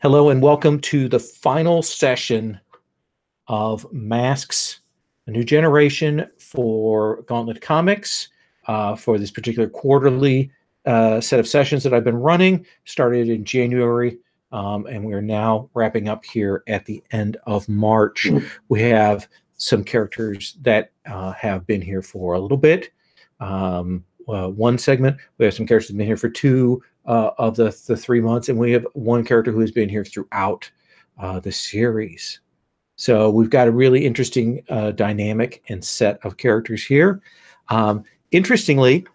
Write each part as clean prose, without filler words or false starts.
Hello and welcome to the final session of Masks, a new generation for Gauntlet Comics for this particular quarterly set of sessions that I've been running. Started in January and we're now wrapping up here at the end of March. We have some characters that have been here for a little bit. One segment, we have some characters that have been here for two of the 3 months, and we have one character who has been here throughout the series. So we've got a really interesting dynamic and set of characters here. Interestingly,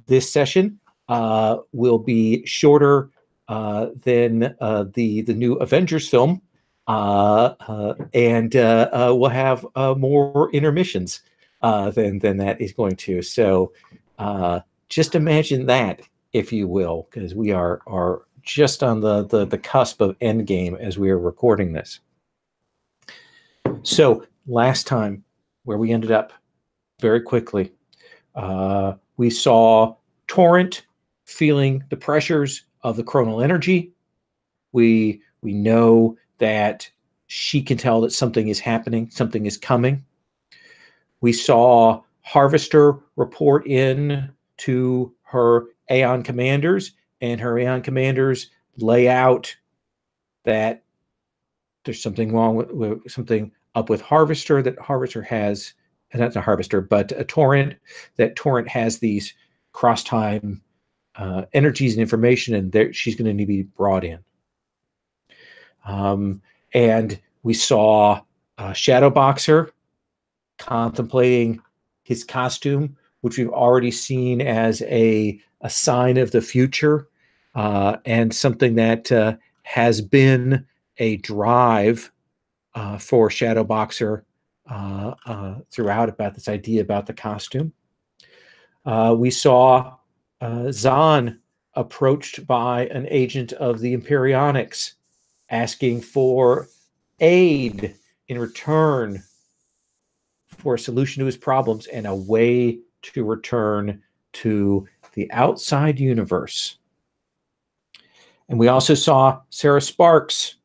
this session will be shorter than the new Avengers film, and we'll have more intermissions than that is going to. So just imagine that, if you will, because we are just on the cusp of Endgame as we are recording this. So last time, where we ended up very quickly, we saw Torrent feeling the pressures of the chronal energy. We know that she can tell that something is happening, something is coming. We saw Harvester report in to her Aeon commanders, and her Aeon commanders lay out that there's something wrong with something up with Harvester, that Harvester has, and that's a Harvester, but a Torrent, that Torrent has these cross-time energies and information, and she's going to need to be brought in. And we saw Shadowboxer contemplating his costume, which we've already seen as a sign of the future, and something that has been a drive for Shadowboxer throughout, about this idea about the costume. We saw Zahn approached by an agent of the Imperionics asking for aid in return for a solution to his problems and a way to return to the outside universe. And we also saw Sarah Sparks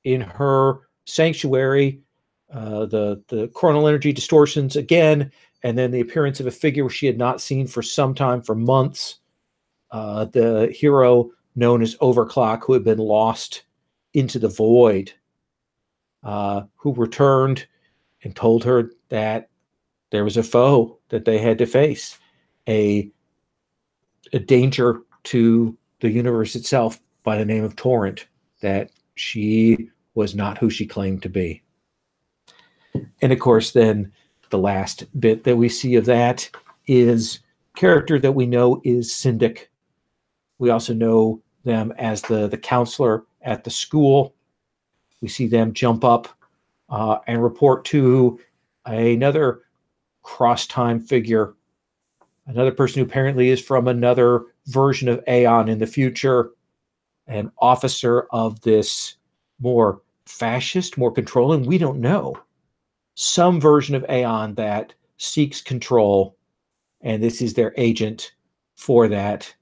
in her sanctuary, the chronal energy distortions again, and then the appearance of a figure she had not seen for some time, for months, the hero known as Overclock, who had been lost into the void, who returned and told her that there was a foe that they had to face, a danger to the universe itself by the name of Torrent, that she was not who she claimed to be. And of course, then the last bit that we see of that is character that we know is Syndic. We also know them as the counselor at the school. We see them jump up and report to another cross-time figure, another person who apparently is from another version of Aeon in the future, an officer of this more fascist, more controlling, we don't know, some version of Aeon that seeks control, and this is their agent for that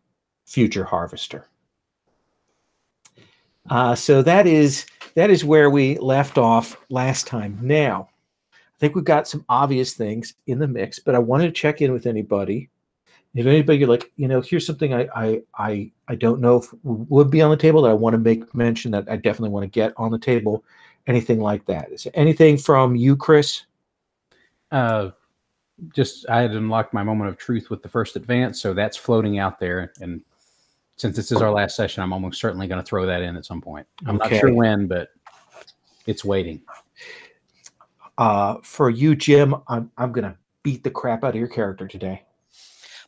future Harvester. So that is where we left off last time. Now, I think we've got some obvious things in the mix, but I wanted to check in with anybody. If anybody, you're like, here's something I don't know if would be on the table that I want to make mention, that I definitely want to get on the table, anything like that. Is there anything from you, Chris? Just I had unlocked my moment of truth with the first advance, so that's floating out there. And since this is our last session, I'm almost certainly going to throw that in at some point. I'm not sure when, but it's waiting. For you, Jim, I'm going to beat the crap out of your character today.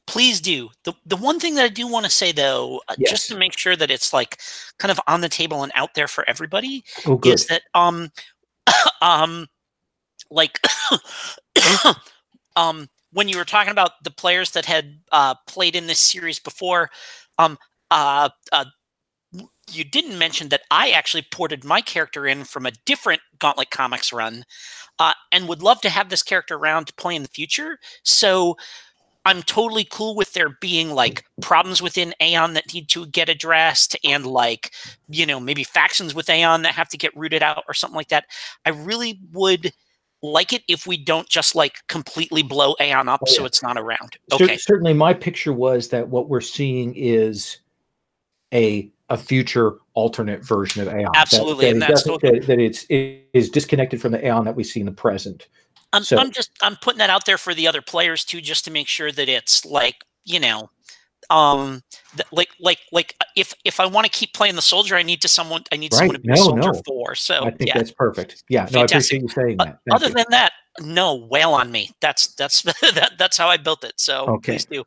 Please do. The one thing that I do want to say, though, Yes, just to make sure that it's like kind of on the table and out there for everybody, is that like when you were talking about the players that had played in this series before, you didn't mention that I actually ported my character in from a different Gauntlet Comics run, and would love to have this character around to play in the future. So I'm totally cool with there being like problems within Aeon that need to get addressed, and like, you know, maybe factions with Aeon that have to get rooted out or something like that. I really would like it if we don't just like completely blow Aeon up so it's not around. Okay. Certainly my picture was that what we're seeing is a future alternate version of Aeon. Absolutely. It is disconnected from the Aeon that we see in the present. I'm putting that out there for the other players too, just to make sure that it's like, you know, like if I want to keep playing the soldier, I need someone to be a soldier for. So I think that's perfect. Yeah, fantastic. No, I appreciate you saying that. Other than that, no, wail on me. That's that's how I built it. So please do.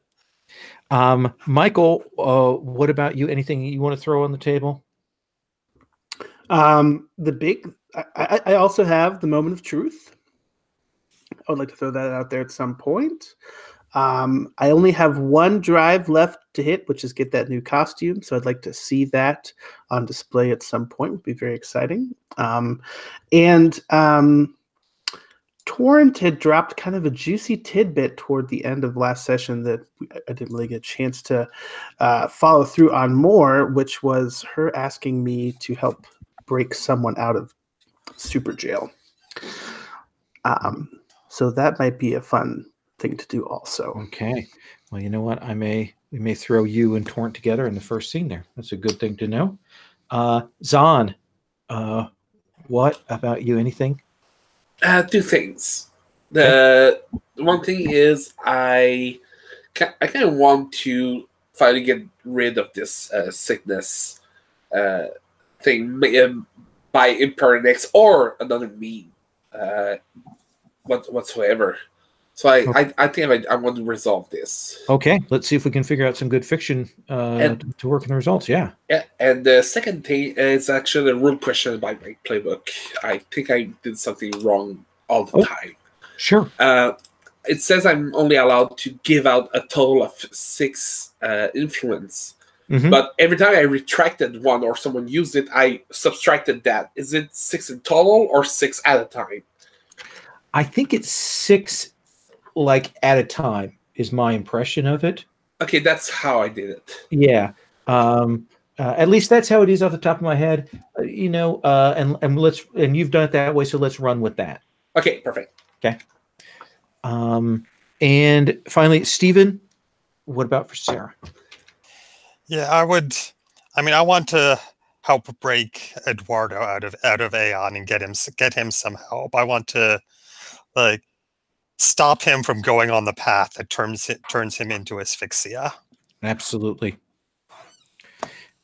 Michael, what about you? Anything you want to throw on the table? I also have the moment of truth. I would like to throw that out there at some point. I only have one drive left to hit, which is get that new costume. So I'd like to see that on display at some point. Would be very exciting. Torrent had dropped kind of a juicy tidbit toward the end of last session that I didn't really get a chance to follow through on more, which was her asking me to help break someone out of super jail. So that might be a fun thing to do also. Okay. Well, you know what? We may throw you and Torrent together in the first scene there. That's a good thing to know. Zahn, what about you? Anything? Two things. The one thing is I kind of want to finally get rid of this sickness thing by Impernex or another meme whatsoever. So I think I want to resolve this. Okay, let's see if we can figure out some good fiction to work in the results. Yeah. Yeah, and the second thing is actually a rule question about my playbook. I think I did something wrong all the time. Sure. It says I'm only allowed to give out a total of 6 influence. Mm-hmm. But every time I retracted one or someone used it, I subtracted that. Is it 6 in total or 6 at a time? I think it's 6 like at a time is my impression of it. Okay, that's how I did it. Yeah. At least that's how it is off the top of my head. And you've done it that way, so let's run with that. Okay, perfect. Okay. And finally, Stephen, what about for Sarah? Yeah, I want to help break Eduardo out of Aeon and get him some help. I want to stop him from going on the path that turns him into asphyxia. Absolutely.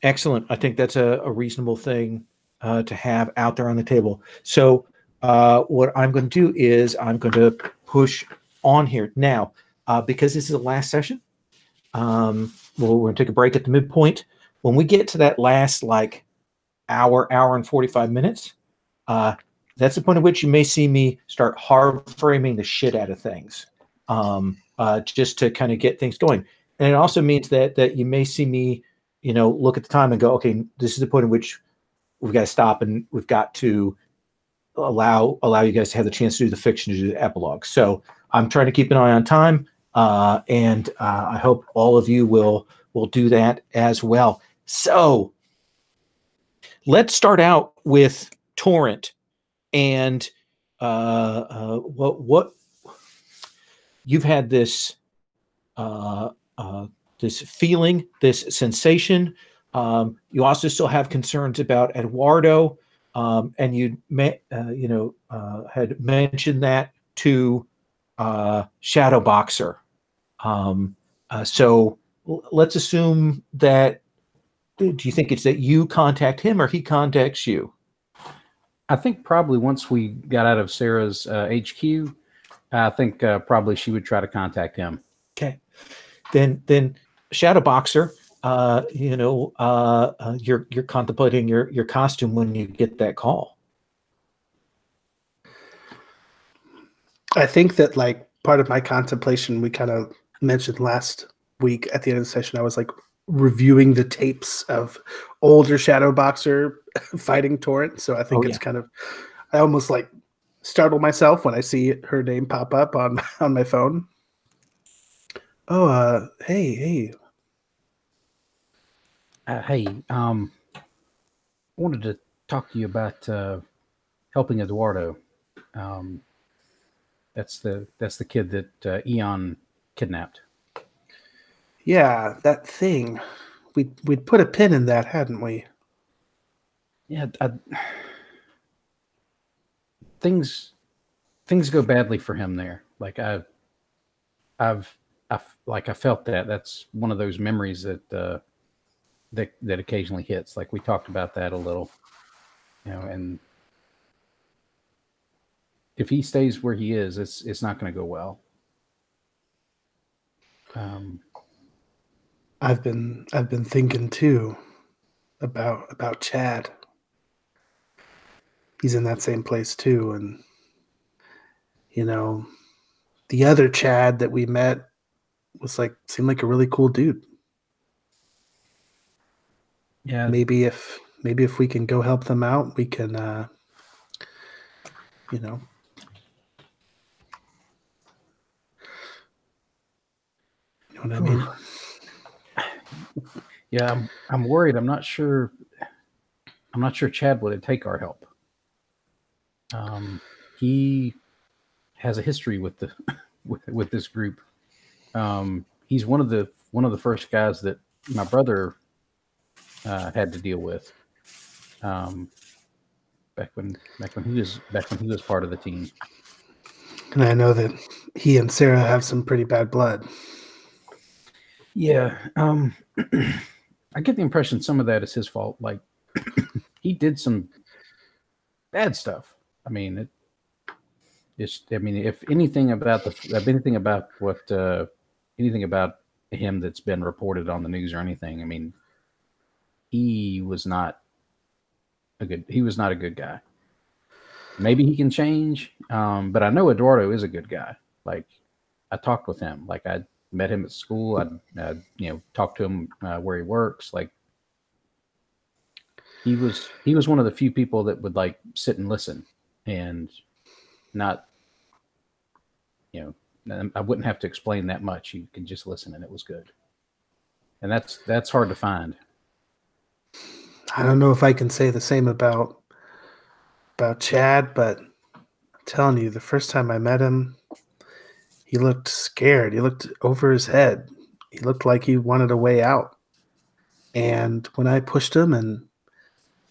Excellent. I think that's a reasonable thing to have out there on the table. So what I'm going to do is I'm going to push on here now because this is the last session. We're going to take a break at the midpoint. When we get to that last hour and 45 minutes, that's the point at which you may see me start hard framing the shit out of things, just to kind of get things going. And it also means that you may see me, look at the time and go, okay, this is the point at which we've got to stop and we've got to allow you guys to have the chance to do the fiction, to do the epilogue. So I'm trying to keep an eye on time, and I hope all of you will do that as well. So let's start out with Torrent. And what you've had this this feeling, this sensation. You also still have concerns about Eduardo, and you had mentioned that to Shadowboxer. So let's assume that. Do you think it's that you contact him or he contacts you? I think probably once we got out of Sarah's HQ, I think probably she would try to contact him. Okay. Then Shadowboxer, you're contemplating your costume when you get that call. I think that part of my contemplation, we kind of mentioned last week at the end of the session, I was reviewing the tapes of older Shadowboxer fighting Torrent. So I think it's kind of, I almost startle myself when I see her name pop up on my phone. Oh, hey. Hey, I wanted to talk to you about helping Eduardo. That's the kid that Eon kidnapped. Yeah, that thing. We'd put a pin in that, hadn't we? Yeah, things go badly for him there. Like I felt that. That's one of those memories that that occasionally hits. Like we talked about that a little, and if he stays where he is, it's not going to go well. I've been thinking too about Chad. He's in that same place too, and the other Chad that we met seemed like a really cool dude. Yeah, maybe if we can go help them out, we can you know what I mean. Yeah, I'm worried. I'm not sure Chad would take our help. He has a history with the with this group. He's one of the first guys that my brother had to deal with. Back when he was part of the team. And I know that he and Sarah have some pretty bad blood. Yeah. I get the impression some of that is his fault. Like he did some bad stuff. I mean, if anything about anything about him that's been reported on the news or anything, I mean, he was not a good guy. Maybe he can change, but I know Eduardo is a good guy. Like I talked with him. Like I met him at school. I talked to him where he works. Like he was one of the few people that would like sit and listen and not, I wouldn't have to explain that much. You could just listen and it was good. And that's hard to find. I don't know if I can say the same about Chad, but I'm telling you, the first time I met him, he looked scared. He looked over his head. He looked like he wanted a way out. And when I pushed him and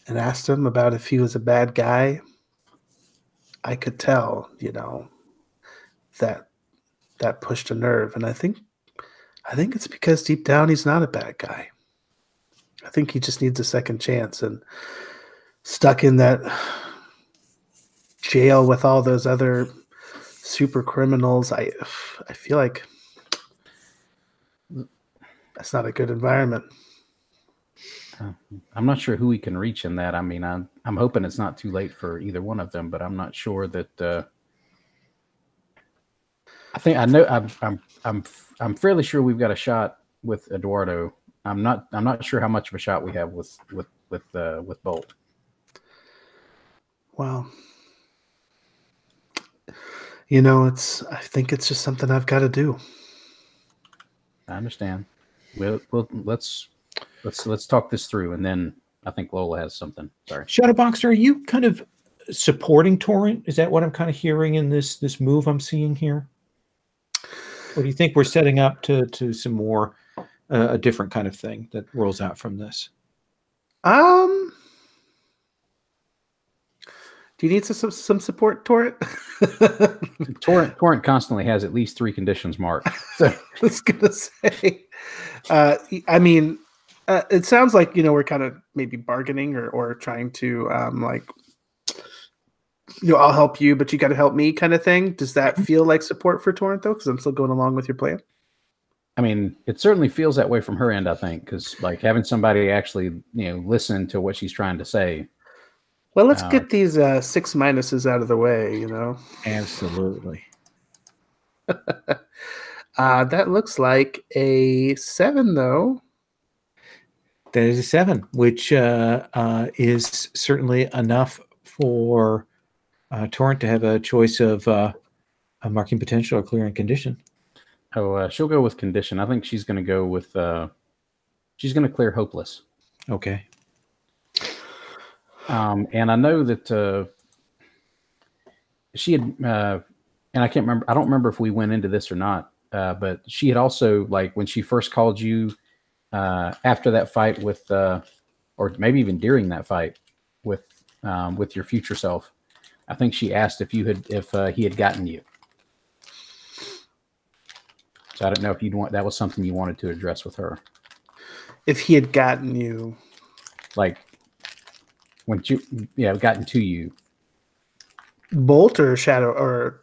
asked him about if he was a bad guy, I could tell, that pushed a nerve. And I think it's because deep down he's not a bad guy. I think he just needs a second chance, and stuck in that jail with all those other super criminals, I feel like that's not a good environment. I'm not sure who we can reach in that. I mean, I'm hoping it's not too late for either one of them, but I'm not sure that. I'm fairly sure we've got a shot with Eduardo. I'm not sure how much of a shot we have with Bolt. Well, I think it's just something I've got to do. I understand. Well, let's talk this through, and then I think Lola has something. Sorry, Shadowboxer, are you kind of supporting Torrent? Is that what I'm kind of hearing in this move I'm seeing here? Or do you think we're setting up to some more a different kind of thing that rolls out from this? Do you need some support, Torrent? Torrent constantly has at least 3 conditions marked. So. I was gonna say, I mean, it sounds like we're kind of maybe bargaining or trying to I'll help you, but you got to help me, kind of thing. Does that feel like support for Torrent though? Because I'm still going along with your plan. I mean, it certainly feels that way from her end, I think, because like having somebody actually listen to what she's trying to say. Well, let's get these 6 minuses out of the way, Absolutely. That looks like a 7, though. That is a 7, which is certainly enough for Torrent to have a choice of a marking potential or clearing condition. Oh, she'll go with condition. I think she's going to go with. She's going to clear hopeless. Okay. And I know that she had, and I can't remember. I don't remember if we went into this or not. But she had also, like, when she first called you after that fight with, or maybe even during that fight with your future self, I think she asked if he had gotten you. So I don't know if that was something you wanted to address with her. If he had gotten you, like when gotten to you. Bolt or Shadow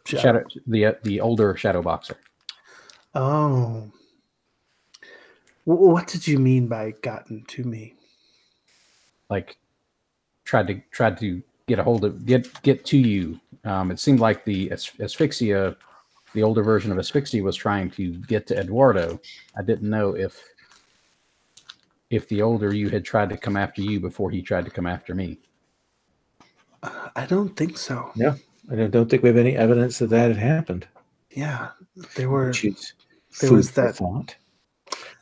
the older Shadow Boxer. Oh, what did you mean by gotten to me? Like tried to get a hold of get to you. It seemed like the asphyxia. The older version of asphyxia was trying to get to Eduardo. I didn't know if the older you had tried to come after you before he tried to come after me. I don't think so. No, I don't think we have any evidence that had happened. Yeah, there was that thought.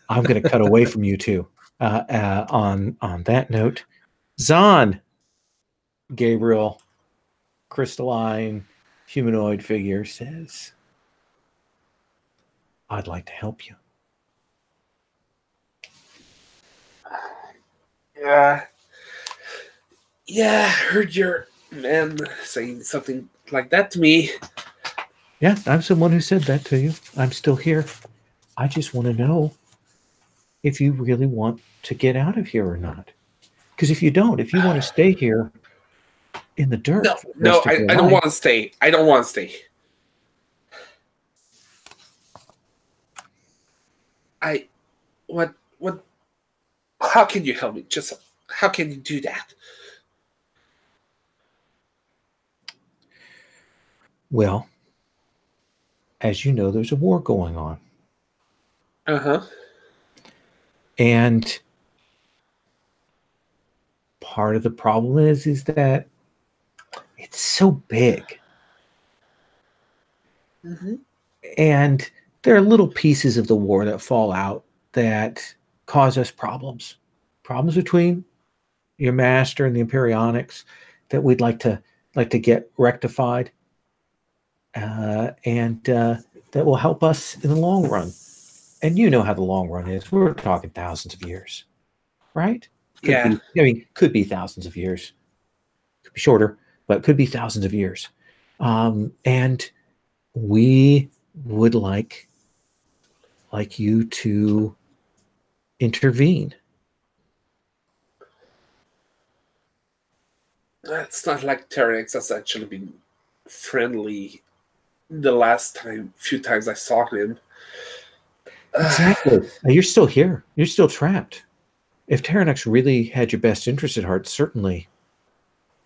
I'm going to cut away from you two. On that note, Zahn, Gabriel, crystalline humanoid figure says, I'd like to help you. Yeah, I heard your man saying something like that to me. Yeah, I'm someone who said that to you. I'm still here. I just want to know if you really want to get out of here or not. Because if you don't, if you want to stay here in the dirt. No, I don't want to stay. I don't want to stay. What, how can you help me? Just, how can you do that? Well, as you know, there's a war going on. Uh-huh. And part of the problem is that it's so big. Mm-hmm. And there are little pieces of the war that fall out that cause us problems. Problems between your master and the Imperionics that we'd like to get rectified. And that will help us in the long run. And you know how the long run is. We're talking thousands of years, right? Could be thousands of years. Could be shorter, but could be thousands of years. And we would like you to intervene. It's not like Terex has actually been friendly the few times I saw him. Exactly. You're still here. You're still trapped. If Terranex really had your best interest at heart, certainly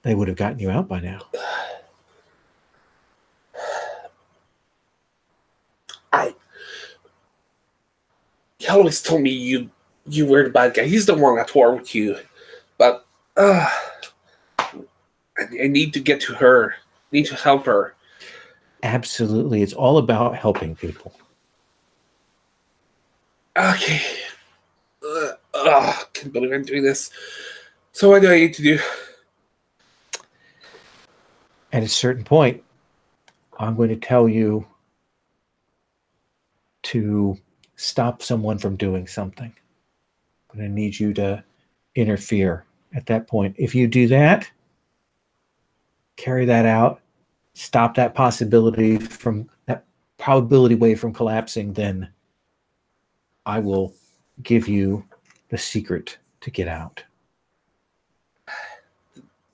they would have gotten you out by now. He always told me you were the bad guy. He's the one at war with you. But I need to get to her. I need to help her. Absolutely. It's all about helping people. Okay. Can't believe I'm doing this. So what do I need to do? At a certain point, I'm going to tell you to stop someone from doing something. I'm going to need you to interfere at that point. If you do that, carry that out, stop that probability wave from collapsing, then I will give you the secret to get out.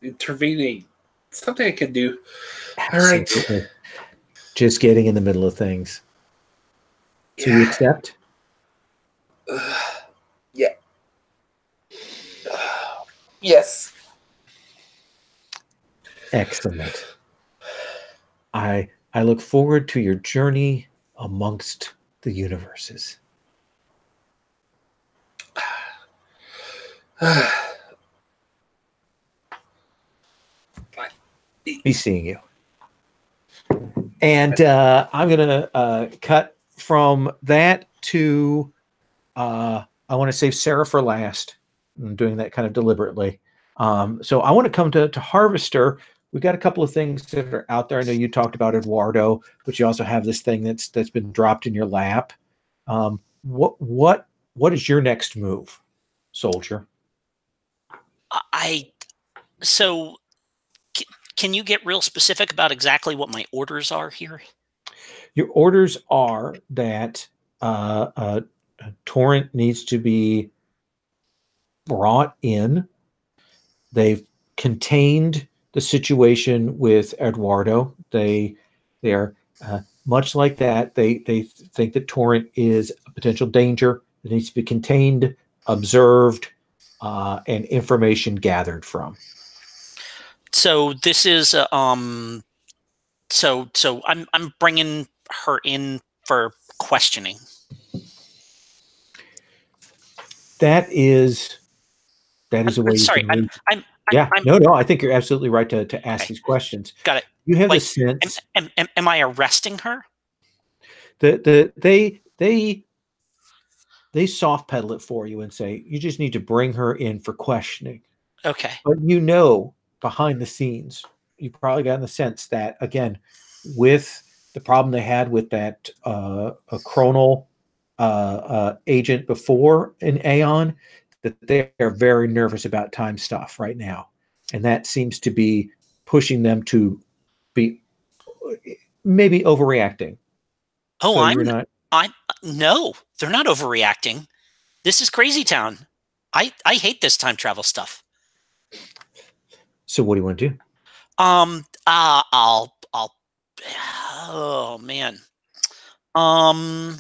Intervening. Something I can do. Absolutely. All right. Just getting in the middle of things. So you accept? Yeah. Yes. Excellent. I look forward to your journey amongst the universes. Be seeing you. And I'm going to cut from that to, I want to save Sarah for last. I'm doing that kind of deliberately. So I want to come to Harvester. We've got a couple of things that are out there. I know you talked about Eduardo, but you also have this thing that's been dropped in your lap. What is your next move, soldier? So can you get real specific about exactly what my orders are here? Your orders are that Torrent needs to be brought in. They've contained the situation with Eduardo. They are much like that. They think that Torrent is a potential danger that needs to be contained, observed, and information gathered from. So this is so I'm bringing her in for questioning. That is a way. Sorry, you can no. I think you're absolutely right to ask these questions. Got it. You have the sense. Am I arresting her? They soft pedal it for you and say you just need to bring her in for questioning. Okay. But behind the scenes, you probably gotten the sense that, again, with the problem they had with that a chronal agent before in Aeon, that they are very nervous about time stuff right now. And that seems to be pushing them to be maybe overreacting. Oh, so no, they're not overreacting. This is crazy town. I hate this time travel stuff. So what do you want to do? I'll oh man. I'm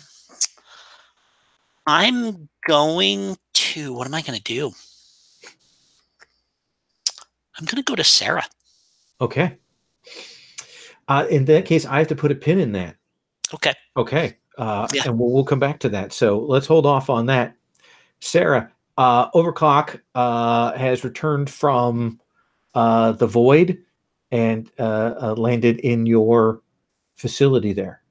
going to, what am I going to do? I'm going to go to Sarah. Okay. In that case, I have to put a pin in that. Okay. Okay. And we'll come back to that. So let's hold off on that. Sarah, Overclock has returned from the void and landed in your facility there.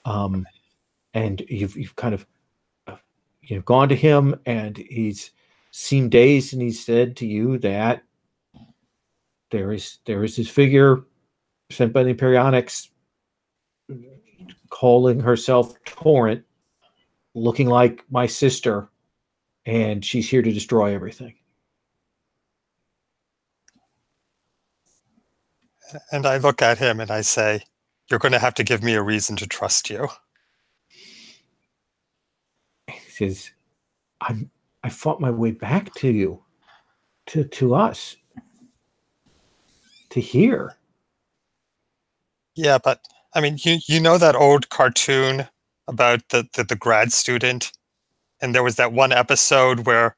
And you've kind of gone to him, and he's seemed dazed, and he said to you that there is this figure sent by the Imperionics calling herself Torrent, looking like my sister, and she's here to destroy everything. And I look at him and I say, "You're going to have to give me a reason to trust you." He says, I fought my way back to you, to us, to here. Yeah, but I mean, you know that old cartoon about the grad student, and there was that one episode where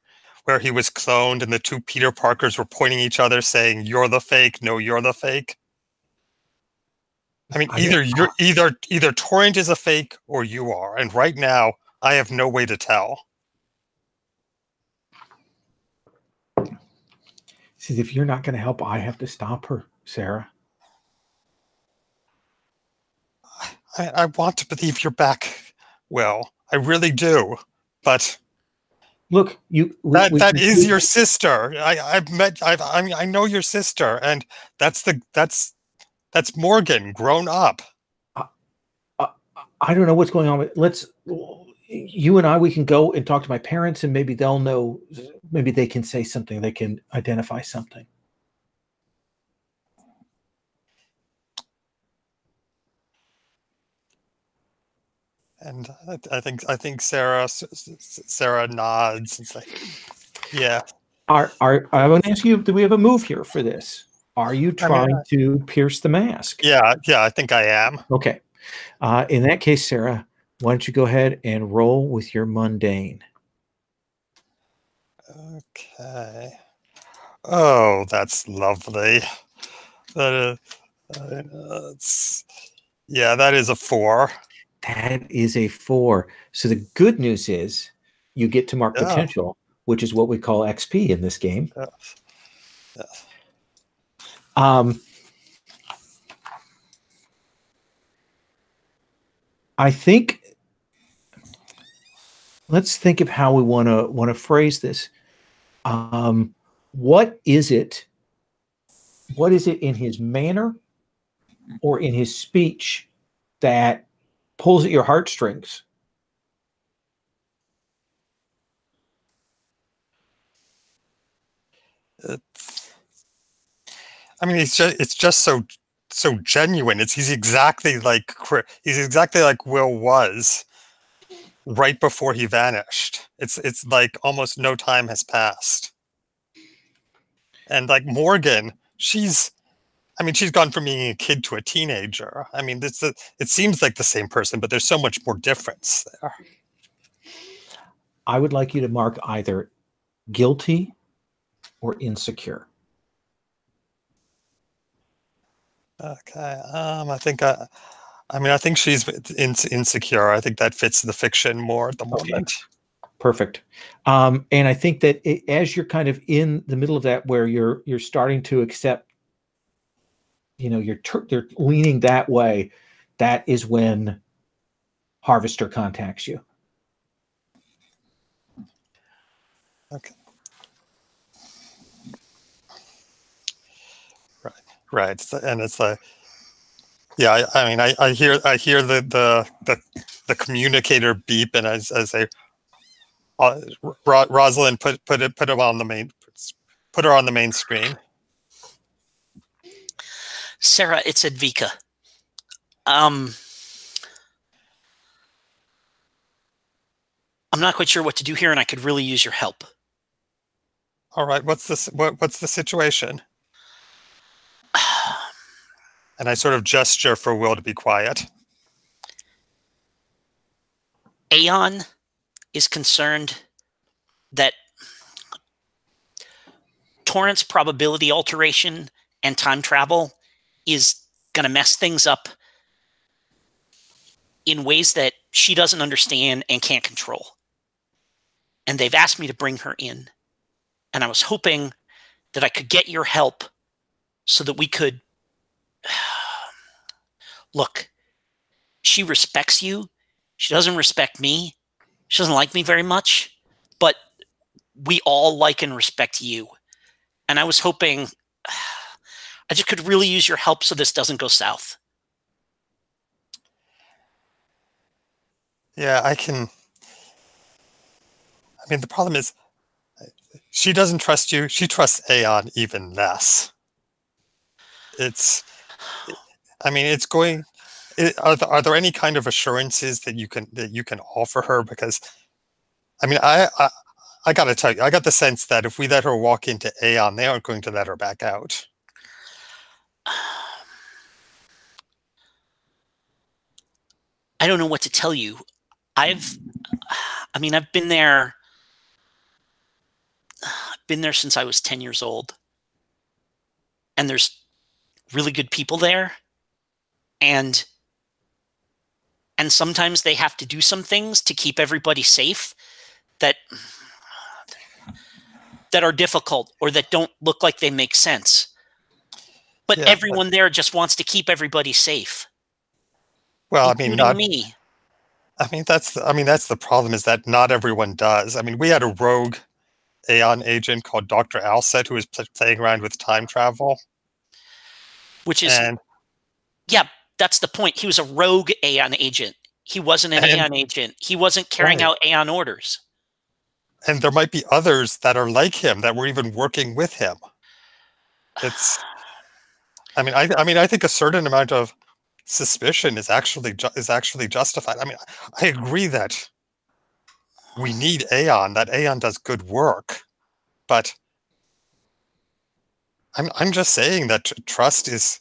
he was cloned, and the two Peter Parkers were pointing each other, saying, "You're the fake. No, you're the fake." I mean, either Torrent is a fake or you are, and right now I have no way to tell. He says, if you're not going to help, I have to stop her, Sarah. I want to believe you're back, Will. I really do, but look, that is your sister. I know your sister, and that's Morgan grown up. I don't know what's going on. You and I, we can go and talk to my parents, and maybe they'll know. Maybe they can say something. They can identify something. And I think Sarah nods and says, "Yeah." I want to ask you: do we have a move here for this? Are you trying to pierce the mask? Yeah, I think I am. Okay. In that case, Sarah, why don't you go ahead and roll with your mundane? Okay. Oh, that's lovely. That is a 4. That is a 4. So the good news is you get to mark potential, which is what we call XP in this game. I think let's think of how we want to phrase this. What is it? What is it in his manner or in his speech that pulls at your heartstrings? I mean, it's just so genuine. He's exactly like Will was right before he vanished. It's like almost no time has passed. And like Morgan, she's gone from being a kid to a teenager. I mean, it seems like the same person, but there's so much more difference there. I would like you to mark either guilty or insecure. Okay. I think she's insecure. I think that fits the fiction more at the moment. Okay. Perfect. And I think that as you're kind of in the middle of that, where you're starting to accept, you're leaning that way, that is when Harvester contacts you. Okay. Right. And it's like, yeah, I hear the communicator beep, and I say, Rosalind, put her on the main screen. Sarah, it's Advika. I'm not quite sure what to do here, and I could really use your help. All right, what's the situation? And I sort of gesture for Will to be quiet. Aeon is concerned that Torrent's probability alteration and time travel is going to mess things up in ways that she doesn't understand and can't control. And they've asked me to bring her in. And I was hoping that I could get your help so that we could... Look, she respects you. She doesn't respect me. She doesn't like me very much. But we all like and respect you. And I was hoping... I just could really use your help so this doesn't go south. Yeah, I can... I mean, the problem is, she doesn't trust you. She trusts Aeon even less. It's going... Are there any kind of assurances that you can offer her? Because, I mean, I got to tell you, I got the sense that if we let her walk into Aeon, they aren't going to let her back out. I don't know what to tell you. I've been there. I've been there since I was 10 years old. And there's really good people there. And sometimes they have to do some things to keep everybody safe that are difficult or that don't look like they make sense. But everyone there just wants to keep everybody safe. Well, I mean, not me. I mean, that's the problem, is that not everyone does. I mean, we had a rogue Aeon agent called Dr. Alset who was playing around with time travel. Which is... Yeah, that's the point. He was a rogue Aeon agent. He wasn't an Aeon agent. He wasn't carrying out Aeon orders. And there might be others that are like him that were even working with him. It's... I think a certain amount of suspicion is actually justified. I mean, I agree that we need Aeon. That Aeon does good work, but I'm just saying that trust is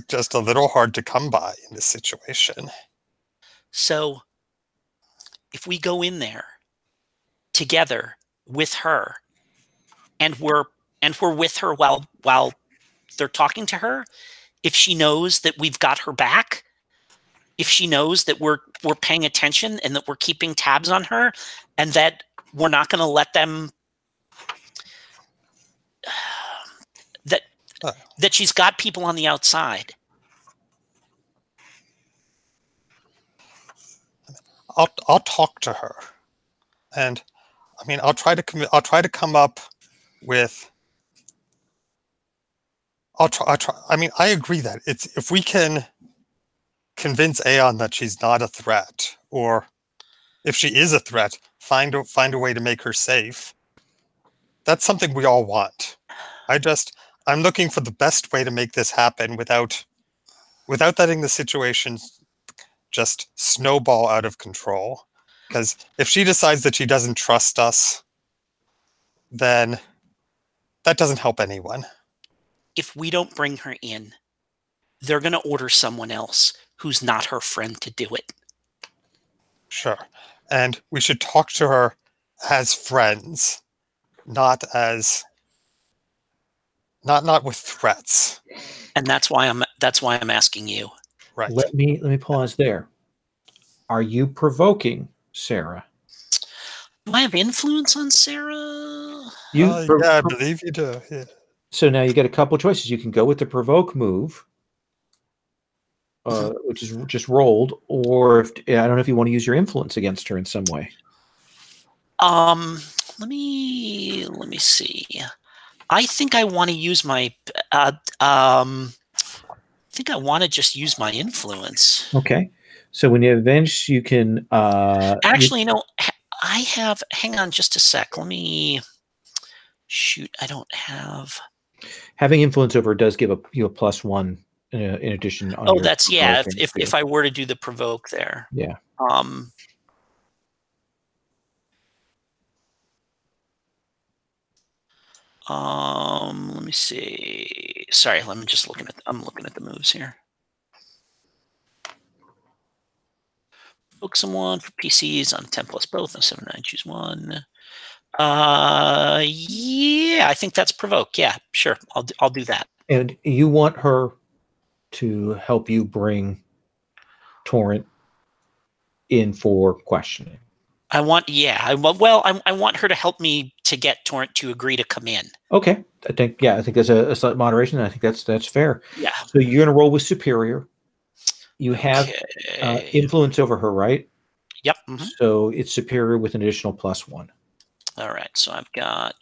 just a little hard to come by in this situation. So, if we go in there together with her, and we're with her while they're talking to her, if she knows that we've got her back, if she knows that we're paying attention and that we're keeping tabs on her, and that we're not going to let them, that she's got people on the outside, I'll talk to her, and I mean I'll try to come up with. I'll try. I mean, I agree that if we can convince Aeon that she's not a threat, or if she is a threat, find a way to make her safe. That's something we all want. I'm looking for the best way to make this happen without letting the situation just snowball out of control. Because if she decides that she doesn't trust us, then that doesn't help anyone. If we don't bring her in, they're going to order someone else who's not her friend to do it. Sure. And we should talk to her as friends, not with threats. And that's why I'm asking you. Right. Let me pause there. Are you provoking Sarah? Do I have influence on Sarah? Yeah, I believe you do. Yeah. So now you get a couple choices. You can go with the provoke move, which is just rolled, or I don't know if you want to use your influence against her in some way. Let me see. I think I want to use my. I think I want to just use my influence. Okay. So when you avenge, you can. Actually, I have. Hang on, just a sec. Let me. Shoot, I don't have. Having influence over does give you a +1 in addition. On That's if I were to do the provoke there. Yeah. Let me see. Sorry, I'm looking at the moves here. Book someone for PCs on 10 plus both. No 7/9, choose one. Yeah, I think that's provoke. Yeah, sure. I'll do that. And you want her to help you bring Torrent in for questioning. I want her to help me to get Torrent to agree to come in. Okay. I think there's a slight moderation. I think that's fair. Yeah. So you're going to roll with superior. You have influence over her, right? Yep. Mm-hmm. So it's superior with an additional +1. All right. So I've got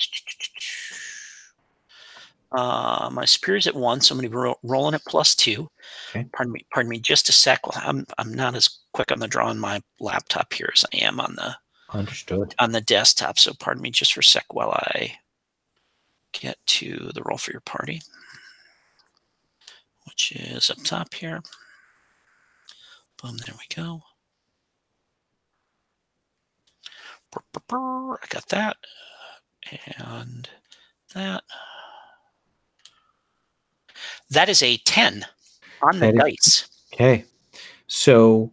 my superior's at 1, so I'm going to be rolling at +2. Okay. Pardon me. Just a sec. I'm not as quick on the draw on my laptop here as I am on the desktop. So pardon me just for a sec while I get to the roll for your party, which is up top here. Boom, there we go. I got that. And that. That is a 10 on the dice. Okay. So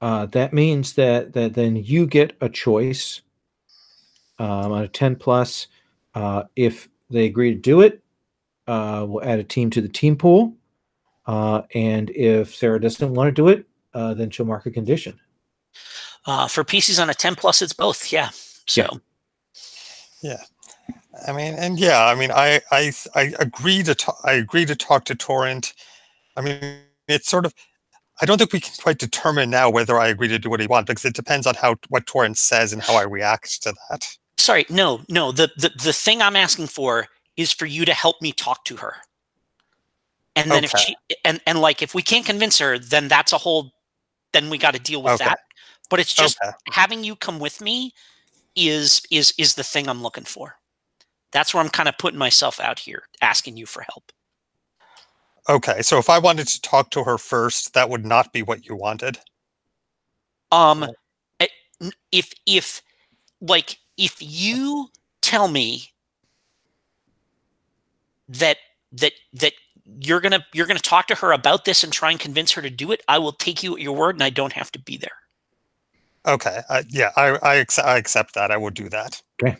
that means that then you get a choice on a 10 plus. If they agree to do it, we'll add a team to the team pool. And if Sarah doesn't want to do it, then she'll mark a condition. For PCs on a 10 plus, it's both. Yeah. So. Yeah. I agree to talk to Torrent. I mean, it's sort of. I don't think we can quite determine now whether I agree to do what he wants, because it depends on what Torrent says and how I react to that. Sorry, no. The thing I'm asking for is for you to help me talk to her. And then if she if we can't convince her, then that's a whole. Then we got to deal with that. But it's just having you come with me is the thing I'm looking for. That's where I'm kind of putting myself out here, asking you for help. Okay, so if I wanted to talk to her first, that would not be what you wanted. If you tell me that you're gonna talk to her about this and try and convince her to do it, I will take you at your word, and I don't have to be there. Okay, I accept that. I will do that. Okay.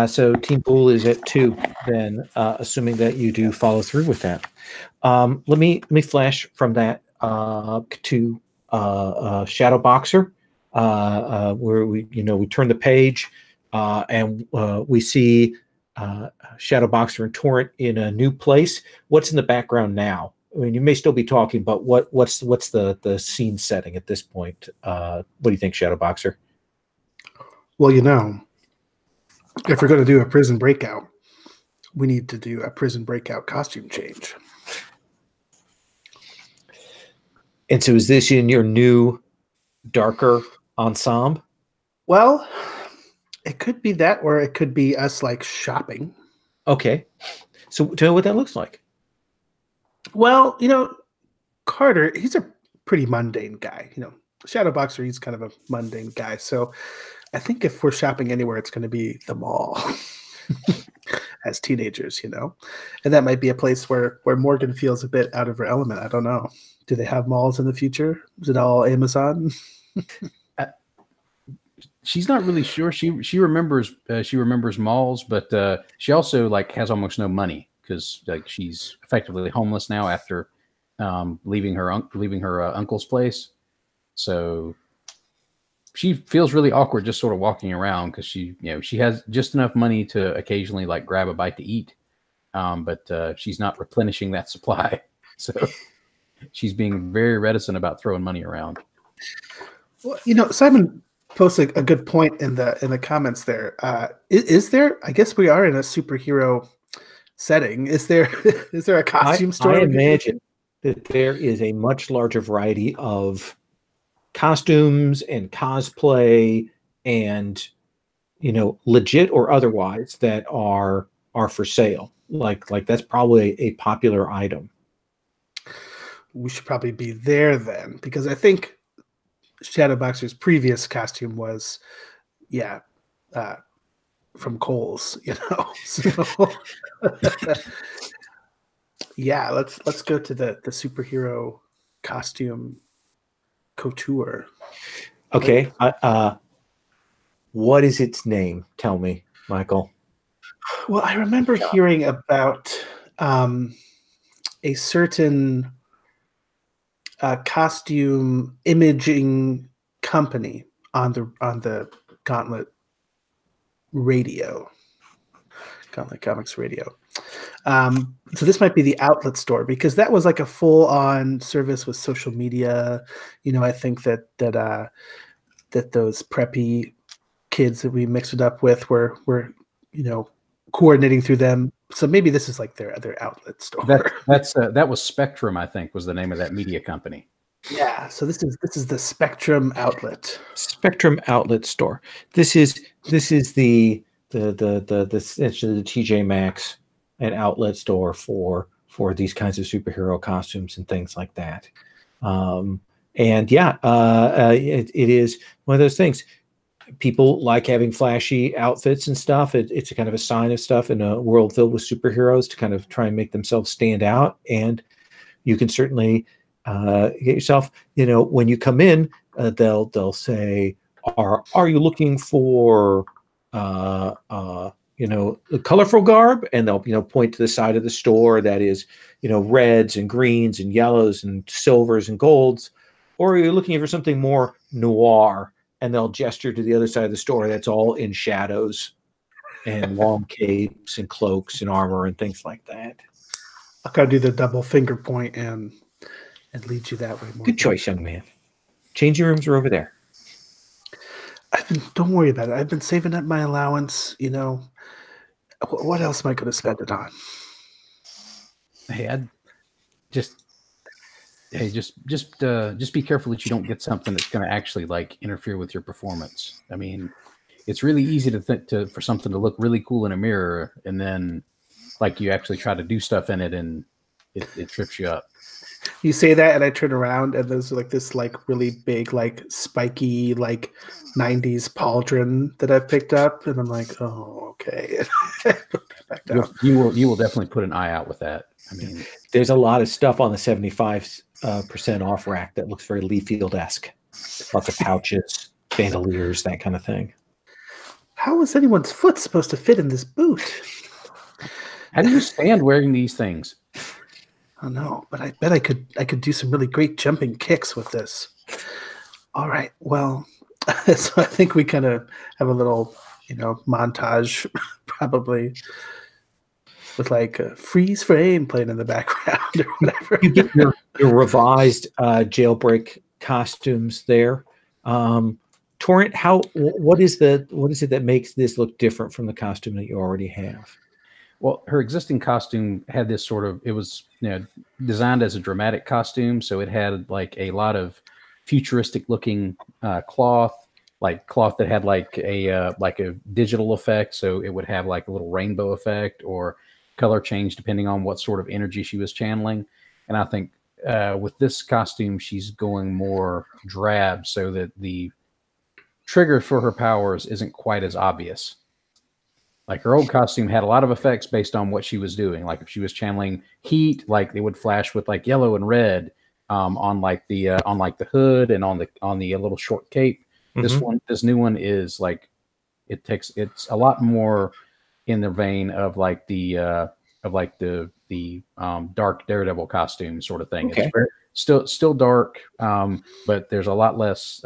So team pool is at 2 then, assuming that you do follow through with that. Let me flash from that to Shadow Boxer, where we turn the page and we see Shadow Boxer and Torrent in a new place. What's in the background now I mean, you may still be talking, but what's the scene setting at this point? What do you think, Shadowboxer? Well, if we're going to do a prison breakout, we need to do a prison breakout costume change. And so is this in your new darker ensemble? Well, it could be that, or it could be us like shopping. Okay. So tell me what that looks like. Well, Carter, he's a pretty mundane guy. Shadowboxer, he's kind of a mundane guy. So I think if we're shopping anywhere, it's going to be the mall as teenagers, and that might be a place where Morgan feels a bit out of her element. I don't know. Do they have malls in the future? Is it all Amazon? She's not really sure. She remembers malls, but she also has almost no money because she's effectively homeless now after leaving her uncle's place. So she feels really awkward just sort of walking around because she has just enough money to occasionally grab a bite to eat, but she's not replenishing that supply. So she's being very reticent about throwing money around. Well, Simon posted a good point in the comments there. Is there? I guess we are in a superhero setting. Is there a costume store? I imagine that there is a much larger variety of costumes and cosplay and legit or otherwise that are for sale. Like that's probably a popular item. We should probably be there then, because I think Shadowboxer's previous costume was, from Kohl's, So, yeah, let's go to the superhero costume couture. Okay. What is its name? Tell me, Michael. Well, I remember hearing about a certain costume imaging company on the Gauntlet radio, Gauntlet Comics radio. So this might be the outlet store, because that was like a full-on service with social media. I think that those preppy kids that we mixed it up with were coordinating through them. So maybe this is like their outlet store. That was Spectrum, I think, was the name of that media company. Yeah. So this is the Spectrum outlet. Spectrum outlet store. This is the TJ Maxx and outlet store for these kinds of superhero costumes and things like that. It is one of those things. People like having flashy outfits and stuff. It's a kind of a sign of stuff in a world filled with superheroes to kind of try and make themselves stand out. And you can certainly get yourself, when you come in, they'll say, are you looking for a colorful garb? And they'll point to the side of the store that is, reds and greens and yellows and silvers and golds, or are you looking for something more noir? And they'll gesture to the other side of the store that's all in shadows and long capes and cloaks and armor and things like that. I'll gotta do the double finger point and lead you that way. More. Good choice, young man. Changing rooms are over there. Don't worry about it. I've been saving up my allowance. What else am I going to spend it on? Hey, just be careful that you don't get something that's going to actually interfere with your performance. I mean, it's really easy for something to look really cool in a mirror, and then you actually try to do stuff in it, and it trips you up. You say that, and I turn around, and there's this really big spiky 90s pauldron that I've picked up, and I'm like, oh, okay. Back down. You will definitely put an eye out with that. I mean, there's a lot of stuff on the 75% off rack that looks very Leafield-esque. Lots of pouches, bandoliers, that kind of thing. How is anyone's foot supposed to fit in this boot? How do you stand wearing these things? I don't know, but I bet I could do some really great jumping kicks with this. All right, well, so I think we kind of have a little, montage, probably. with like a freeze frame playing in the background or whatever. You get your revised jailbreak costumes there. Torrent, what is it that makes this look different from the costume that you already have? Well, her existing costume had this sort of, it was designed as a dramatic costume, so it had like a lot of futuristic looking cloth that had like a digital effect, so it would have like a little rainbow effect or color change depending on what sort of energy she was channeling. And I think with this costume, she's going more drab, so that the trigger for her powers isn't quite as obvious. Like her old costume had a lot of effects based on what she was doing. Like if she was channeling heat, like it would flash with like yellow and red on the hood and on the little short cape. This new one is like it's a lot more in the vein of like the dark Daredevil costume sort of thing. Okay. It's still dark, but there's a lot less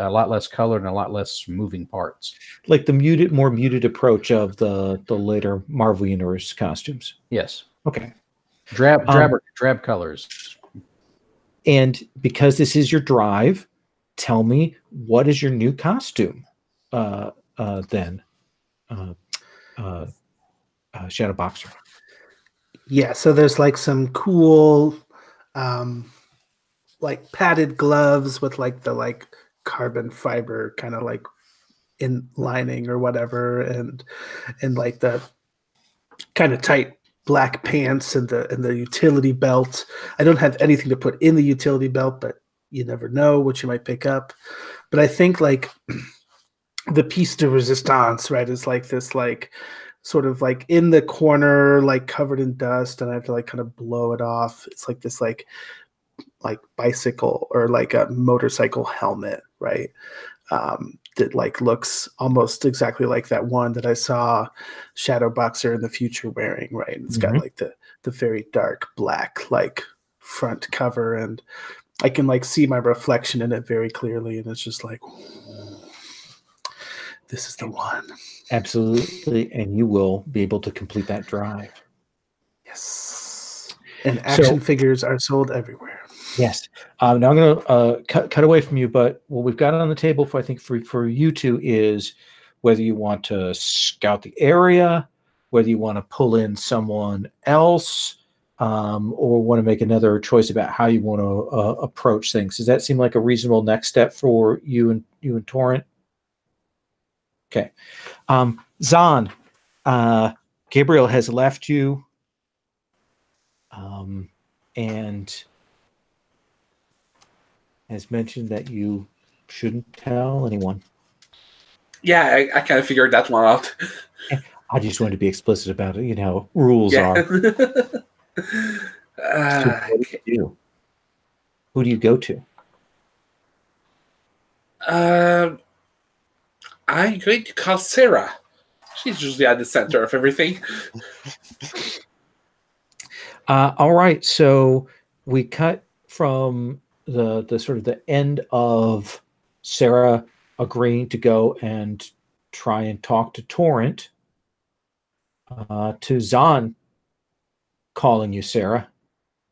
color and a lot less moving parts. Like the more muted approach of the later Marvel Universe costumes. Yes. Okay. Drab colors. And because this is your drive, tell me, what is your new costume then? Shadow Boxer. Yeah, so there's like some cool like padded gloves with like the like carbon fiber kind of like in lining or whatever, and like the kind of tight black pants and the utility belt. I don't have anything to put in the utility belt, but you never know what you might pick up. But I think like the piece de resistance, right, is like this like sort of like in the corner, like covered in dust, and I have to like kind of blow it off. It's like this like bicycle or like a motorcycle helmet, right? That like looks almost exactly like that one that I saw Shadow Boxer in the future wearing, right? And it's got like the very dark black like front cover, and I can like see my reflection in it very clearly, and it's just like, this is the one. Absolutely, and you will be able to complete that drive. Yes. And action figures are sold everywhere. Yes. Now I'm going to cut away from you, but what we've got on the table for you two is whether you want to scout the area, whether you want to pull in someone else, or want to make another choice about how you want to approach things. Does that seem like a reasonable next step for you and Torrent? Okay. Zahn, Gabriel has left you, and has mentioned that you shouldn't tell anyone. Yeah, I kind of figured that one out. I just wanted to be explicit about it. You know, rules are. So what do you do? Who do you go to? I'm going to call Sarah. She's usually at the center of everything. All right, so we cut from the sort of the end of Sarah agreeing to go and try and talk to Torrent, to Zahn calling you Sarah,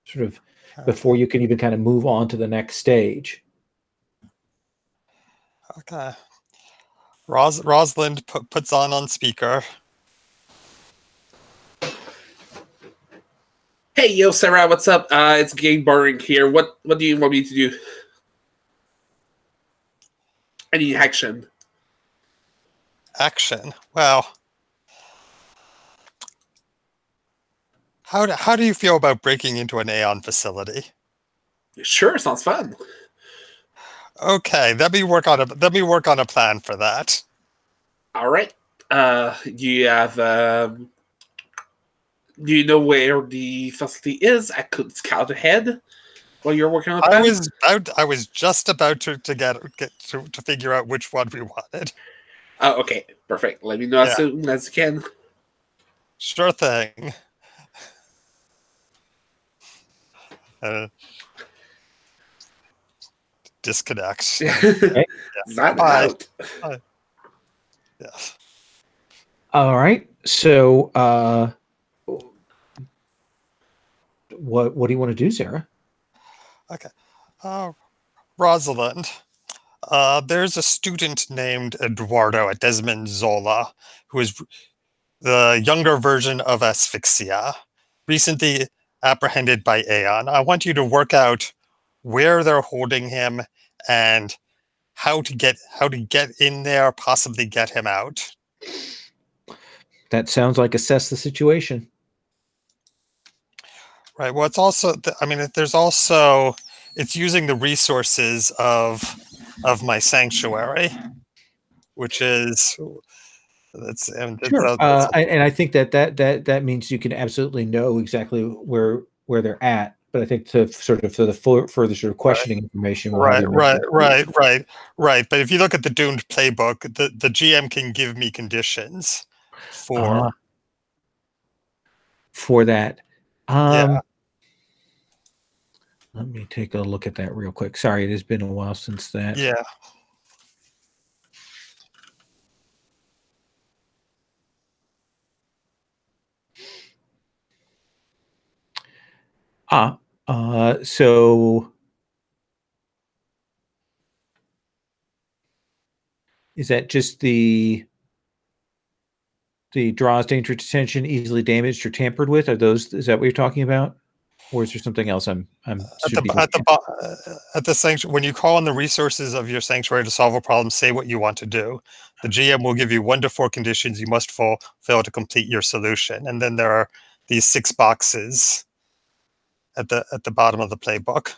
sort of before you can even kind of move on to the next stage. Okay. Rosalind puts on speaker. Hey, yo, Sarah, what's up? It's Game Boring here. What do you want me to do? Any action? Action? Well, how do you feel about breaking into an Aeon facility? Sure, sounds fun. Okay, let me work on a plan for that. All right. Do you know where the facility is? I could scout ahead while you're working on that. I was just about to figure out which one we wanted. Oh, okay, perfect. Let me know as soon as you can. Sure thing. Disconnect. Okay. Bye. All right. So what do you want to do, Sarah? Okay. Rosalind, there's a student named Eduardo at Desmond Zola, who is the younger version of Asphyxia, recently apprehended by Aeon. I want you to work out where they're holding him and how to get in there, possibly get him out. That sounds like assess the situation. Right. Well, it's also, I mean, there's also, it's using the resources of my sanctuary, which is, Sure. And I think that means you can absolutely know exactly where they're at. But I think to sort of for the further sort of questioning information. Right. But if you look at the Doomed playbook, the GM can give me conditions for that. Yeah. Let me take a look at that real quick. Sorry, it has been a while since that. Yeah. So is that just the draws dangerous attention, easily damaged or tampered with? Is that what you're talking about? Or is there something else at the sanctuary? When you call on the resources of your sanctuary to solve a problem, say what you want to do. The GM will give you 1 to 4 conditions you must fulfill to complete your solution. And then there are these 6 boxes at the bottom of the playbook.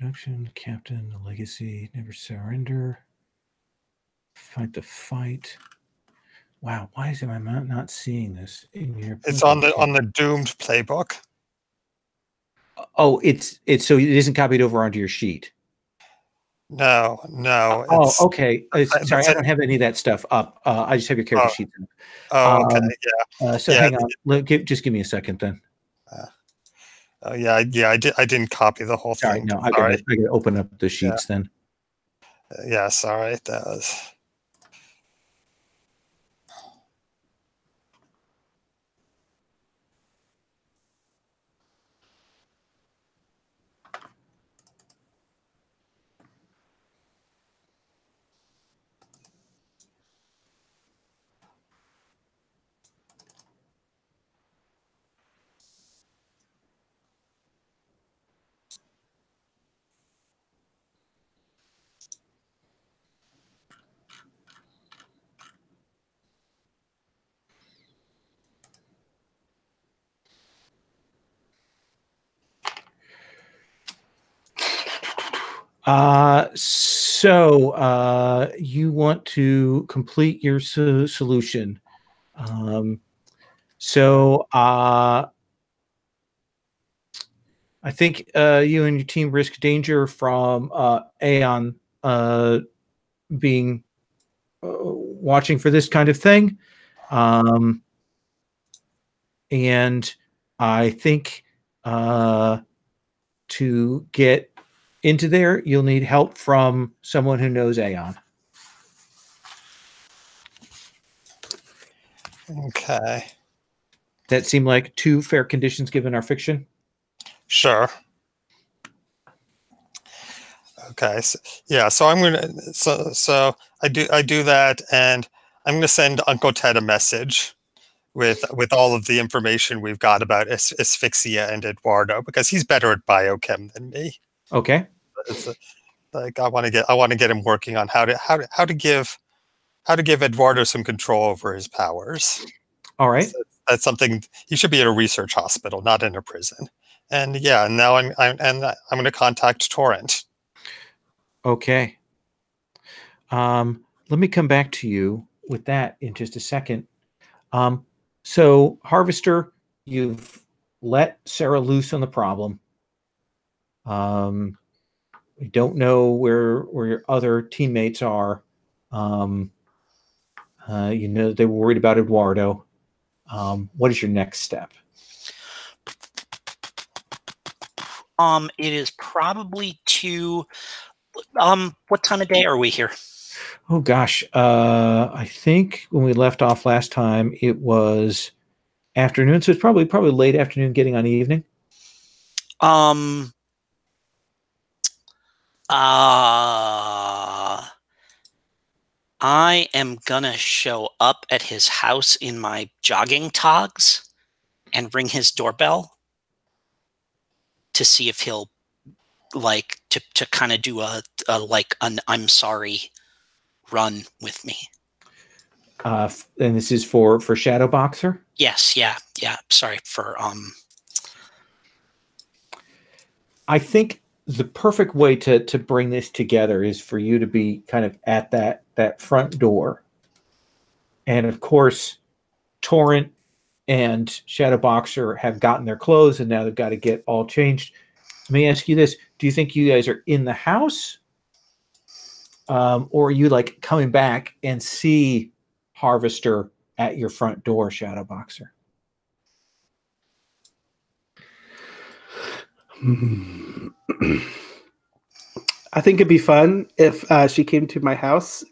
Production, Captain, the Legacy, Never Surrender, Fight the Fight. Wow, why am I not seeing this in your? It's on the Doomed playbook. Oh, it's so it isn't copied over onto your sheet. No. Oh, okay. Sorry, I don't have any of that stuff up. I just have your character sheet. Okay, yeah. So hang on. Just give me a second then. I didn't copy the whole thing. No, I gotta open up the sheets then. Yeah, sorry. That was. So you want to complete your solution. I think you and your team risk danger from Aeon being watching for this kind of thing. And I think to get into there, you'll need help from someone who knows Aeon. Okay. That seem like 2 fair conditions given our fiction? Sure. Okay. So I'm gonna. So I do that, and I'm gonna send Uncle Ted a message with all of the information we've got about Asphyxia and Eduardo, because he's better at biochem than me. Okay. I want to get him working on how to give Eduardo some control over his powers. All right. So that's something he should be at a research hospital, not in a prison. And now I'm going to contact Torrent. Okay. Let me come back to you with that in just a second. So Harvester, you've let Sarah loose on the problem. We don't know where your other teammates are. They were worried about Eduardo. What is your next step? It is probably to what time of day are we here? Oh gosh, I think when we left off last time, it was afternoon, so it's probably late afternoon, getting on evening. I am gonna show up at his house in my jogging togs and ring his doorbell to see if he'll like to kind of do a like an I'm sorry run with me. And this is for Shadow Boxer? Yes, yeah. Sorry for I think the perfect way to bring this together is for you to be kind of at that front door. And of course, Torrent and Shadow Boxer have gotten their clothes and now they've got to get all changed. Let me ask you this. Do you think you guys are in the house? Or are you like coming back and see Harvester at your front door, Shadow Boxer? I think it'd be fun if she came to my house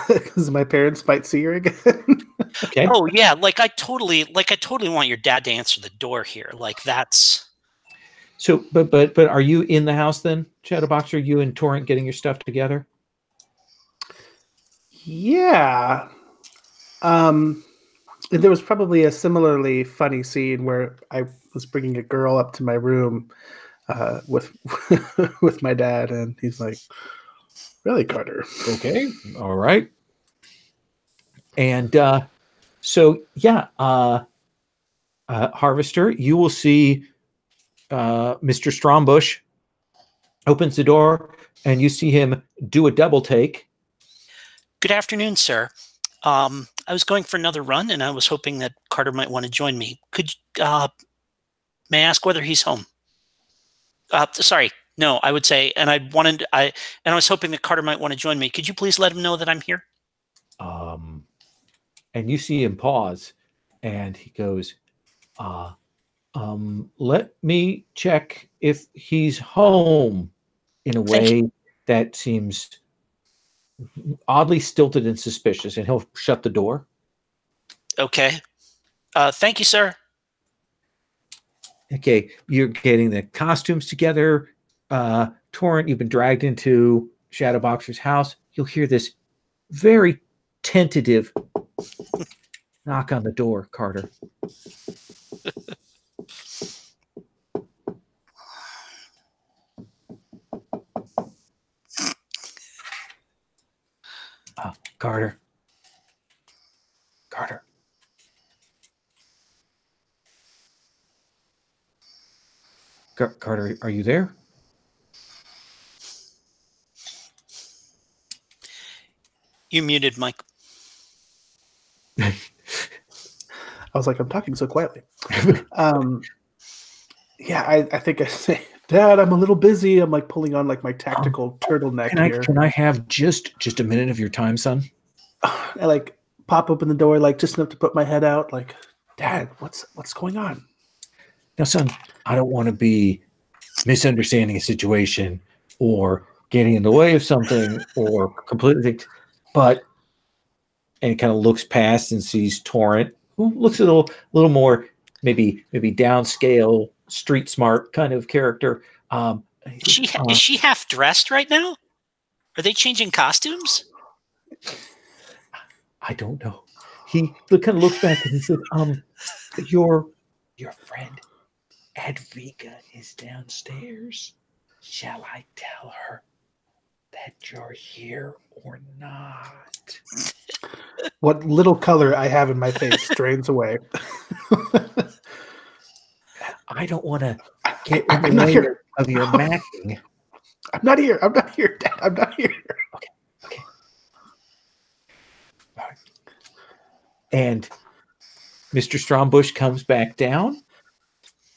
because my parents might see her again. Okay. Oh yeah, I totally want your dad to answer the door here. Like that's So, but are you in the house then, Shadow Boxer? Are you and Torrent getting your stuff together? Yeah. There was probably a similarly funny scene where I was bringing a girl up to my room with with my dad, and he's like, "Really, Carter?" Okay. All right. And so, yeah, Harvester, you will see Mr. Strombush opens the door, and you see him do a double take. Good afternoon, sir. I was going for another run, and I was hoping that Carter might want to join me. Could may I ask whether he's home? Sorry, no. I would say, and I was hoping that Carter might want to join me. Could you please let him know that I'm here? And you see him pause, and he goes, let me check if he's home, in a way that seems oddly stilted and suspicious, and he'll shut the door. Okay. Thank you, sir. Okay, you're getting the costumes together. Torrent, you've been dragged into Shadow Boxer's house. You'll hear this very tentative knock on the door, Carter. Carter. Carter, are you there? You muted, Mike. I was like, I'm talking so quietly. Yeah, I think I say, Dad, I'm a little busy. I'm like pulling on like my tactical turtleneck here. Can I have just a minute of your time, son? I like pop open the door, like just enough to put my head out. Like, Dad, what's going on? Now, son, I don't want to be misunderstanding a situation or getting in the way of something or completely, but, and he kind of looks past and sees Torrent, who looks a little more maybe downscale, street smart kind of character. Is she half dressed right now? Are they changing costumes? I don't know. He kind of looks back and he says, your friend Advika is downstairs. Shall I tell her that you're here or not? What little color I have in my face drains away. I don't want to get I'm in the not way here. of your macking. I'm not here, Dad. I'm not here. Okay. All right. And Mr. Strombush comes back down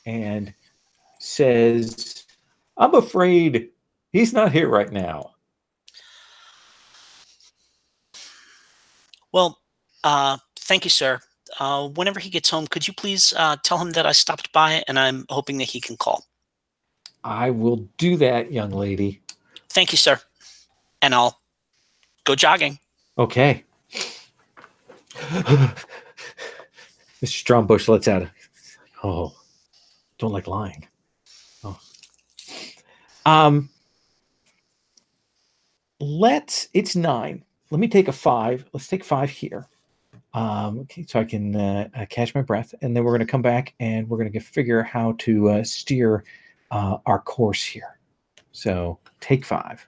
and says, I'm afraid he's not here right now. Well, thank you, sir. whenever he gets home, could you please tell him that I stopped by and I'm hoping that he can call? I will do that, young lady. Thank you, sir. And I'll go jogging. Okay. Mr. Strombush lets out don't like lying. Oh. It's 9. Let me take a 5. Let's take 5 here. Okay, so I can catch my breath, and then we're going to come back and we're going to figure how to steer our course here. So take 5.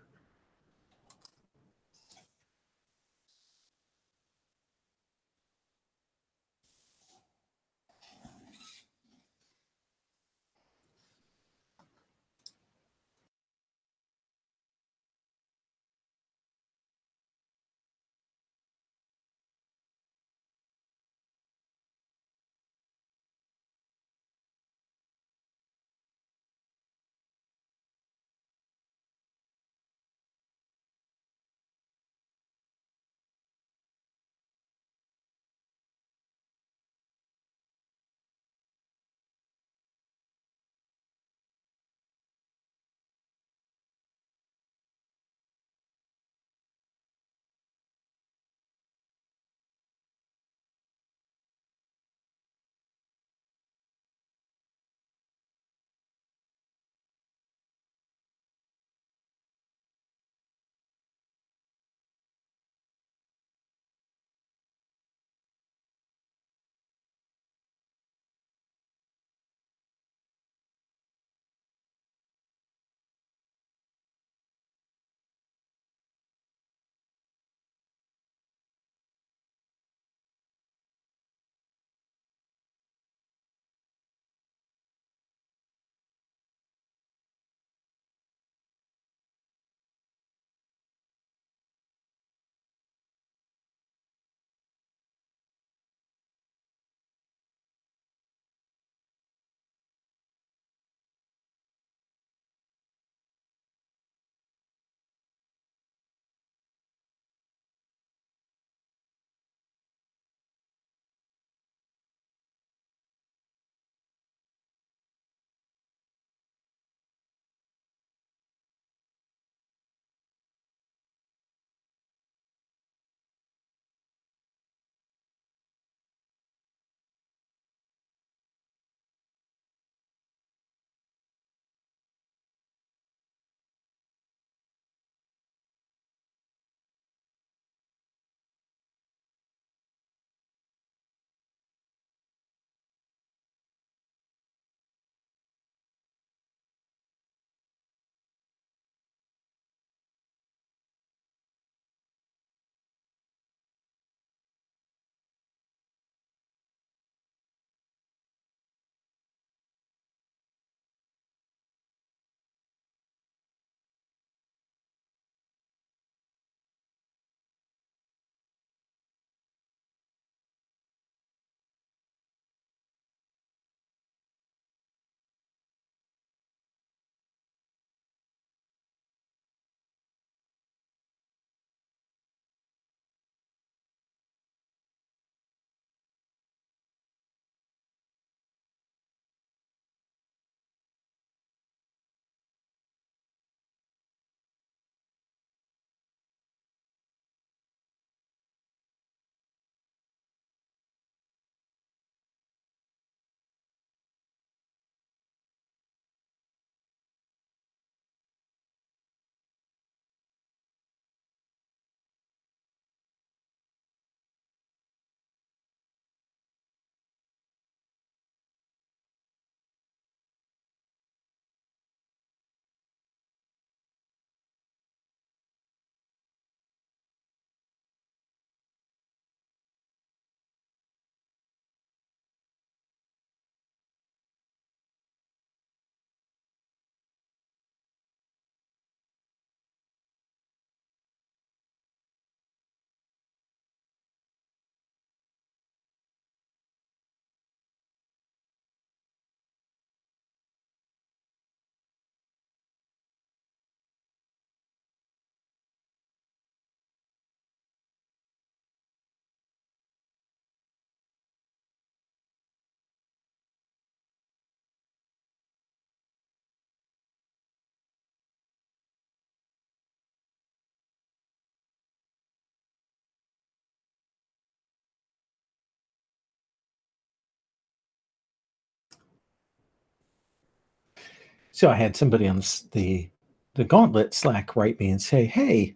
So I had somebody on the Gauntlet Slack write me and say, "Hey,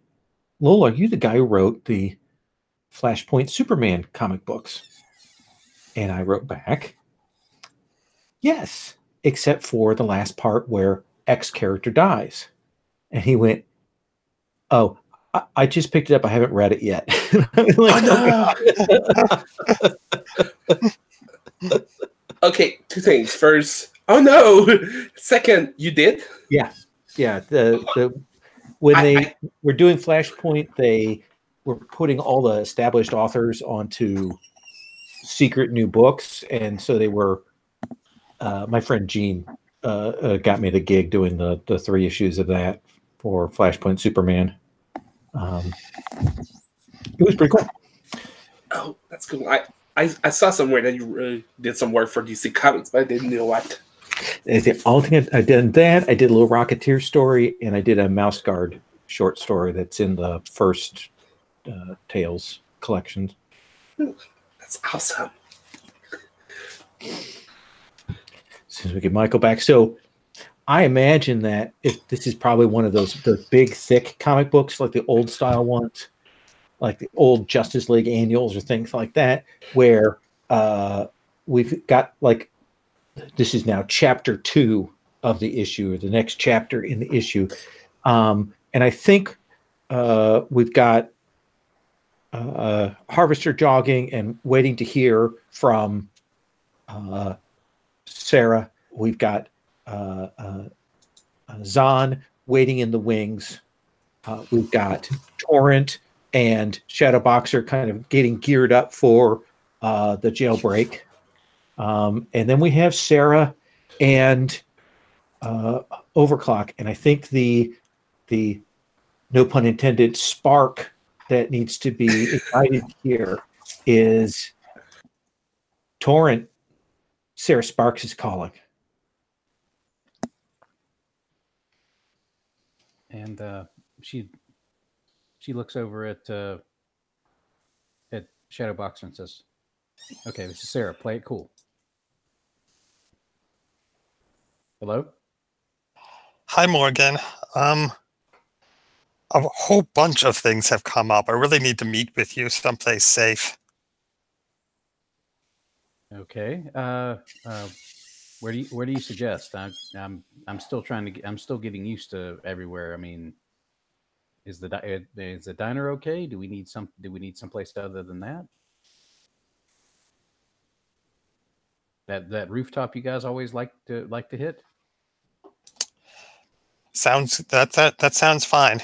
Lowell, are you the guy who wrote the Flashpoint Superman comic books?" And I wrote back, "Yes, except for the last part where X character dies." And he went, "Oh, I just picked it up. I haven't read it yet." Like, Okay, two things. First, oh no. Second, you did? yeah. When they were doing Flashpoint, they were putting all the established authors onto secret new books, and so they were. My friend Gene got me the gig doing the 3 issues of that for Flashpoint Superman. It was pretty cool. Oh, that's cool. I saw somewhere that you did some work for DC Comics, but I didn't know what. The only thing I did that, I did a little Rocketeer story, and I did a Mouse Guard short story that's in the first Tales collections. That's awesome. As soon as we get Michael back. So I imagine that if this is probably one of those big, thick comic books, like the old style ones, like the old Justice League annuals or things like that, where we've got like, this is now chapter 2 of the issue, or the next chapter in the issue. And I think we've got Harvester jogging and waiting to hear from Sarah. We've got Zahn waiting in the wings. We've got Torrent and Shadowboxer kind of getting geared up for the jailbreak. And then we have Sarah and Overclock. And I think the no pun intended spark that needs to be ignited here is Torrent. Sarah Sparks is calling. And she looks over at Shadowboxer and says, "Okay, this is Sarah. Play it cool." Hello? Hi, Morgan. A whole bunch of things have come up. I really need to meet with you someplace safe. Okay. Where do you suggest? I'm still I'm still getting used to everywhere. I mean, is the diner okay? Do we need someplace other than that? That rooftop you guys always like to hit? That sounds fine.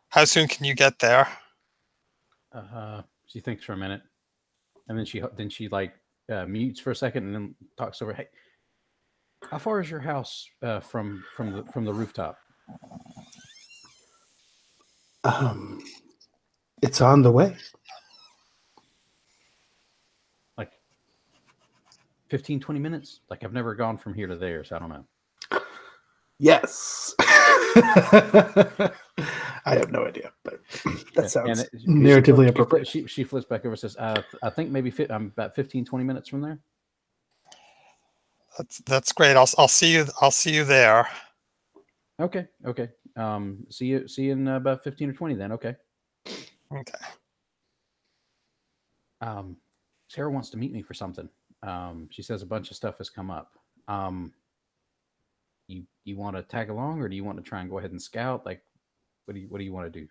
How soon can you get there? She thinks for a minute, and then she like mutes for a second, and then talks over. Hey, how far is your house from the rooftop? It's on the way. Like 15, 20 minutes? Like, I've never gone from here to there, so I don't know. Yes. I have no idea, but that sounds narratively appropriate. She flips back over and says, I think maybe I'm about 15, 20 minutes from there. That's great. I'll see you there. Okay. See you in about 15 or 20 then. Okay. Sarah wants to meet me for something. She says a bunch of stuff has come up. You want to tag along, or do you want to try and go ahead and scout? Like, what do you want to do?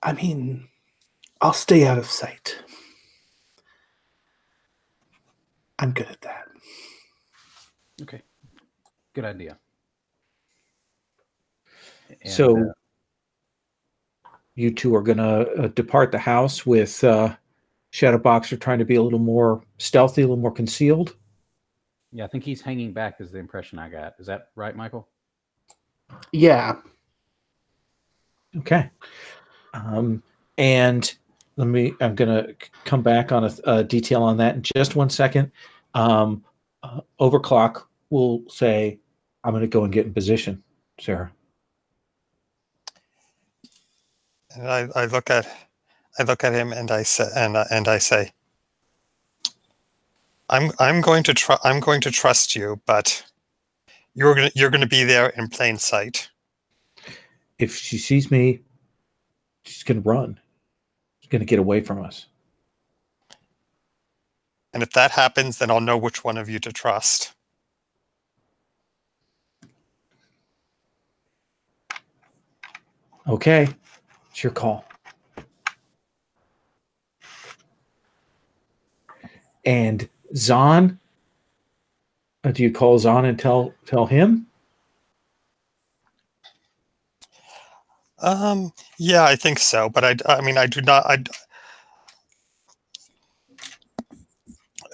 I mean, I'll stay out of sight. I'm good at that. Okay. Good idea. And, so you two are going to depart the house with Shadowboxer trying to be a little more stealthy, a little more concealed? Yeah, I think he's hanging back is the impression I got. Is that right, Michael? Yeah. Okay. And I'm going to come back on a detail on that in just 1 second. Overclock will say, I'm going to go and get in position, Sarah. And I look at him and I say, I'm going to trust you, but you're gonna be there in plain sight. If she sees me, she's going to run. She's going to get away from us. And if that happens, then I'll know which one of you to trust. Okay, it's your call. And Zahn, do you call Zahn and tell him? Yeah, I think so. But I mean, I do not.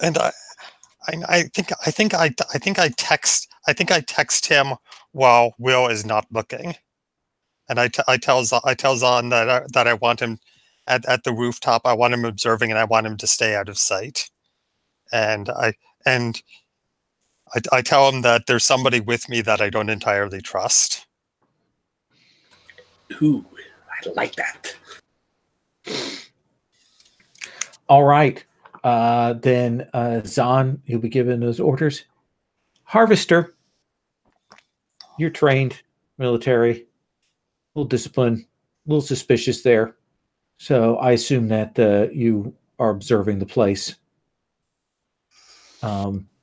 And I think I text him while Will is not looking, and I tell Zahn that I want him at the rooftop. I want him observing, and I want him to stay out of sight. And I tell him that there's somebody with me that I don't entirely trust. Ooh, I like that. All right. Then Zahn, he'll be given those orders. Harvester, you're trained, military, a little disciplined, a little suspicious there. So I assume that you are observing the place.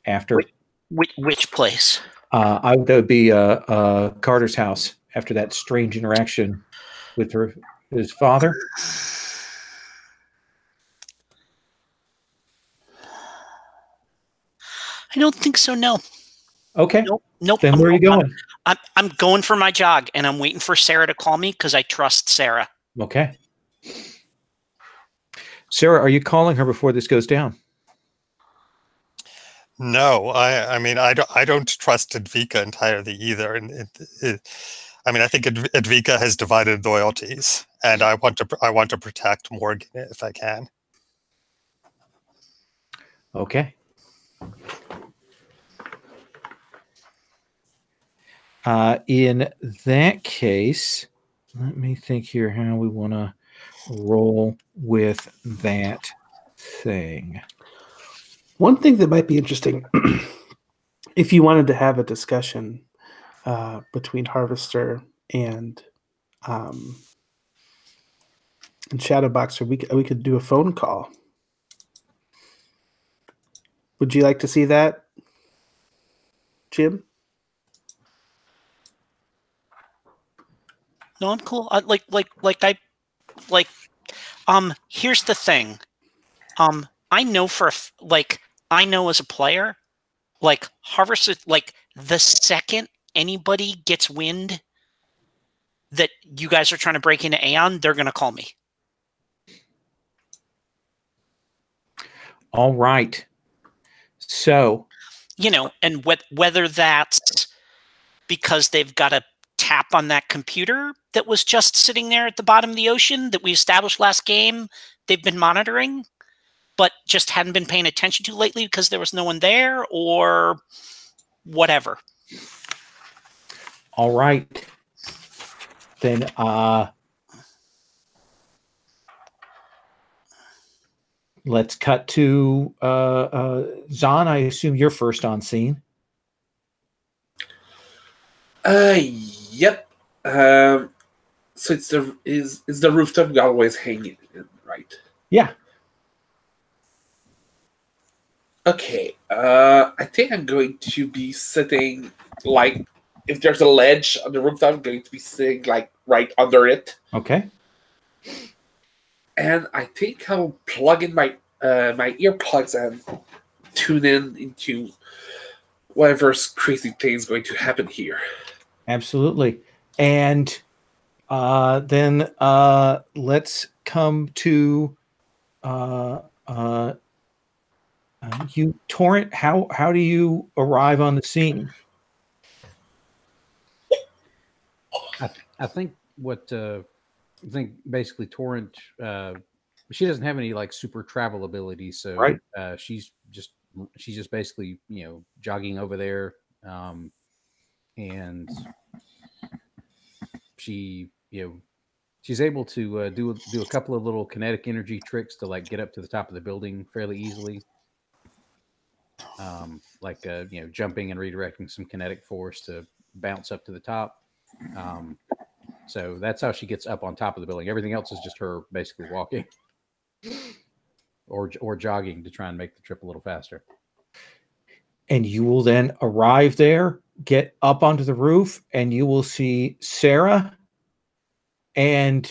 After which place? I would be Carter's house after that strange interaction with his father. I don't think so. No. Okay. Nope. Then where are you going? I'm going for my jog, and I'm waiting for Sarah to call me because I trust Sarah. Okay. Sarah, are you calling her before this goes down? No, I mean I don't trust Advika entirely either, and I mean I think Advika has divided loyalties, and I want to protect Morgan if I can. Okay. In that case, let me think here how we want to roll with that thing. One thing that might be interesting, if you wanted to have a discussion between Harvester and Shadowboxer, we could do a phone call. Would you like to see that, Jim? No, I'm cool. Here's the thing. I know I know as a player, like Harvester, like the second anybody gets wind that you guys are trying to break into Aeon, they're going to call me. All right. So, and whether that's because they've got a tap on that computer that was just sitting there at the bottom of the ocean that we established last game, they've been monitoring, but just hadn't been paying attention to lately because there was no one there or whatever. All right. Then let's cut to Zahn. I assume you're first on scene. Yep. So it's the rooftop always hanging, right? Yeah. Okay. I think I'm going to be sitting like if there's a ledge on the rooftop, I'm going to be sitting like right under it. Okay. And I think I'll plug in my my earplugs and tune in into whatever's crazy thing is going to happen here. Absolutely. And then let's come to you, Torrent. How do you arrive on the scene? I think basically Torrent, she doesn't have any like super travel abilities, so right. She's just basically jogging over there, and she's able to do a couple of little kinetic energy tricks to like get up to the top of the building fairly easily. like jumping and redirecting some kinetic force to bounce up to the top. So that's how she gets up on top of the building. Everything else is just her basically walking or jogging to try and make the trip a little faster. And you will then arrive there, get up onto the roof, and you will see Sarah and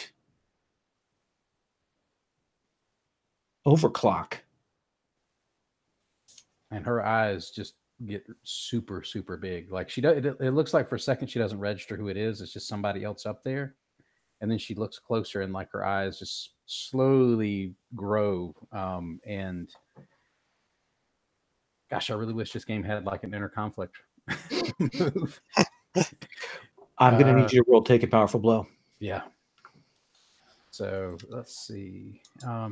Overclock. And her eyes just get super, super big. Like it looks like for a second she doesn't register who it is. It's just somebody else up there. And then she looks closer and like her eyes just slowly grow. And gosh, I really wish this game had like an inner conflict move. I'm going to need you to roll Take a Powerful Blow. Yeah. So let's see.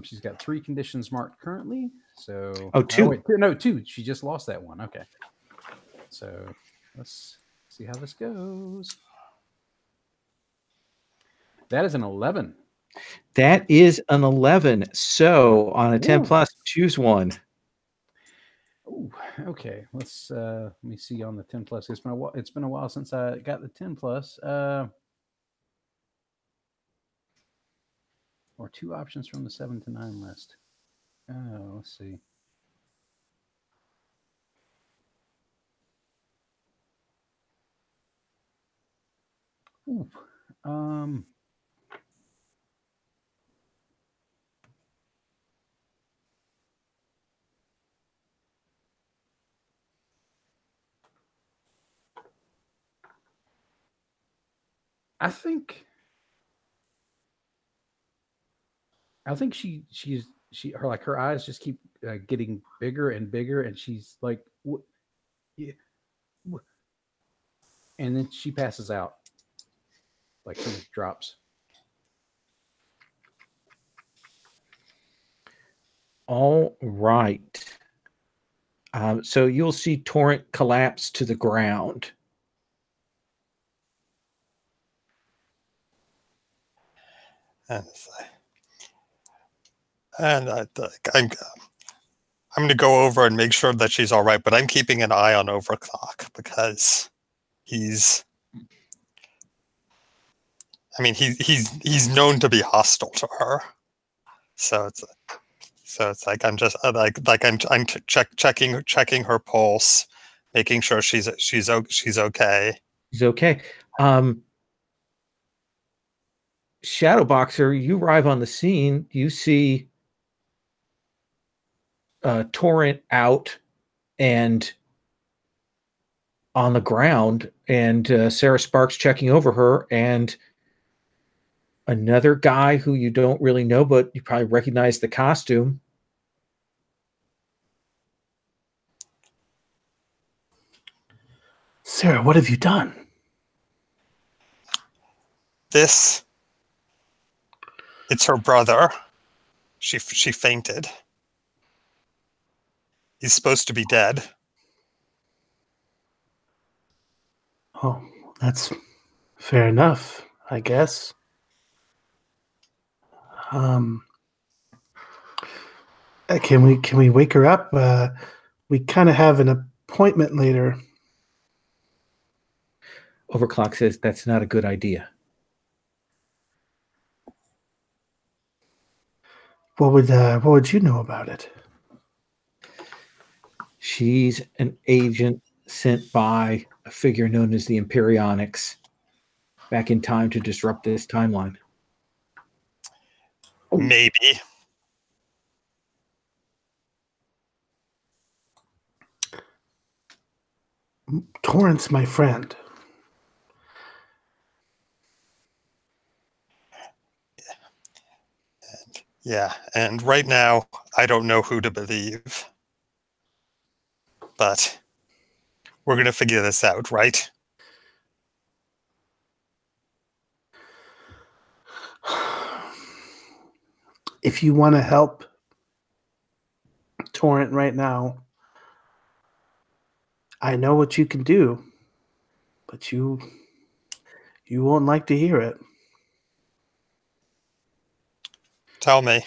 She's got 3 conditions marked currently. So 2. No, 2. She just lost that one. Okay. So let's see how this goes. That is an 11. That is an 11. So on a 10 plus, choose one. Ooh, okay. Let me see on the 10 plus. It's been a while since I got the 10 plus. Or 2 options from the 7 to 9 list. Oh, let's see. Ooh, I think her eyes just keep getting bigger and bigger, and she's like, yeah, and then she passes out, like she drops. All right. So you'll see Torrent collapse to the ground. And I'm going to go over and make sure that she's all right, but I'm keeping an eye on Overclock because he's known to be hostile to her. So it's like I'm just I'm checking her pulse, making sure she's okay. She's okay. Shadowboxer, you arrive on the scene. You see Torrent out and on the ground, and Sarah Sparks checking over her, and another guy who you don't really know, but you probably recognize the costume. Sarah, what have you done? It's her brother. She fainted. He's supposed to be dead. Oh, that's fair enough, I guess. Can we wake her up? We kind of have an appointment later. Overclock says that's not a good idea. What would you know about it? She's an agent sent by a figure known as the Imperionics back in time to disrupt this timeline. Maybe. Torrance, my friend. Yeah, and right now, I don't know who to believe. But we're going to figure this out, right? If you want to help Torrent right now, I know what you can do, but you won't like to hear it. Tell me.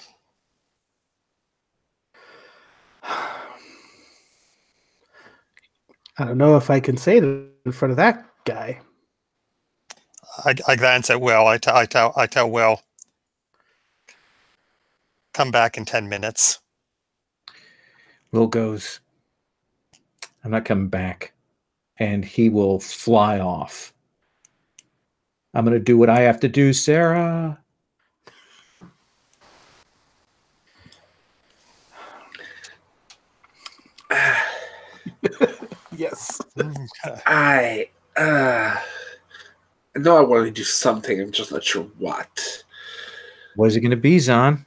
I don't know if I can say it in front of that guy. I glance at Will. I tell Will, come back in 10 minutes. Will goes, I'm not coming back. And he will fly off. I'm going to do what I have to do, Sarah. Yes. I know I want to do something. I'm just not sure what. What is it going to be, Zahn?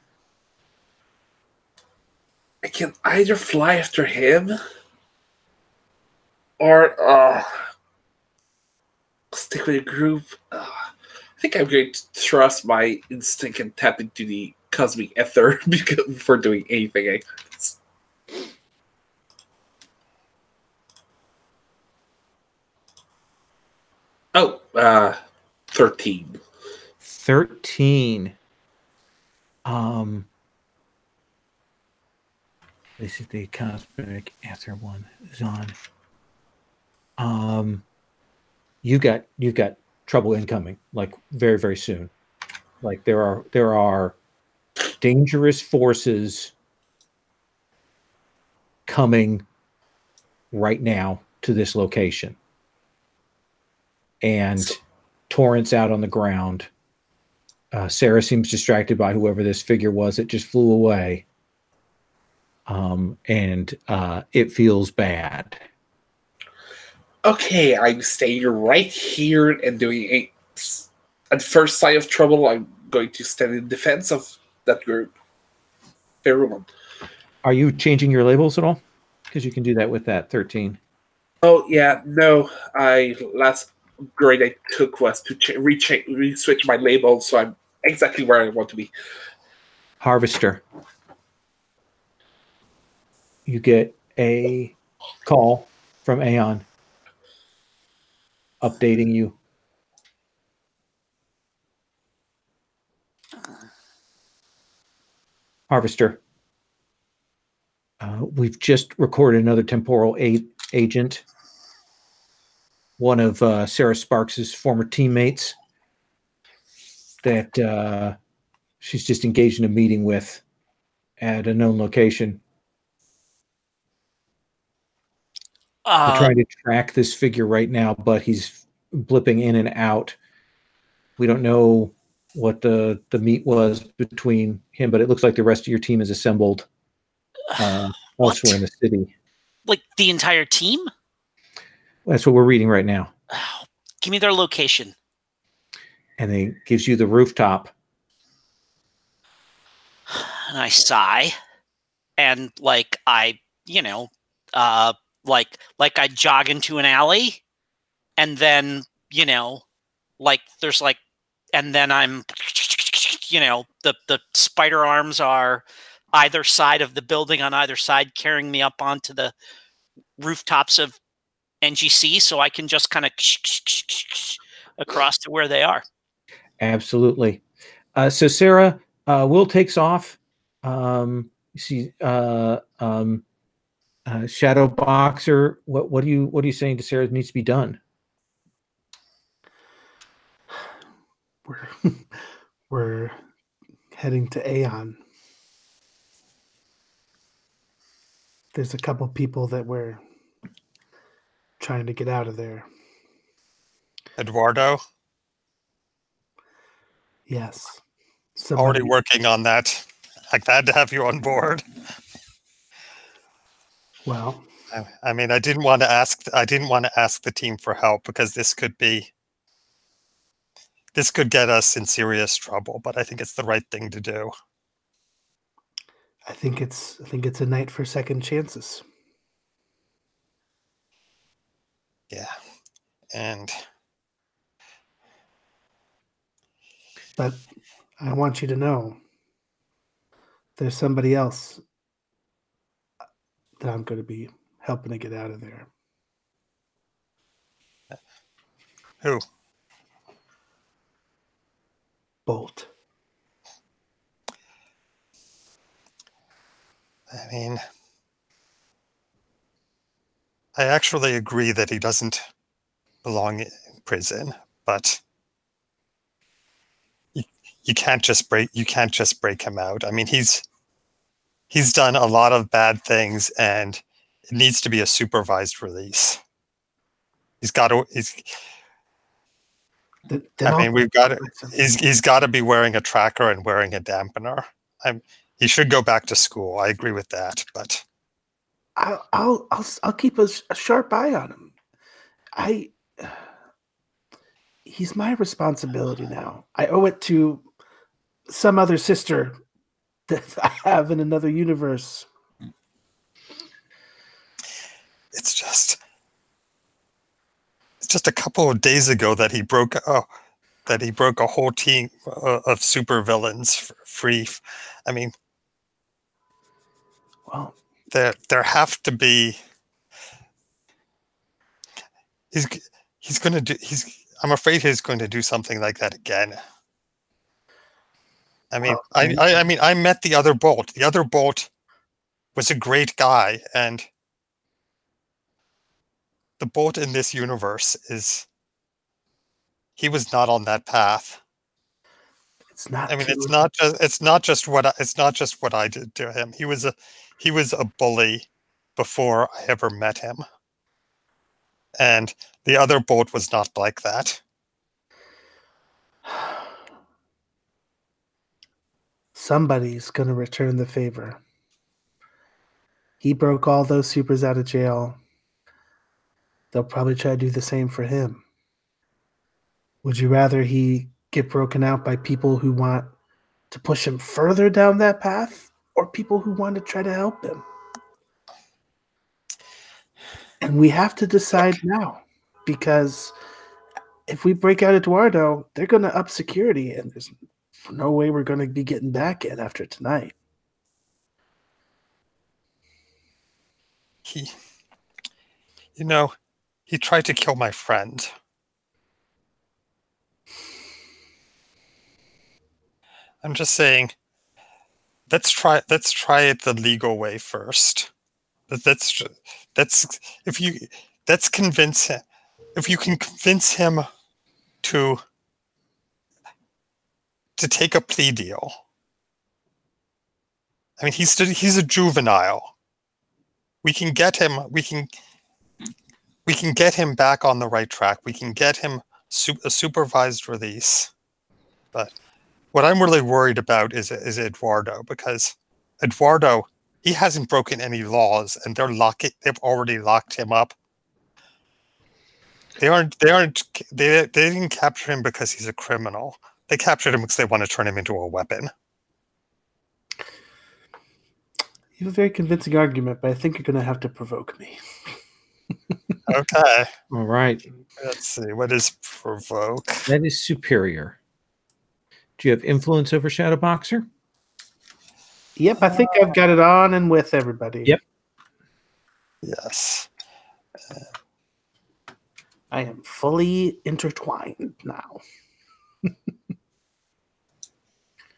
I can either fly after him or stick with a group. I think I'm going to trust my instinct and tap into the cosmic ether before doing anything. I guess. Oh, 13. 13. This is the cosmic ether one, Zahn. You got trouble incoming, like very, very soon. Like there are dangerous forces coming right now to this location. And torrents out on the ground. Sarah seems distracted by whoever this figure was that just flew away. And it feels bad. Okay, I'm staying right here and doing at first sign of trouble, I'm going to stand in defense of that group. Everyone. Are you changing your labels at all? Because you can do that with that 13. Oh yeah, no. Last grade I took was to re-switch my label, so I'm exactly where I want to be. Harvester. You get a call from Aeon updating you. Harvester. We've just recorded another temporal agent. One of Sarah Sparks' former teammates that she's just engaged in a meeting with at a known location. We're trying to track this figure right now, but he's blipping in and out. We don't know what the meet was between him, but it looks like the rest of your team is assembled elsewhere in the city. Like the entire team? That's what we're reading right now. Oh, give me their location. And it gives you the rooftop. And I sigh. And like I, like I jog into an alley, and then, like there's like, and then I'm, the spider arms are either side of the building on either side carrying me up onto the rooftops of NGC, so I can just kind of across to where they are. Absolutely. So Sarah, Will takes off. Shadow Boxer. What are you saying to Sarah needs to be done? We're heading to Aeon. There's a couple people that we're trying to get out of there. Eduardo? Yes. Already working on that. I'm glad to have you on board. Well, I mean, I didn't want to ask the team for help because this could get us in serious trouble, but I think it's the right thing to do. I think it's a night for second chances. Yeah. And but I want you to know there's somebody else that I'm going to be helping to get out of there. Who? Bolt. I mean, I actually agree that he doesn't belong in prison, but you can't just break him out. I mean, he's done a lot of bad things, and it needs to be a supervised release. He's got to. We've got to. He's got to be wearing a tracker and wearing a dampener. He should go back to school. I agree with that, but I'll keep a sharp eye on him. He's my responsibility now. I owe it to some other sister that I have in another universe. It's just a couple of days ago that he broke a whole team of supervillains free. I mean, well, there have to be. I'm afraid he's going to do something like that again. I mean, I met the other Bolt. The other Bolt was a great guy, and the Bolt in this universe he was not on that path. It's not. I mean, it's not just what I did to him. He was a bully before I ever met him, and the other Bolt was not like that. Somebody's going to return the favor. He broke all those supers out of jail. They'll probably try to do the same for him. Would you rather he get broken out by people who want to push him further down that path, or people who want to try to help him? And we have to decide now, because if we break out Eduardo, they're going to up security, and there's no way we're going to be getting back in after tonight. He tried to kill my friend. I'm just saying, let's try it the legal way first. Let's convince him. If you can convince him to take a plea deal. I mean, he's a juvenile. We can get him. We can get him back on the right track. We can get him a supervised release. But what I'm really worried about is Eduardo, because Eduardo, he hasn't broken any laws, and they've already locked him up. They didn't capture him because he's a criminal. They captured him because they want to turn him into a weapon. You have a very convincing argument, but I think you're going to have to provoke me. Okay. All right. Let's see. What is provoke? That is superior. Do you have influence over Shadowboxer? Yep, I think I've got it on and with everybody. Yep. Yes. I am fully intertwined now.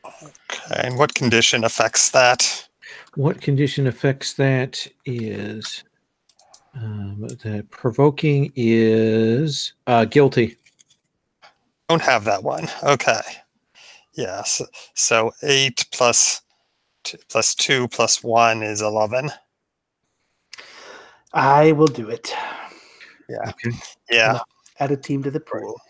Okay, and what condition affects that? What condition affects that is the provoking is guilty. Don't have that one. Okay. Yes. So 8 plus 2 plus 1 is 11. I will do it. Yeah. Okay. Yeah. Add a team to the pool.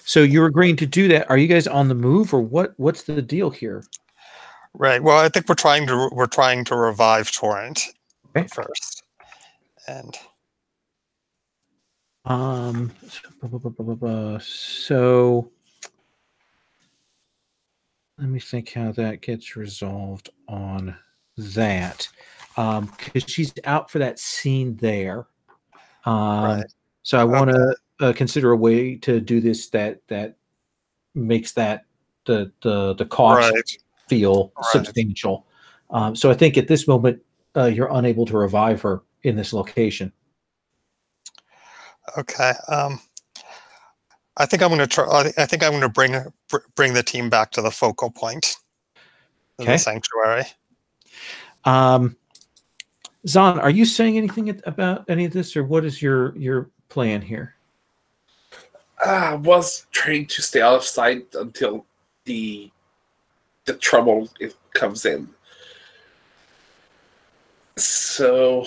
So you're agreeing to do that. Are you guys on the move, or what's the deal here? Right. Well, I think we're trying to revive Torrent first. And so let me think how that gets resolved on that. Because she's out for that scene there. right. So I want to consider a way to do this that makes that the cost feel substantial. So I think at this moment you're unable to revive her in this location. Okay. I think I'm going to try. I think I'm going to bring the team back to the focal point, the sanctuary. Zahn, are you saying anything about any of this, or what is your plan here? I was trying to stay out of sight until the trouble comes in. So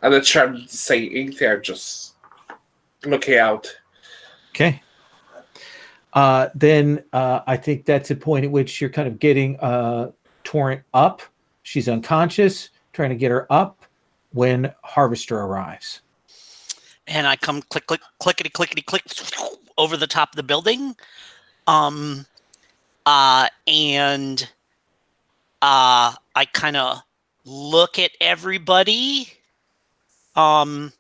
I'm not trying to say anything. I'm just looking out. Okay. Then I think that's a point at which you're kind of getting Torrent up. She's unconscious, trying to get her up when Harvester arrives. And I come click, click, clickety, clickety, click over the top of the building. And I kind of look at everybody. And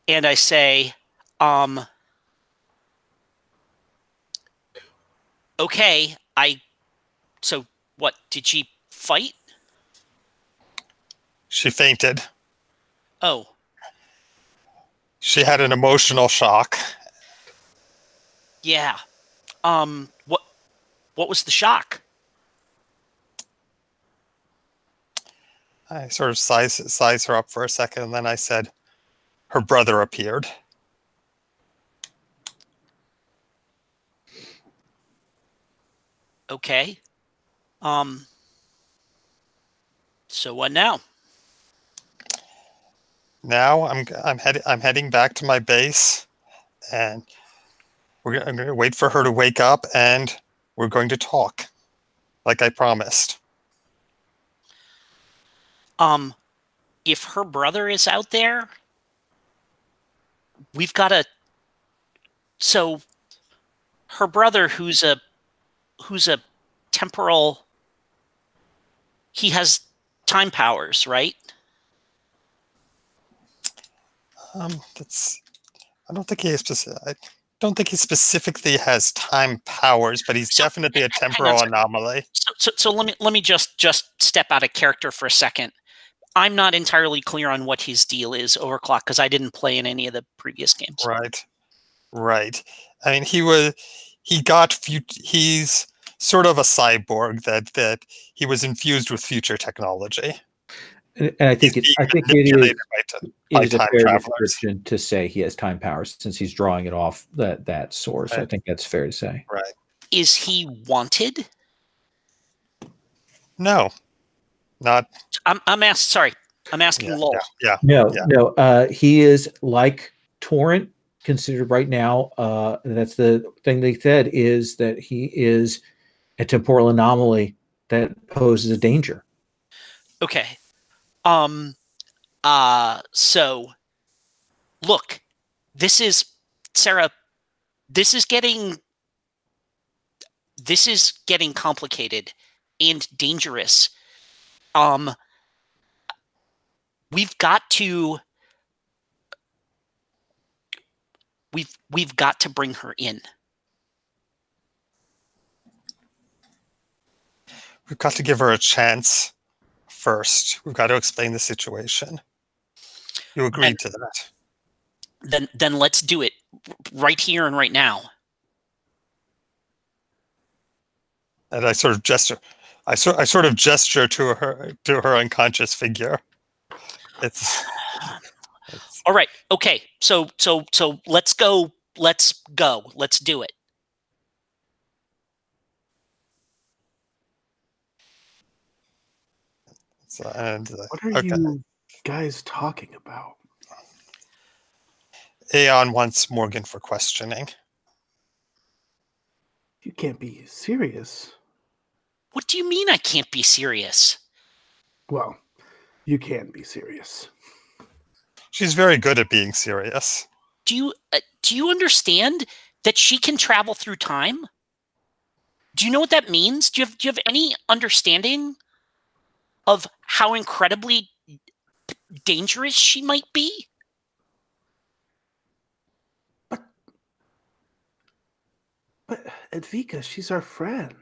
I say, okay, so what, did she fight? She fainted. Oh. She had an emotional shock. Yeah. What was the shock? I sort of size her up for a second, and then I said, her brother appeared. Okay. So what now? Now I'm heading back to my base, and I'm going to wait for her to wake up, and we're going to talk, like I promised. If her brother is out there, we've got to. So, her brother, who's a temporal. He has time powers, right? I don't think he specifically has time powers, but he's definitely a temporal anomaly. So let me just step out of character for a second. I'm not entirely clear on what his deal is, Overclock, because I didn't play in any of the previous games. Right. I mean, he's sort of a cyborg that he was infused with future technology. And I think it is a fair description to say he has time powers, since he's drawing it off that source. Right. I think that's fair to say. Right. Is he wanted? No, not. I'm asking Lowell. Yeah. No. He is like Torrent, considered right now. And that's the thing they said, is that he is a temporal anomaly that poses a danger. Okay. So look, this is Sarah. This is getting complicated and dangerous. We've got to bring her in. We've got to give her a chance first. We've got to explain the situation. You agreed to that. Then let's do it right here and right now. And I sort of gesture. I sort of gesture to her unconscious figure. It's all right. Okay. So let's go. Let's do it. What are you guys talking about? Aeon wants Morgan for questioning. You can't be serious. What do you mean I can't be serious? Well, you can be serious. She's very good at being serious. Do you understand that she can travel through time? Do you know what that means? Do you have any understanding of how incredibly dangerous she might be? But Edvika, she's our friend.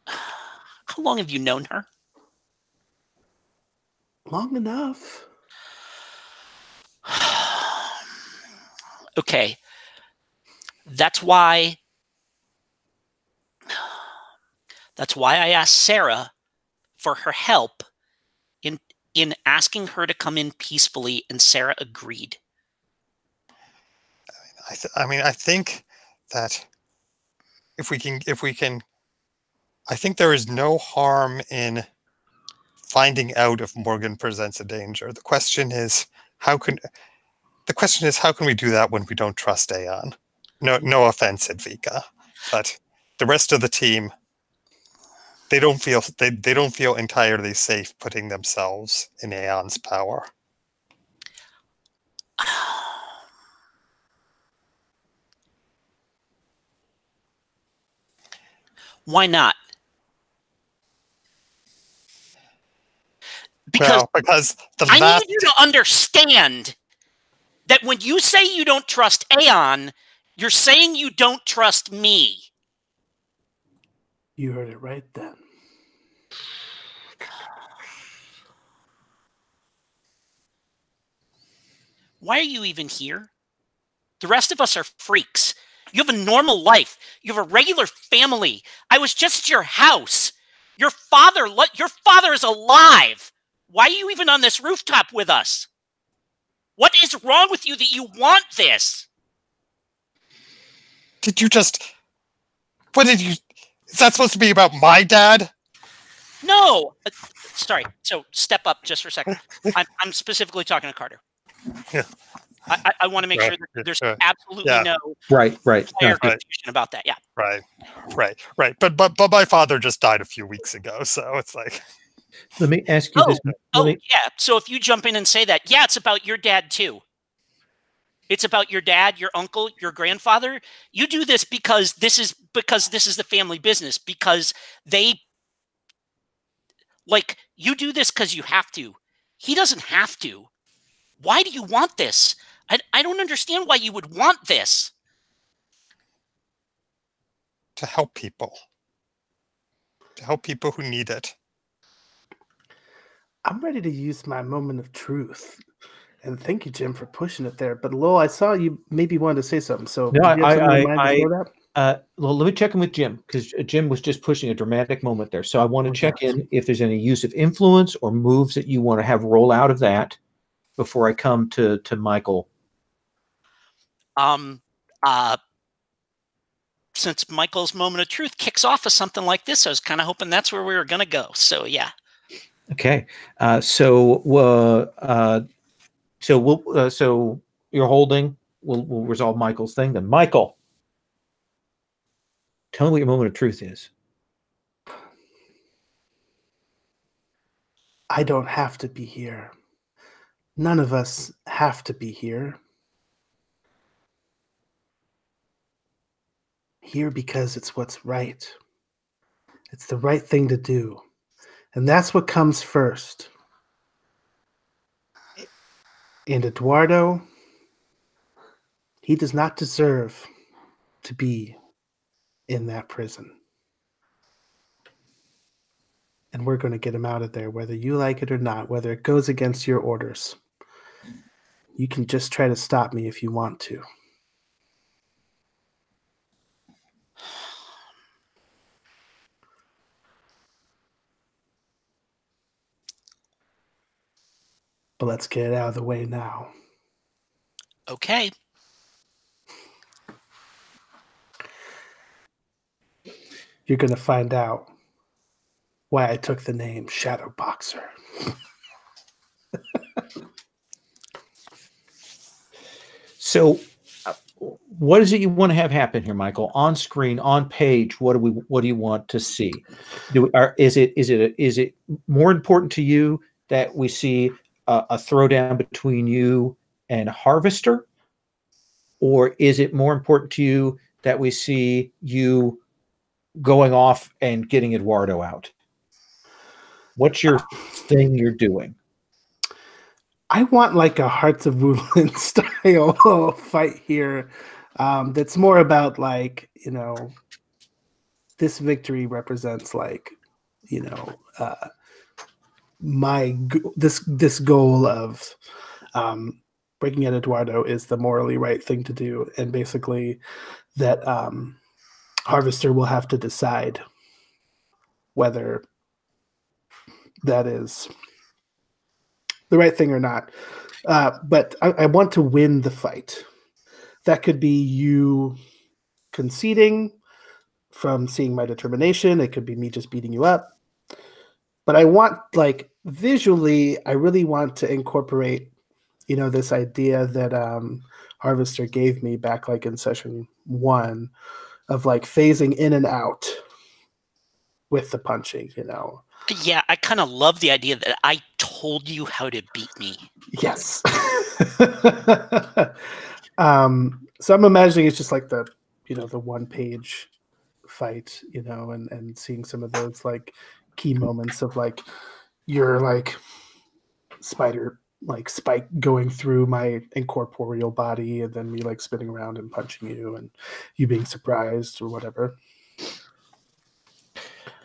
How long have you known her? Long enough. Okay. That's why That's why I asked Sarah for her help in asking her to come in peacefully, and Sarah agreed. I think that if we can, I think there is no harm in finding out if Morgan presents a danger. The question is how can we do that when we don't trust Aeon? No offense, Advika, but the rest of the team, they don't feel entirely safe putting themselves in Aeon's power. Why not? Because I need you to understand that when you say you don't trust Aeon, you're saying you don't trust me. You heard it right then. Why are you even here? The rest of us are freaks. You have a normal life. You have a regular family. I was just at your house. Your father is alive. Why are you even on this rooftop with us? What is wrong with you that you want this? Is that supposed to be about my dad? No. Sorry. So step up just for a second. I'm specifically talking to Carter. Yeah. I want to make sure that there's absolutely no confusion about that. Yeah. Right. But my father just died a few weeks ago, so it's like. Let me ask you this. Yeah. So if you jump in and say that, yeah, it's about your dad too. It's about your dad, your uncle, your grandfather. You do this because this is the family business. Because you do this because you have to. He doesn't have to. Why do you want this? I don't understand why you would want this. To help people. To help people who need it. I'm ready to use my moment of truth. And thank you, Jim, for pushing it there. But Lowell, I saw you maybe wanted to say something. So well, let me check in with Jim, because Jim was just pushing a dramatic moment there. So I want to check in if there's any use of influence or moves that you want to have roll out of that before I come to Michael. Since Michael's moment of truth kicks off of something like this, I was kind of hoping that's where we were going to go. So yeah. Okay. So you're holding. We'll resolve Michael's thing then. Michael, tell me what your moment of truth is. I don't have to be here. None of us have to be here. Here because it's what's right. It's the right thing to do. And that's what comes first. And Eduardo, he does not deserve to be in that prison. And we're going to get him out of there, whether you like it or not, whether it goes against your orders. You can just try to stop me if you want to. But let's get it out of the way now. Okay. You're going to find out why I took the name Shadow Boxer. So what is it you want to have happen here, Michael? On screen, on page, what do you want to see? Is it more important to you that we see a throwdown between you and Harvester, or is it more important to you that we see you going off and getting Eduardo out? What's your thing you're doing? I want like a Hearts of Woodland style fight here. That's more about like, this victory represents like, this goal of breaking out Eduardo is the morally right thing to do, and basically that Harvester will have to decide whether that is the right thing or not. But I want to win the fight. That could be you conceding from seeing my determination. It could be me just beating you up. But I want, like, visually, I really want to incorporate, this idea that Harvester gave me back, like, in session 1 of, like, phasing in and out with the punching, Yeah, I kind of love the idea that I told you how to beat me. Yes. So I'm imagining it's just like the one-page fight, and seeing some of those, like, key moments of, like, your, like, spider, like, spike going through my incorporeal body, and then me, like, spinning around and punching you, and you being surprised or whatever.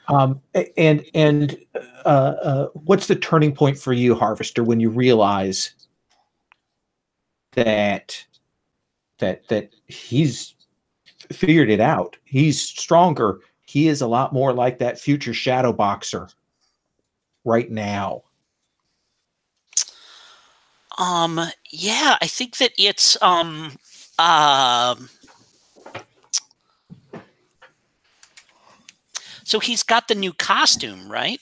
What's the turning point for you, Harvester, when you realize that he's figured it out? He's stronger. He is a lot more like that future shadow boxer right now. Yeah, I think that it's so he's got the new costume, right?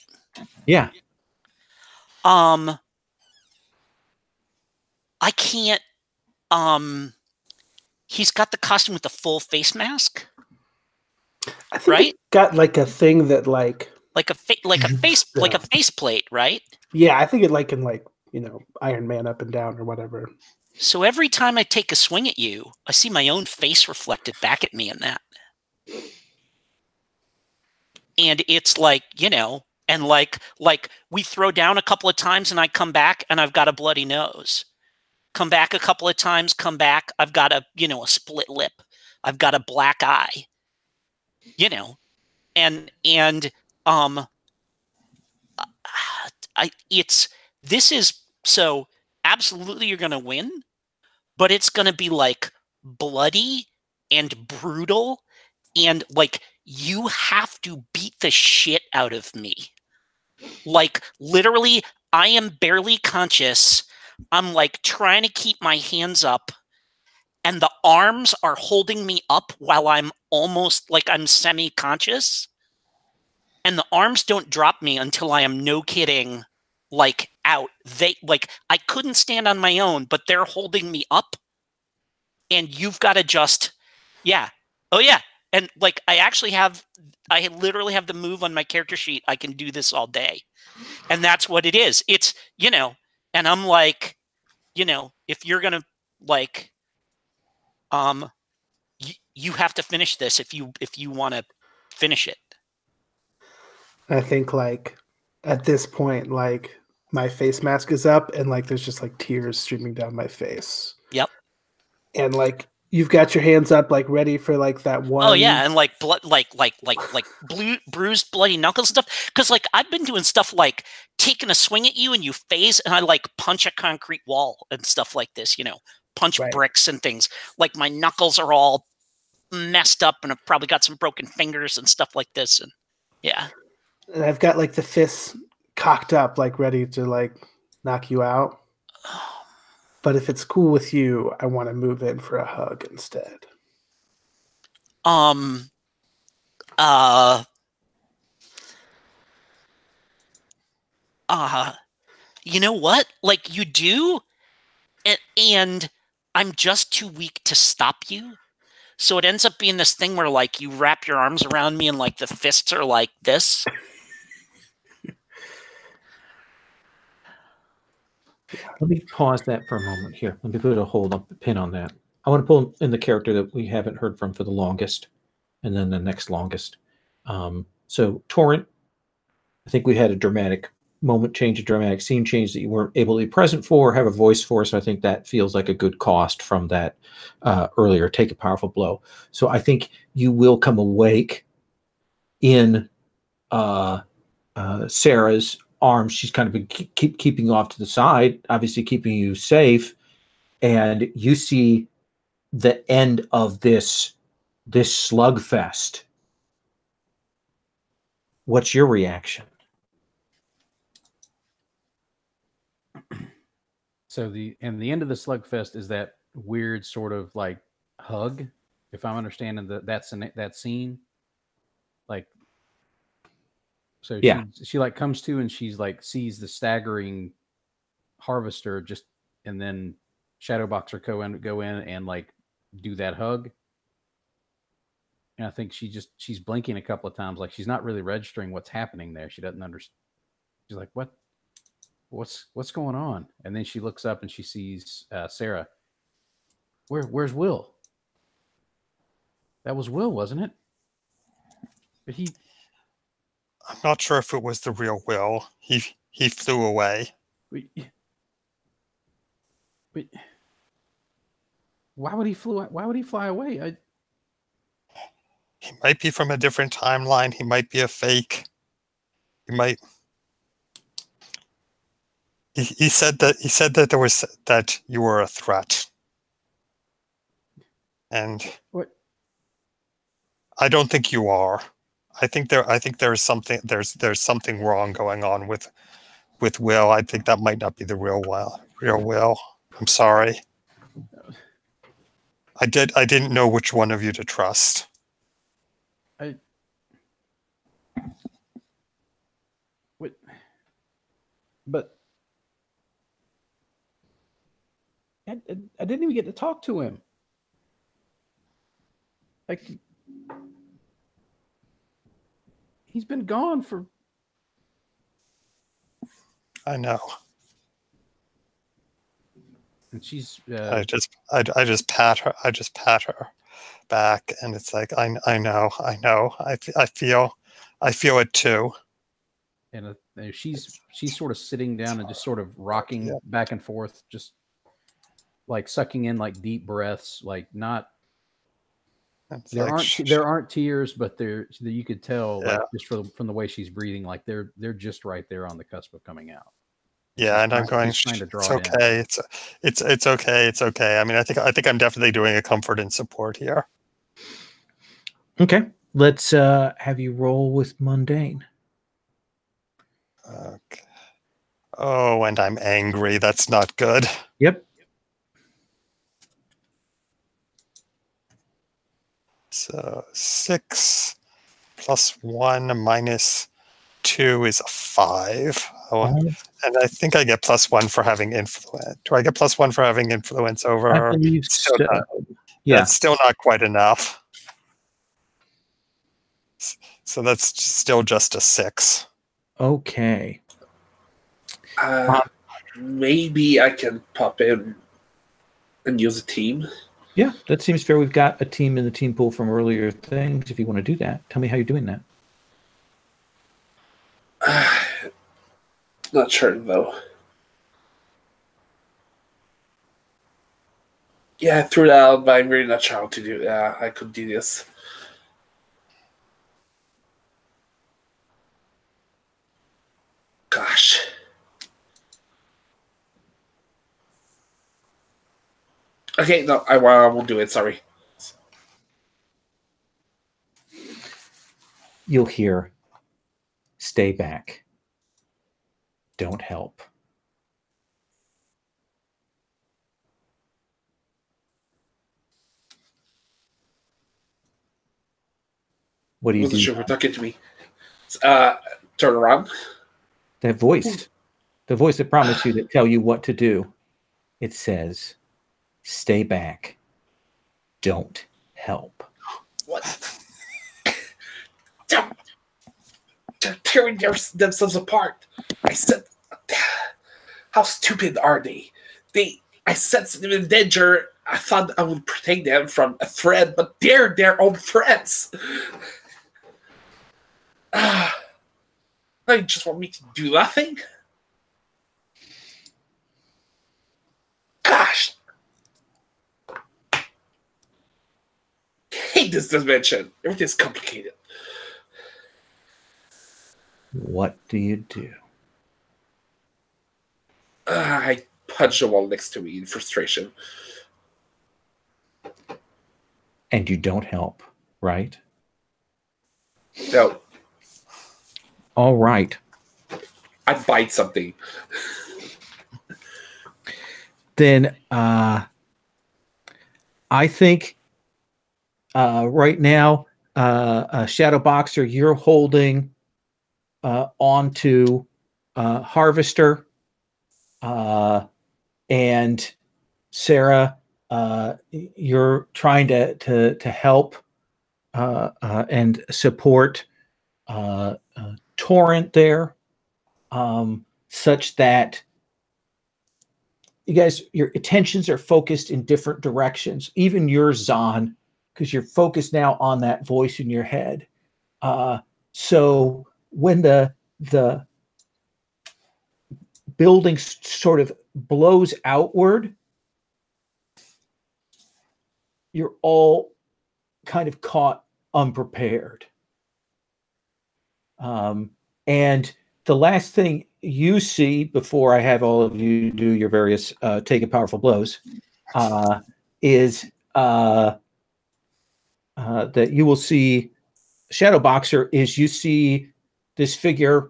Yeah. I can't he's got the costume with the full face mask. I think right? It's got, like, a thing that, like a face plate, right? Yeah, I think it, like, can, like, Iron Man up and down or whatever. So every time I take a swing at you, I see my own face reflected back at me in that. And it's like, and like we throw down a couple of times and I come back and I've got a bloody nose. Come back a couple of times, come back, I've got a split lip. I've got a black eye. So absolutely you're going to win, but it's going to be, like, bloody and brutal, and, like, you have to beat the shit out of me. Like, literally, I am barely conscious. I'm, like, trying to keep my hands up, and the arms are holding me up while I'm almost, like, I'm semi-conscious, and the arms don't drop me until I am, no kidding, like, out. I couldn't stand on my own, but they're holding me up, and you've got to just, yeah. Oh yeah. And, like, I literally have the move on my character sheet. I can do this all day. And that's what it is. It's, and I'm like, if you're going to, like, you have to finish this if you want to finish it. I think, like, at this point, like, my face mask is up and, like, there's just, like, tears streaming down my face. Yep. And, like, you've got your hands up, like, ready for, like, that one. Oh yeah, and, like, blood, like bruised, bloody knuckles and stuff. Because, like, I've been doing stuff like taking a swing at you and you phase, and I, like, punch a concrete wall and stuff like this. Punch bricks and things. Like, my knuckles are all messed up, and I've probably got some broken fingers and stuff like this. And yeah. And I've got, like, the fists cocked up, like, ready to, like, knock you out. But if it's cool with you, I want to move in for a hug instead. You know what? Like, you do, and I'm just too weak to stop you. So it ends up being this thing where, like, you wrap your arms around me and, like, the fists are like this. Let me pause that for a moment here. Let me put a pin on that. I want to pull in the character that we haven't heard from for the longest, and then the next longest. So Torrent, I think we had a dramatic moment change, a dramatic scene change that you weren't able to be present for, have a voice for. So I think that feels like a good cost from that earlier. Take a powerful blow. So I think you will come awake in Sarah's arms. She's kind of been keeping off to the side, obviously keeping you safe, and you see the end of this slugfest what's your reaction? So the end of the slugfest is that weird sort of like hug, if I'm understanding that scene. Like, so Yeah. she like comes to and she's like sees the staggering harvester just, and then Shadowboxer go in and like do that hug. And I think she's blinking a couple of times, like she's not really registering what's happening there. She doesn't understand. She's like, what's going on? And then she looks up and she sees Sarah. Where's Will? That was Will, wasn't it? But I'm not sure if it was the real Will. He flew away. But why would he fly away? He might be from a different timeline. He might be a fake. He might. He said that you were a threat, and what? I don't think you are. I think there's something wrong going on with Will. I think that might not be the real Will. I'm sorry. I didn't know which one of you to trust. But I didn't even get to talk to him. Like, he's been gone for. I know. And she's. I just pat her back, and it's like I know. I feel it too. And she's sort of sitting down and just sort of rocking back and forth, just like sucking in like deep breaths, like not. There aren't tears, but you could tell like just from the way she's breathing, like they're just right there on the cusp of coming out. Yeah, and I'm going. It's okay. It's okay. It's okay. I mean, I think I'm definitely doing a comfort and support here. Okay, let's have you roll with mundane. Okay. Oh, and I'm angry. That's not good. Yep. So 6 plus 1 minus 2 is a 5. Oh, and I think I get +1 for having influence. Do I get +1 for having influence over her? I believe so. Yeah. That's still not quite enough. So that's still just a 6. Okay. Maybe I can pop in and use a team. Yeah, that seems fair. We've got a team in the team pool from earlier things. If you want to do that, tell me how you're doing that. Not sure though. Yeah, I threw that out, but I'm really not sure how to do. Yeah, I could do this. Gosh. Okay, no, I won't do it. Sorry. You'll hear, "Stay back. Don't help." What do you do? Wasn't sure for talking to me. Turn around. That voice, the voice that promised you to tell you what to do, it says, "Stay back. Don't help." What? They're tearing themselves apart. I said, how stupid are they? I sensed them in danger. I thought I would protect them from a threat, but they're their own threats. They just want me to do nothing? Gosh. I hate this dimension. Everything's complicated. What do you do? I punch the wall next to me in frustration. And you don't help, right? No. All right. I bite something. Then I think right now, Shadow Boxer, you're holding onto Harvester, and Sarah, you're trying to help and support Torrent there, such that you guys, your attentions are focused in different directions. Even yours, Zahn, because you're focused now on that voice in your head. So when the building sort of blows outward, you're all kind of caught unprepared. And the last thing you see before I have all of you do your various take it powerful blows is that you will see Shadow Boxer is you see this figure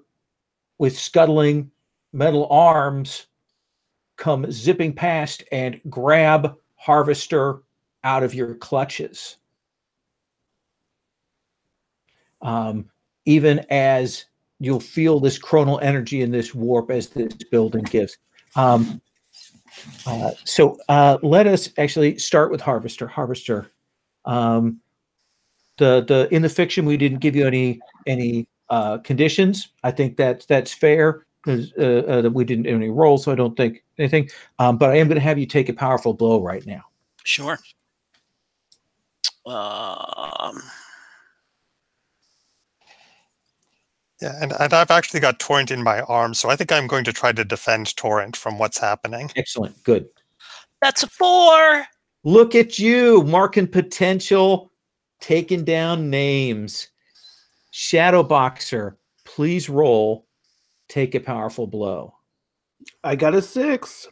with scuttling metal arms come zipping past and grab Harvester out of your clutches. Even as you'll feel this chronal energy in this warp as this building gives. So let us actually start with Harvester. Harvester. In the fiction, we didn't give you any conditions. I think that's fair because we didn't do any rolls, so I don't think anything. But I am going to have you take a powerful blow right now. Sure. Yeah, and I've actually got Torrent in my arm, so I think I'm going to try to defend Torrent from what's happening. Excellent. Good. That's a 4. Look at you, marking potential, taking down names. Shadow Boxer, please roll. Take a powerful blow. I got a 6.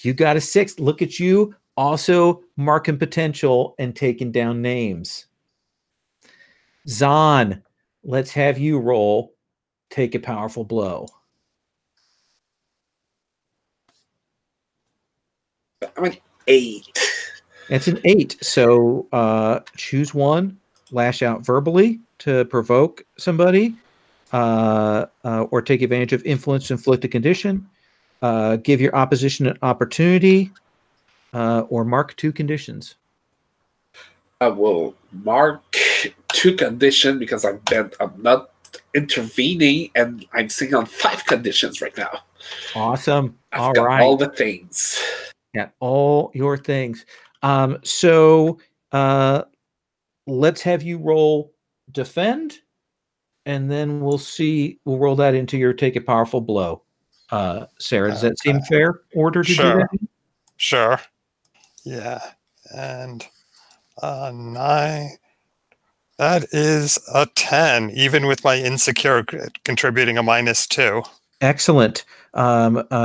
You got a 6. Look at you, also marking potential and taking down names. Zahn, let's have you roll. Take a powerful blow. I'm an 8. It's an 8. So choose one, lash out verbally to provoke somebody, or take advantage of influence to inflict a condition, give your opposition an opportunity, or mark 2 conditions. I will mark 2 conditions because I'm not intervening, and I'm sitting on 5 conditions right now. Awesome. I've got all the things. Got all your things. So let's have you roll defend, and then we'll roll that into your take a powerful blow. Sarah, does that seem fair order to do that? Sure. Yeah. And 9. That is a 10, even with my insecure contributing a -2. Excellent.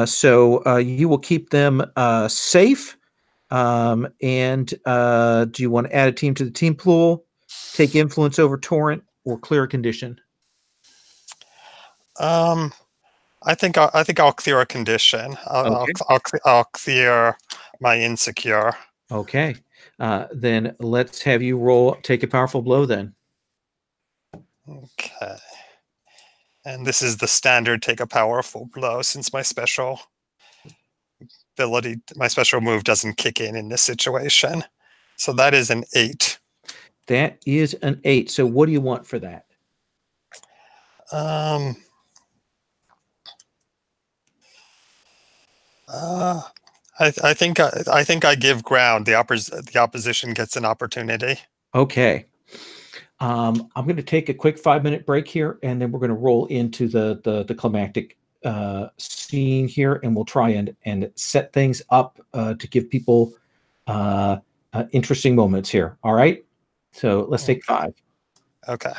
So you will keep them safe. And do you want to add a team to the team pool, take influence over Torrent, or clear a condition? I think I'll clear a condition. I'll clear my insecure. Okay. Then let's have you roll. Take a powerful blow. Then. Okay. And this is the standard take a powerful blow, since my special ability, my special move doesn't kick in this situation. So that is an 8. That is an 8. So what do you want for that? I think I give ground. The opposition gets an opportunity. Okay. I'm going to take a quick 5-minute break here, and then we're going to roll into the climactic scene here, and we'll try and set things up to give people interesting moments here. All right. So let's take 5. Okay.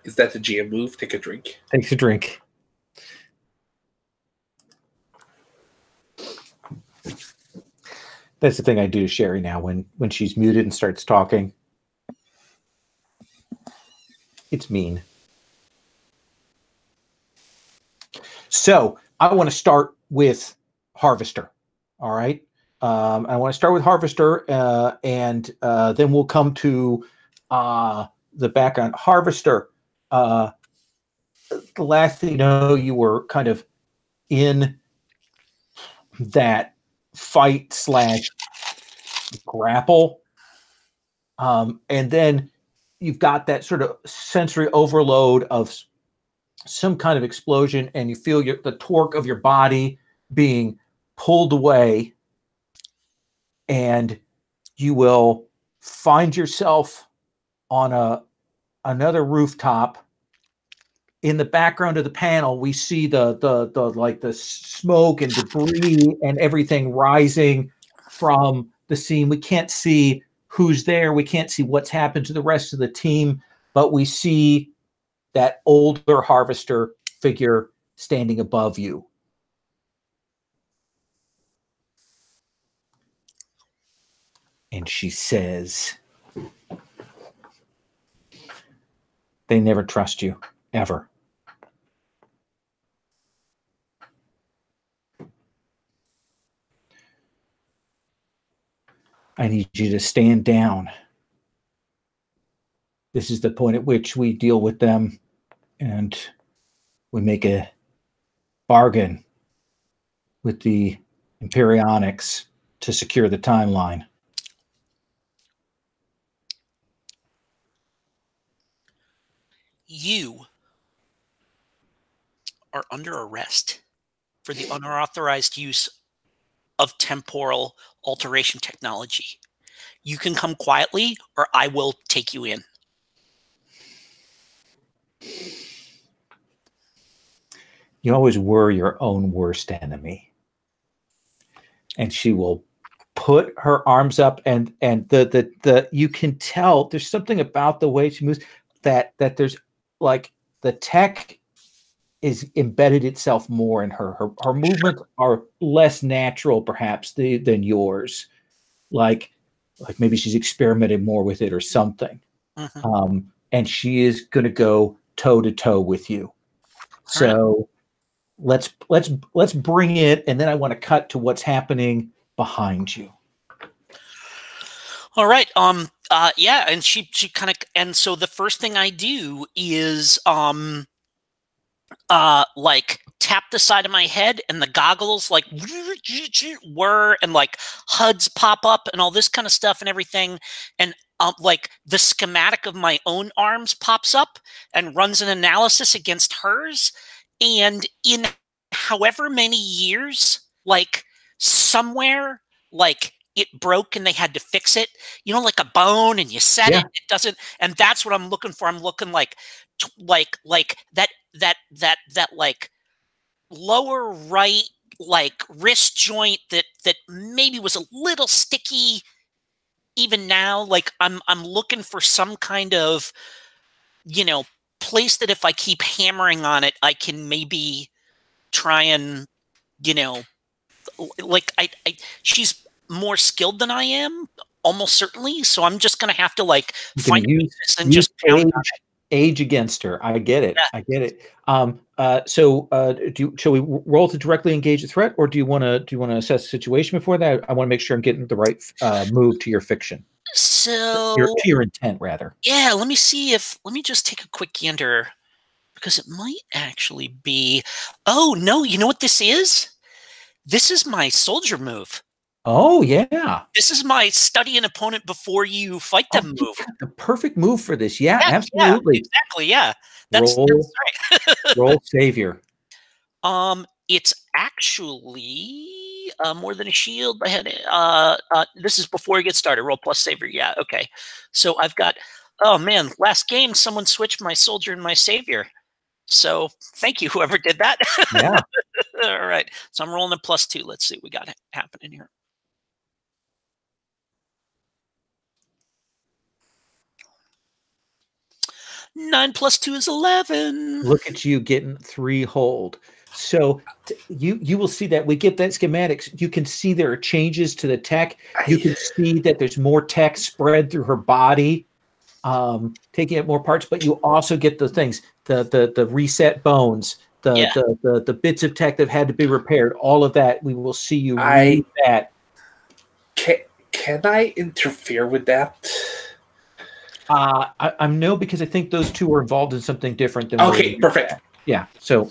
Is that the GM move? Take a drink. Takes a drink. That's the thing I do to Sherry now when she's muted and starts talking. It's mean. So I want to start with Harvester. All right. I want to start with Harvester, and then we'll come to the background. Harvester. The last thing you know, you were kind of in that fight / grapple, and then you've got that sort of sensory overload of some kind of explosion, and you feel the torque of your body being pulled away, and you will find yourself on another rooftop. In the background of the panel, we see the smoke and debris and everything rising from the scene. We can't see who's there. We can't see what's happened to the rest of the team, but we see that older Harvester figure standing above you. And she says, "They never trust you, ever. I need you to stand down. This is the point at which we deal with them and we make a bargain with the Imperionics to secure the timeline." You are under arrest for the unauthorized use of temporal alteration technology. You can come quietly or I will take you in. You always were your own worst enemy. And she will put her arms up, and the you can tell there's something about the way she moves that there's like the tech is embedded itself more in her. Her movements are less natural, perhaps, than yours. Like maybe she's experimented more with it or something. Mm-hmm. And she is going to go toe to toe with you. So let's bring it, and then I want to cut to what's happening behind you. All right. Yeah, and she kind of, and so the first thing I do is like tap the side of my head, and the goggles like whir, and like HUDs pop up and all this kind of stuff and everything, and like the schematic of my own arms pops up and runs an analysis against hers, and in however many years, like somewhere, like it broke and they had to fix it, you know, like a bone, and you set it doesn't, and that's what I'm looking for. I'm looking like that like lower right like wrist joint that maybe was a little sticky even now. Like I'm looking for some kind of, you know, place that if I keep hammering on it, I can maybe try and, you know, like she's more skilled than I am, almost certainly. So I'm just gonna have to like find a weakness and just pound on it. Age against her. I get it. Yeah. I get it. Shall we roll to directly engage a threat, or do you want to assess the situation before that? I want to make sure I'm getting the right move to your fiction. So to your intent, rather. Yeah. Let me just take a quick gander, because it might actually be. Oh no! You know what this is? This is my soldier move. Oh, yeah. This is my study an opponent before you fight them move. The perfect move for this. Yeah, absolutely. Yeah, exactly. Yeah. That's right. Roll savior. It's actually more than a shield. I had this is before you get started. Roll plus savior. Yeah, okay. So I've got, oh man, last game someone switched my soldier and my savior. So thank you, whoever did that. Yeah. All right. So I'm rolling a +2. Let's see what we got happening here. 9 plus 2 is 11. Look at you getting 3 hold. So you will see that we get that schematics. You can see there are changes to the tech. You can see that there's more tech spread through her body, taking up more parts. But you also get the things, the reset bones, the bits of tech that had to be repaired. All of that, we will see you read that. Can I interfere with that? I'm no, because I think those two are involved in something different than. Okay, perfect. Yeah. So,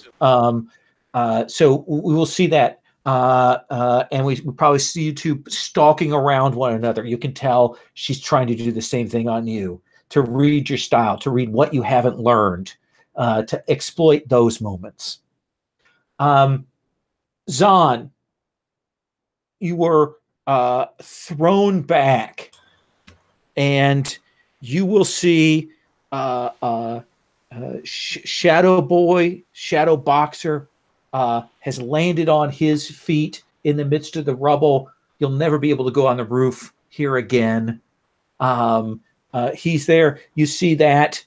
so we will see that, and we probably see you two stalking around one another. You can tell she's trying to do the same thing on you, to read your style, to read what you haven't learned, to exploit those moments. Zahn, you were thrown back, and you will see Shadow Boy, Shadow Boxer, has landed on his feet in the midst of the rubble. You'll never be able to go on the roof here again. He's there. You see that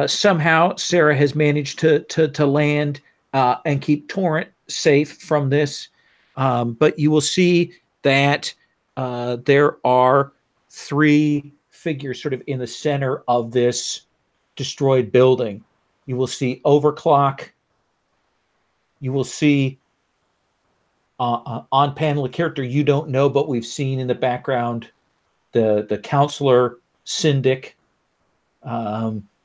somehow Sarah has managed to land and keep Torrent safe from this. But you will see that there are 3 figures sort of in the center of this destroyed building. You will see Overclock. You will see on panel a character you don't know, but we've seen in the background, the counselor Syndic.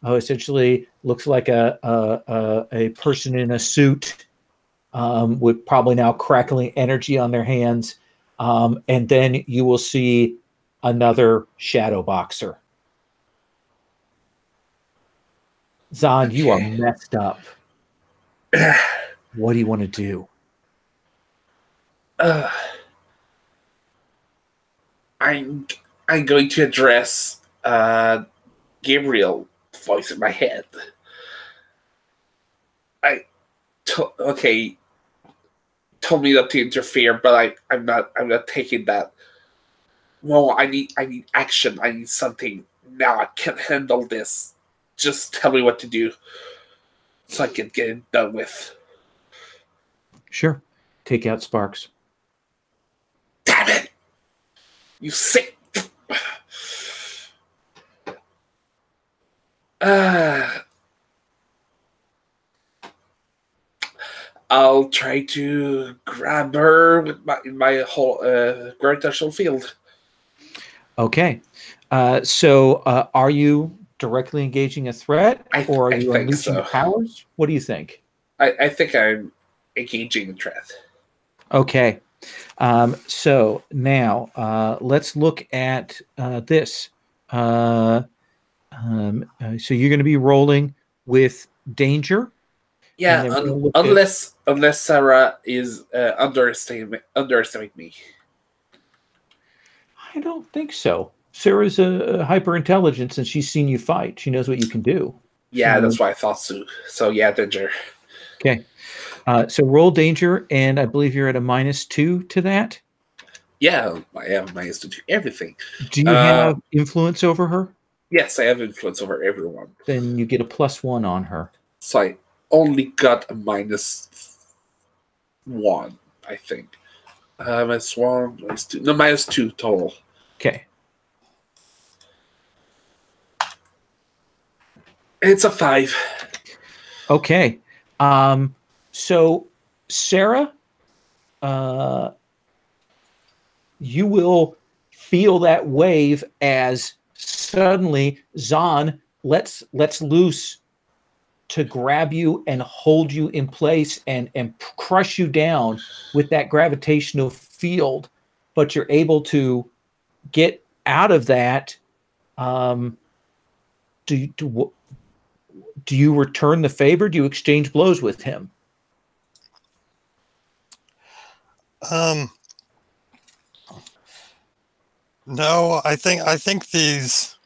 Essentially looks like a person in a suit with probably now crackling energy on their hands. And then you will see another Shadow Boxer. Zahn, you are messed up. What do you want to do? I'm going to address Gabriel voice in my head. Told me not to interfere, but I'm not taking that. Well, I need action. I need something now. I can't handle this. Just tell me what to do so I can get it done with. Sure. Take out Sparks. Damn it! You sick. I'll try to grab her with my whole gravitational field. Okay. So are you directly engaging a threat, or are you unleashing powers? What do you think? I think I'm engaging a threat. Okay. So now let's look at this. So you're going to be rolling with danger. Yeah, unless Sarah is underestimate me. I don't think so. Sarah's a hyper intelligence, and she's seen you fight. She knows what you can do. Yeah, that's why I thought so. So yeah, danger. Okay. So roll danger, and I believe you're at a -2 to that. Yeah, I have -2 to everything. Do you have influence over her? Yes, I have influence over everyone. Then you get a +1 on her. So I only got a -1, I think. -1, -2. No, -2 total. Okay. It's a 5. Okay. So Sarah, you will feel that wave as suddenly Zahn lets loose to grab you and hold you in place and crush you down with that gravitational field, but you're able to get out of that. Do you return the favor? Do you exchange blows with him? No, I think these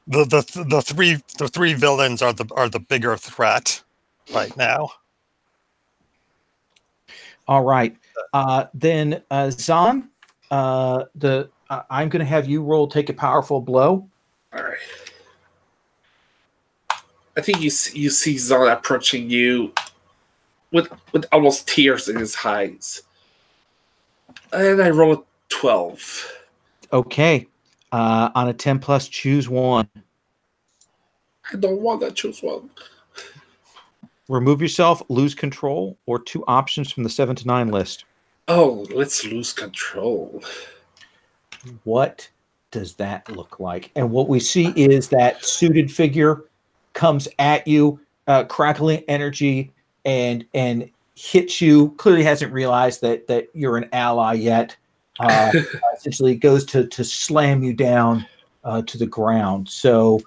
the three villains are the bigger threat right now. All right. Then Zahn, I'm going to have you roll take a powerful blow. All right. I think you see Zon approaching you with almost tears in his eyes. And I roll a 12. Okay. On a 10 plus, choose one. I don't want to choose one. Remove yourself, lose control, or 2 options from the 7 to 9 list. Oh, let's lose control. What does that look like? And what we see is that suited figure comes at you, crackling energy, and hits you. Clearly hasn't realized that you're an ally yet. Essentially goes to slam you down to the ground. So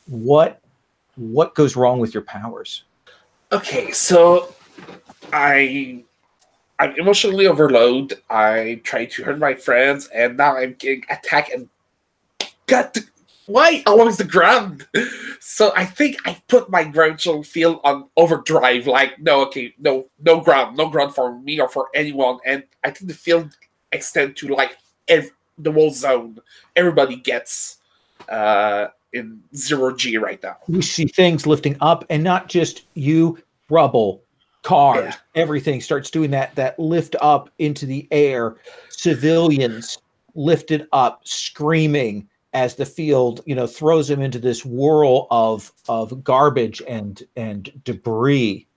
what goes wrong with your powers? Okay, so I'm emotionally overloaded. I try to hurt my friends, and now I'm getting attacked and why along the ground? So I think I put my ground field on overdrive. Like, no ground for me or for anyone. And I think the field extend to like the whole zone. Everybody gets in 0G right now. We see things lifting up, and not just you, rubble, cars, everything starts doing that lift up into the air. Civilians lifted up, screaming as the field, throws them into this whirl of garbage and debris.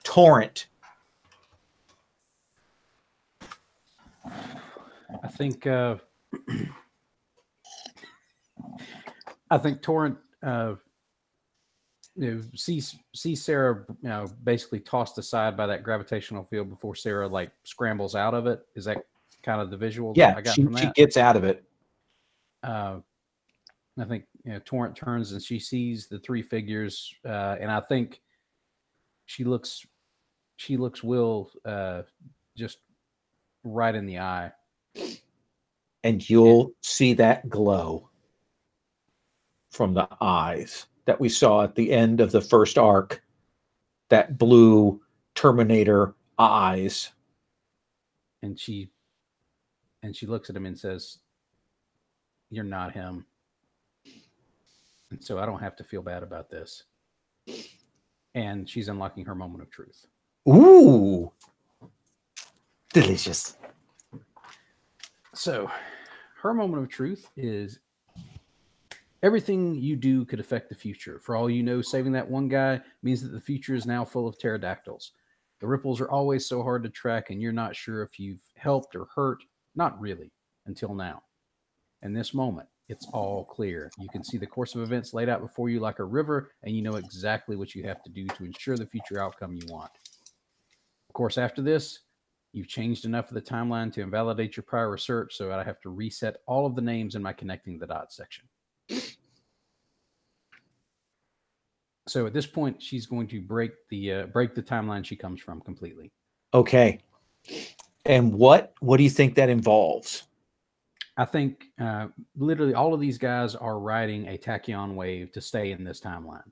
Torrent. I think Torrent sees Sarah basically tossed aside by that gravitational field before Sarah like scrambles out of it. Is that kind of the visual that I got from that? She gets out of it. I think Torrent turns and she sees the 3 figures, and I think she looks Will just right in the eye, and you'll see that glow from the eyes that we saw at the end of the first arc, that blue Terminator eyes. And she looks at him and says, "You're not him." And so I don't have to feel bad about this. And she's unlocking her moment of truth. Ooh. Delicious. So her moment of truth is everything you do could affect the future. For all you know, saving that one guy means that the future is now full of pterodactyls. The ripples are always so hard to track, and you're not sure if you've helped or hurt. Not really, until now. In this moment, it's all clear. You can see the course of events laid out before you like a river, and you know exactly what you have to do to ensure the future outcome you want. Of course, after this, you've changed enough of the timeline to invalidate your prior research, so I have to reset all of the names in my connecting the dots section. So at this point, she's going to break the timeline she comes from completely. Okay. And what do you think that involves? I think literally all of these guys are riding a tachyon wave to stay in this timeline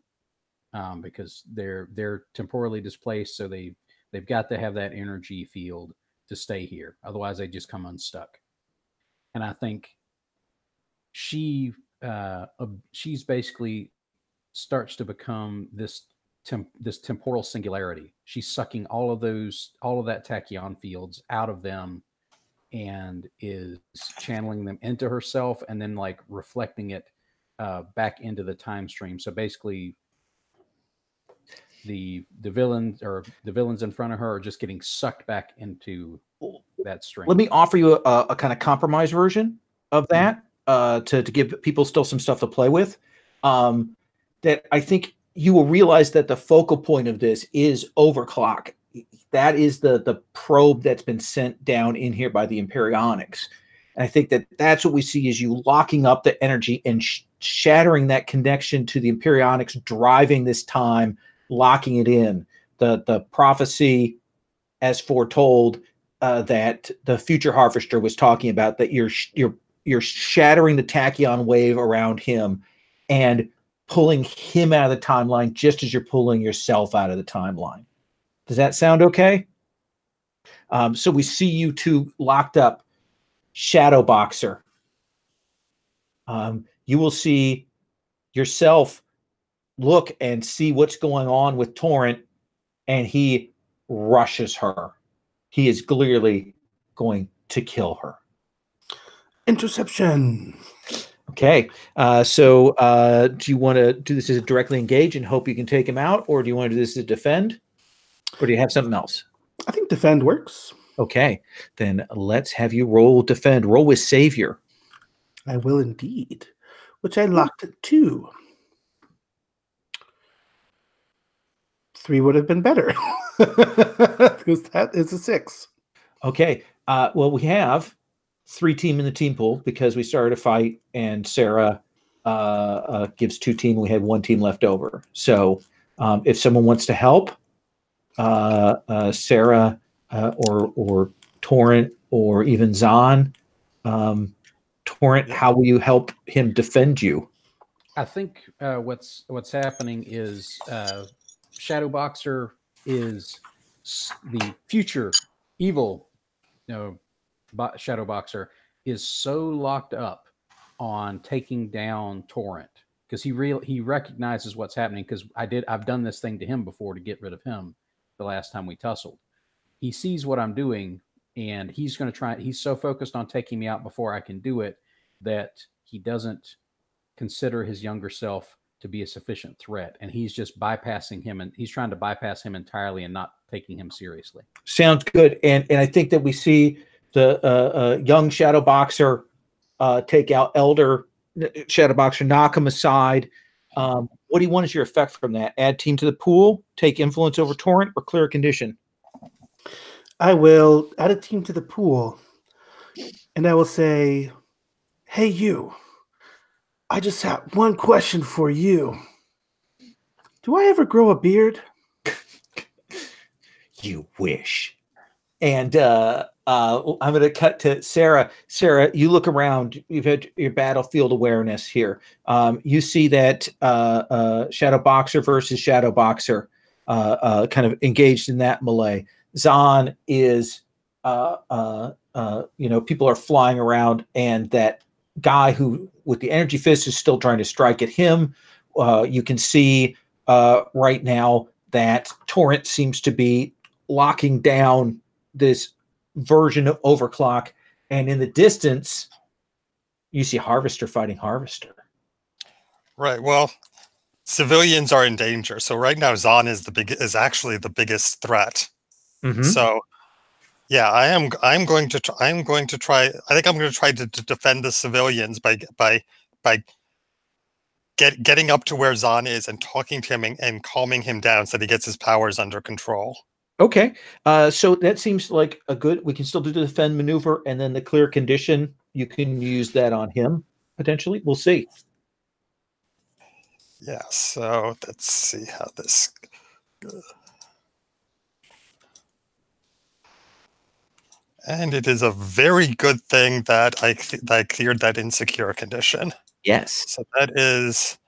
because they're temporally displaced, so they've got to have that energy field to stay here. Otherwise, they just come unstuck. And I think she's basically starts to become this temporal singularity. She's sucking all of that tachyon fields out of them and is channeling them into herself and then like reflecting it back into the time stream. So basically the villains in front of her are just getting sucked back into that stream. Let me offer you a kind of compromise version of that to give people still some stuff to play with. That I think you will realize that the focal point of this is overclock. That is the probe that's been sent down in here by the Imperionics. And I think that's what we see is you locking up the energy and shattering that connection to the Imperionics, driving this time, locking it in. The prophecy, as foretold, that the future harvester was talking about, that you're shattering the tachyon wave around him and pulling him out of the timeline just as you're pulling yourself out of the timeline. Does that sound okay? So we see you two locked up. Shadow Boxer. You will see yourself look and see what's going on with Torrent, and he rushes her. He is clearly going to kill her. Interception. Okay. So do you want to do this as a directly engage and hope you can take him out, or do you want to do this as a defend, or do you have something else? I think defend works. Okay. Then let's have you roll defend. Roll with savior. I will indeed, which I locked at 2. 3 would have been better because that is a 6. Okay. Well, we have 3 team in the team pool because we started a fight and Sarah gives 2 team. We had 1 team left over. So if someone wants to help, Sarah or Torrent or even Zahn, Torrent, how will you help him defend you? I think what's happening is Shadowboxer is the future evil, Shadowboxer is so locked up on taking down Torrent because he recognizes what's happening because I've done this thing to him before to get rid of him the last time we tussled. He sees what I'm doing and he's going to try. He's so focused on taking me out before I can do it that he doesn't consider his younger self to be a sufficient threat, and he's just bypassing him, and he's trying to bypass him entirely and not taking him seriously. Sounds good. And I think that we see the young Shadowboxer take out elder Shadowboxer, knock him aside. What do you want as your effect from that? Add team to the pool, take influence over Torrent, or clear a condition? I will add a team to the pool, and I will say, hey, you. I just have one question for you. Do I ever grow a beard? You wish. And I'm going to cut to Sarah. Sarah, you look around. You've had your battlefield awareness here. You see that Shadowboxer versus Shadowboxer kind of engaged in that melee. Zahn is, people are flying around, and that guy who with the energy fist is still trying to strike at him. You can see right now that Torrent seems to be locking down this version of Overclock, and in the distance you see Harvester fighting Harvester. Right. Well, civilians are in danger, so right now Zahn is actually the biggest threat. Mm-hmm. So yeah, I'm going to try. I think I'm going to try to defend the civilians by getting up to where Zahn is and talking to him and calming him down so that he gets his powers under control. Okay. So that seems like a good. We can still do the defend maneuver, and then the clear condition. You can use that on him potentially. We'll see. Yeah. So let's see how this. And it is a very good thing that I cleared that insecure condition. Yes. So that is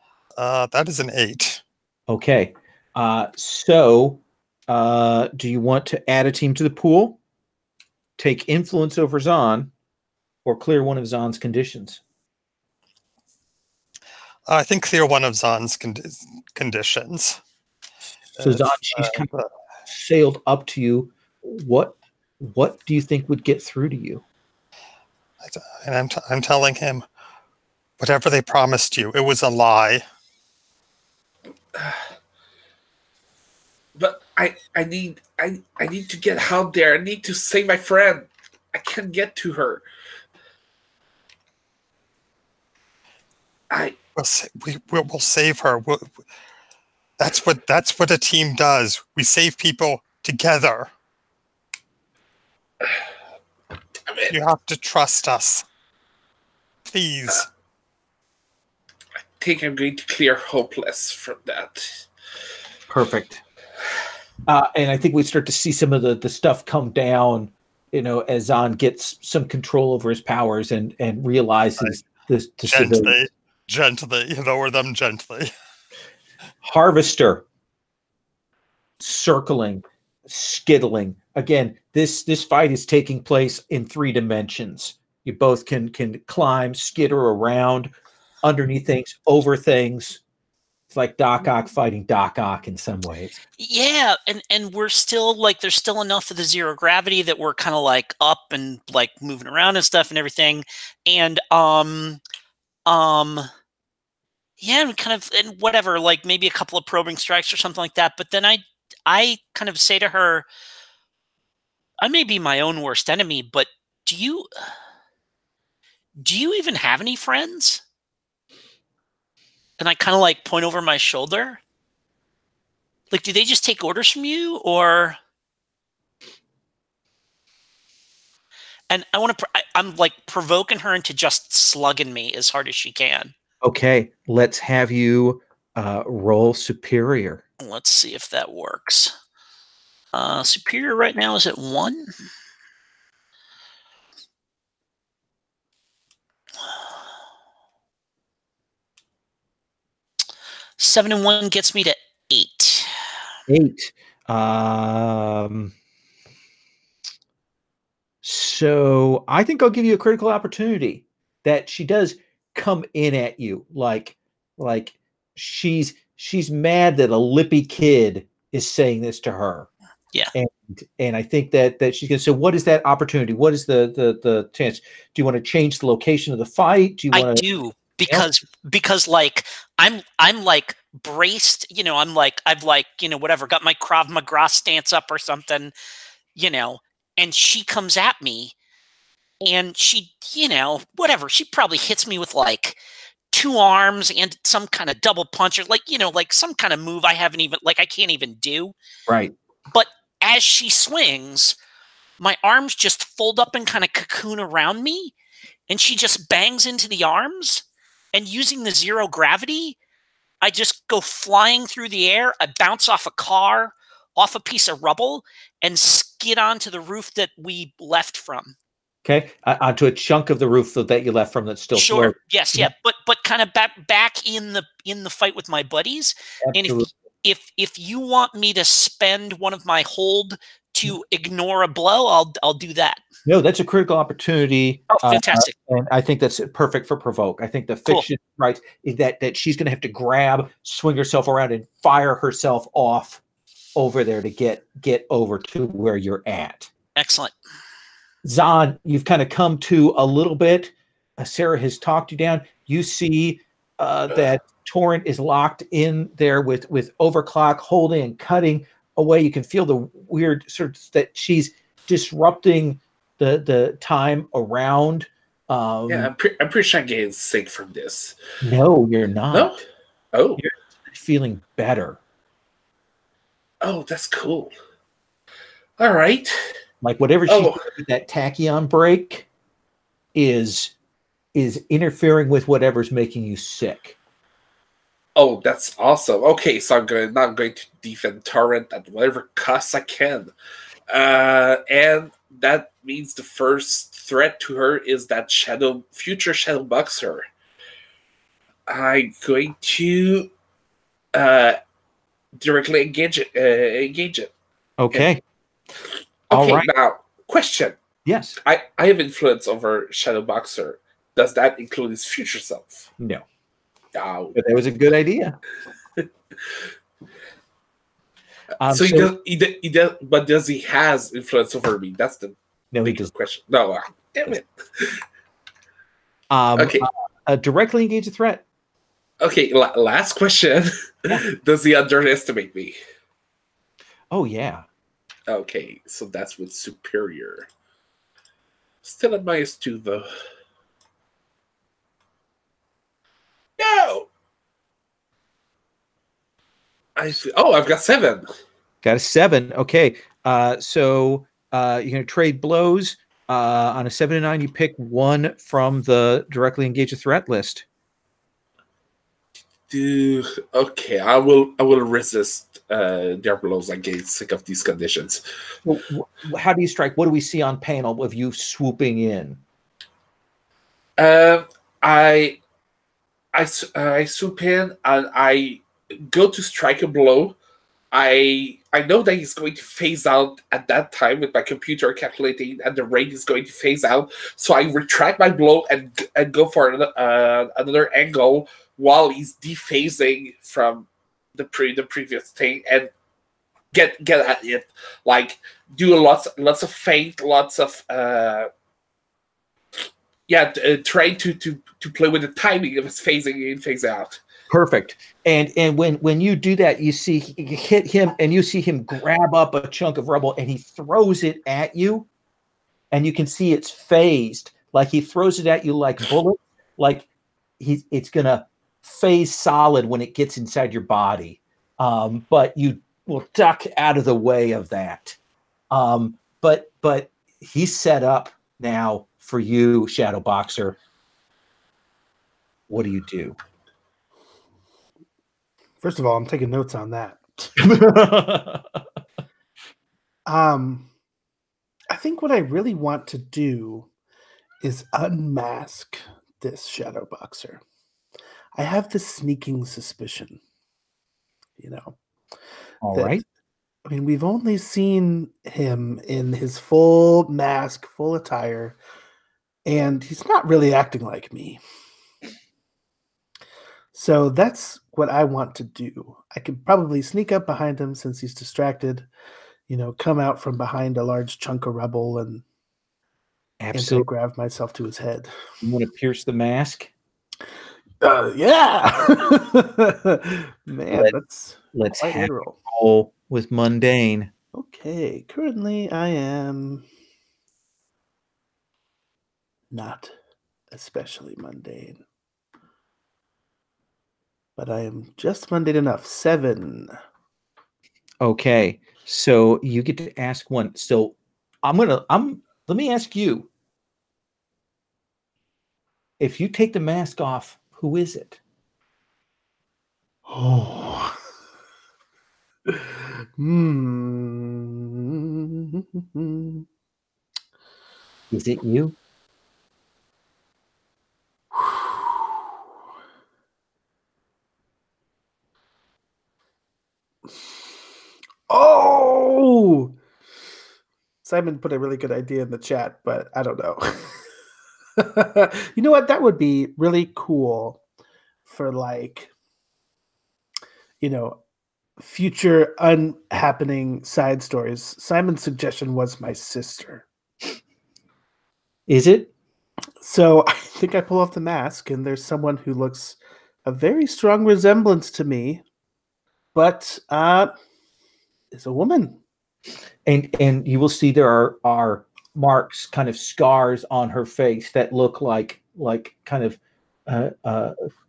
an 8. Okay. So do you want to add a team to the pool, take influence over Zahn, or clear one of Zahn's conditions? I think clear one of Zahn's conditions. So Zahn, she's kind of sailed up to you. What do you think would get through to you? And I'm telling him, whatever they promised you, it was a lie. But I need to get out there. I need to save my friend. I can't get to her. We'll save her. That's what a team does. We save people together. You have to trust us. Please. I think I'm going to clear Hopeless from that. Perfect. And I think we start to see some of the stuff come down, as Zahn gets some control over his powers and realizes this. Gently, lower them gently. Harvester, circling, skittling. Again, this fight is taking place in 3 dimensions. You both can climb, skitter around, underneath things, over things, It's like Doc Ock fighting Doc Ock in some ways. Yeah, and we're still like there's still enough of the zero gravity that we're kind of like up and like moving around and stuff and everything. And yeah, and kind of and whatever, like maybe a couple of probing strikes or something like that. But then I kind of say to her, I may be my own worst enemy, but do you even have any friends? And I kind of like point over my shoulder. Like, do they just take orders from you, or? And I want to. I'm like provoking her into just slugging me as hard as she can. Okay, let's have you roll superior. Let's see if that works. Superior right now is at 1. Seven and 1 gets me to 8. 8. So I think I'll give you a critical opportunity that she does come in at you like she's mad that a lippy kid is saying this to her. Yeah. And I think that she's gonna. So what is that opportunity? What is the chance? Do you want to change the location of the fight? Do you want to? I do because like I'm like braced, you know, I've like, you know, whatever, got my Krav Maga stance up or something, you know, and she comes at me and she, you know, whatever, she probably hits me with like 2 arms and some kind of double punch or like, you know, like some kind of move I haven't even, like I can't even do. Right. But as she swings, my arms just fold up and kind of cocoon around me, and she just bangs into the arms, and using the zero gravity, I just go flying through the air. I bounce off a car, off a piece of rubble, and skid onto the roof that we left from. Okay, onto a chunk of the roof that you left from that's still sure. floating. Yes, yeah, but kind of back in the fight with my buddies. Absolutely. And if you want me to spend one of my hold to ignore a blow, I'll do that. No, that's a critical opportunity. Oh, fantastic! And I think that's perfect for provoke. I think the fiction, right, is that she's going to have to grab, swing herself around, and fire herself off over there to get over to where you're at. Excellent. Zahn, you've kind of come to a little bit. Sarah has talked you down. You see that Torrent is locked in there with overclock, holding and cutting away. You can feel the weird sort of that she's disrupting the time around. Yeah, I'm pretty sure I'm getting sick from this. No, you're not. No? Oh. You're feeling better. Oh, that's cool. All right. Like whatever she did with that tachyon break is interfering with whatever's making you sick. Oh, that's awesome. Okay, so I'm not going to defend Torrent at whatever cost I can. And that means the first threat to her is that future Shadow Boxer. I'm going to directly engage it. Okay. Okay, right. Now, question. Yes. I have influence over Shadow Boxer. Does that include his future self? No. Oh. But that was a good idea. So he does, but does he has influence over me? That's the biggest question. No, damn it. Okay. Directly engage a threat. Okay, last question. Yeah. Does he underestimate me? Oh, yeah. Okay, so that's with superior. Still at -2, though. No! I've got 7. Got a 7. Okay. So you're going to trade blows. On a 7 and 9, you pick one from the directly engage a threat list. Dude, okay, I will resist their blows. I get sick of these conditions. Well, how do you strike? What do we see on panel of you swooping in? I swoop in and I go to strike a blow. I know that he's going to phase out at that time with my computer calculating, and the rate is going to phase out. So I retract my blow and go for another angle while he's dephasing from the previous thing and get at it, like do lots of feint, lots of trying to play with the timing of his phasing in, phase out. Perfect. And when you do that, you see you hit him, and you see him grab up a chunk of rubble, and he throws it at you, and you can see it's phased. Like he throws it at you like bullet, like it's gonna phase solid when it gets inside your body. But you will duck out of the way of that. But he's set up now for you, Shadow Boxer. What do you do? First of all, I'm taking notes on that. I think what I really want to do is unmask this Shadow Boxer. I have this sneaking suspicion, All right. I mean, we've only seen him in his full mask, full attire, and he's not really acting like me. So that's what I want to do. I could probably sneak up behind him since he's distracted, come out from behind a large chunk of rubble and grab myself to his head. You want to pierce the mask? Yeah. Man, let's have a roll with mundane. Okay, currently I am not especially mundane. But I am just mundane enough. 7. Okay, so you get to ask one. So let me ask you. If you take the mask off, who is it? Oh. Is it you? Oh, Simon put a really good idea in the chat, but I don't know. You know what? That would be really cool for future unhappening side stories. Simon's suggestion was my sister. Is it? So I think I pull off the mask, and there's someone who looks a very strong resemblance to me, but is a woman. And you will see there are marks, kind of scars on her face that look like kind of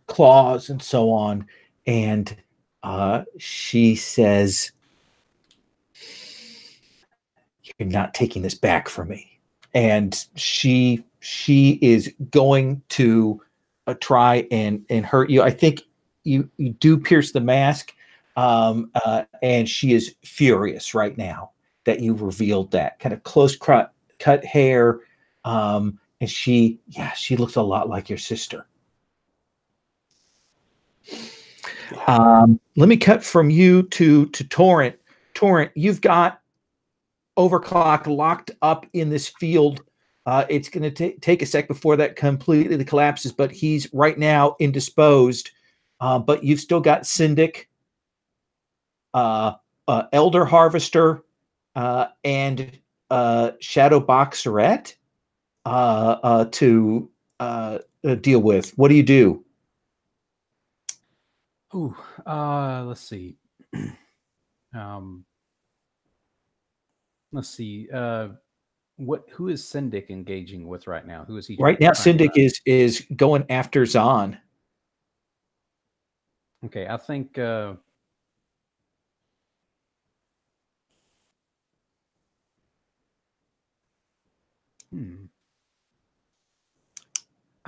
claws and so on. And she says, "You're not taking this back from me." And she is going to try and hurt you. I think you do pierce the mask. And she is furious right now that you revealed that kind of close cut hair. And she looks a lot like your sister. Let me cut from you to Torrent. Torrent, you've got Overclock locked up in this field. It's going to take a sec before that completely collapses, but he's right now indisposed. But you've still got Syndic, Elder Harvester, and Shadow Boxerette to deal with. What do you do? Ooh, let's see. Let's see. Who is Syndic engaging with right now? Who is he? Right now, Syndic is going after Zahn. Okay, I think I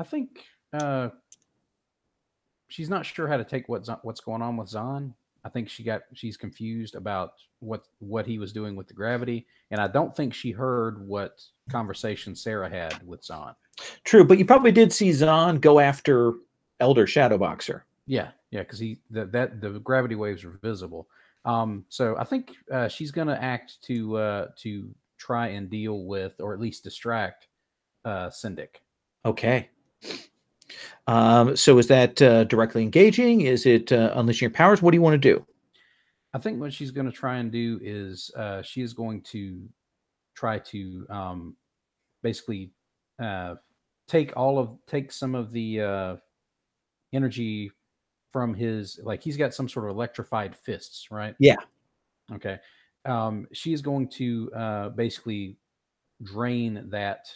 think she's not sure how to take what's going on with Zahn. I think she's confused about what he was doing with the gravity, and I don't think she heard what conversation Sarah had with Zahn. True, but you probably did see Zahn go after Elder Shadowboxer. Yeah, because the gravity waves were visible. So I think she's going to act to try and deal with, or at least distract, Syndic. Okay. So is that directly engaging? Is it unleashing your powers? What do you want to do? I think what she's going to try and do is she is going to try to basically take some of the energy from his, like, he's got some sort of electrified fists, right? Yeah. Okay. She's going to basically drain that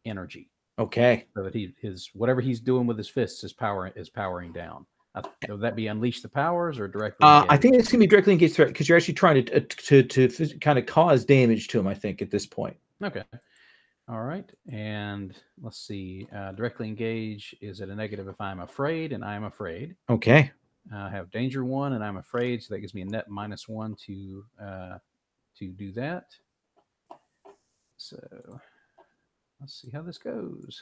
energy. Okay. So that whatever he's doing with his fists is powering down. Would that be unleash the powers or directly? I think it's going to be directly engaged threat because you're actually trying to kind of cause damage to him. I think at this point. Okay. All right. And let's see. Directly engage is at a negative if I'm afraid, and I'm afraid. Okay. I have danger 1, and I'm afraid, so that gives me a net -1 to do that. So let's see how this goes.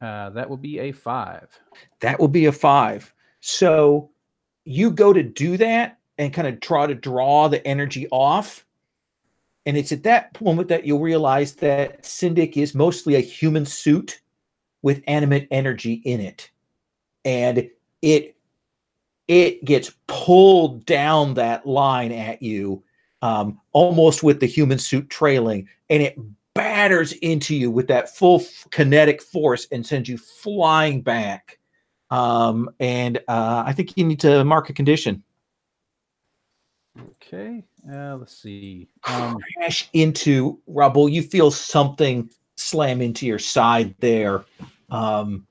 That will be a 5. That will be a 5. So you go to do that and kind of try to draw the energy off. And it's at that moment that you'll realize that Syndic is mostly a human suit with animate energy in it. And it gets pulled down that line at you, almost with the human suit trailing, and it batters into you with that full kinetic force and sends you flying back. And I think you need to mark a condition. Okay. Let's see. Crash into rubble. You feel something slam into your side there. And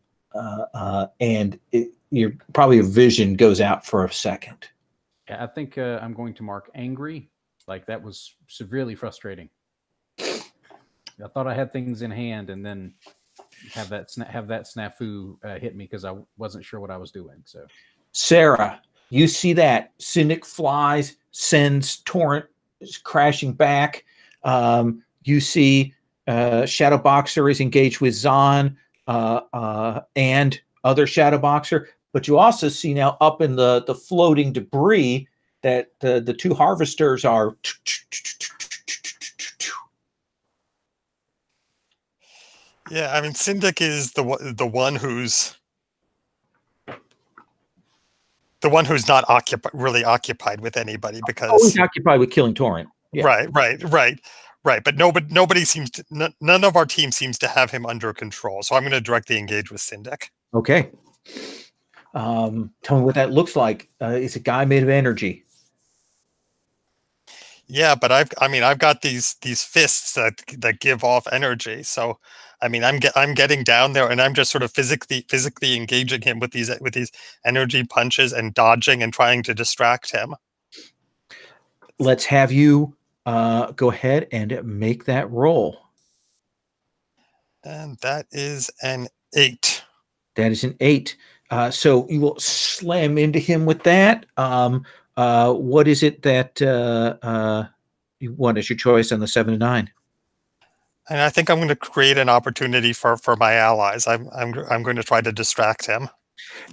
your probably a vision goes out for a second. Yeah, I think I'm going to mark angry. Like, that was severely frustrating. I thought I had things in hand, and then have that snafu hit me because I wasn't sure what I was doing. So, Sarah, you see that Syndic flies, sends Torrent crashing back. You see Shadow Boxer is engaged with Zahn and other Shadow Boxer, but you also see now up in the floating debris that the two harvesters are. Yeah, I mean, Syndic is the one who's not really occupied with anybody, because always occupied with killing Torrent. Yeah. Right. But nobody seems to. None of our team seems to have him under control. So I'm going to directly engage with Syndic. Okay. Tell me what that looks like. It's a guy made of energy. Yeah, but I've got these fists that give off energy. So, I mean, I'm getting down there, and I'm just sort of physically engaging him with these energy punches and dodging and trying to distract him. Let's have you go ahead and make that roll. And that is an 8. That is an 8. So you will slam into him with that. What is it that you want as your choice on the 7 and 9? And I think I'm going to create an opportunity for my allies. I'm going to try to distract him.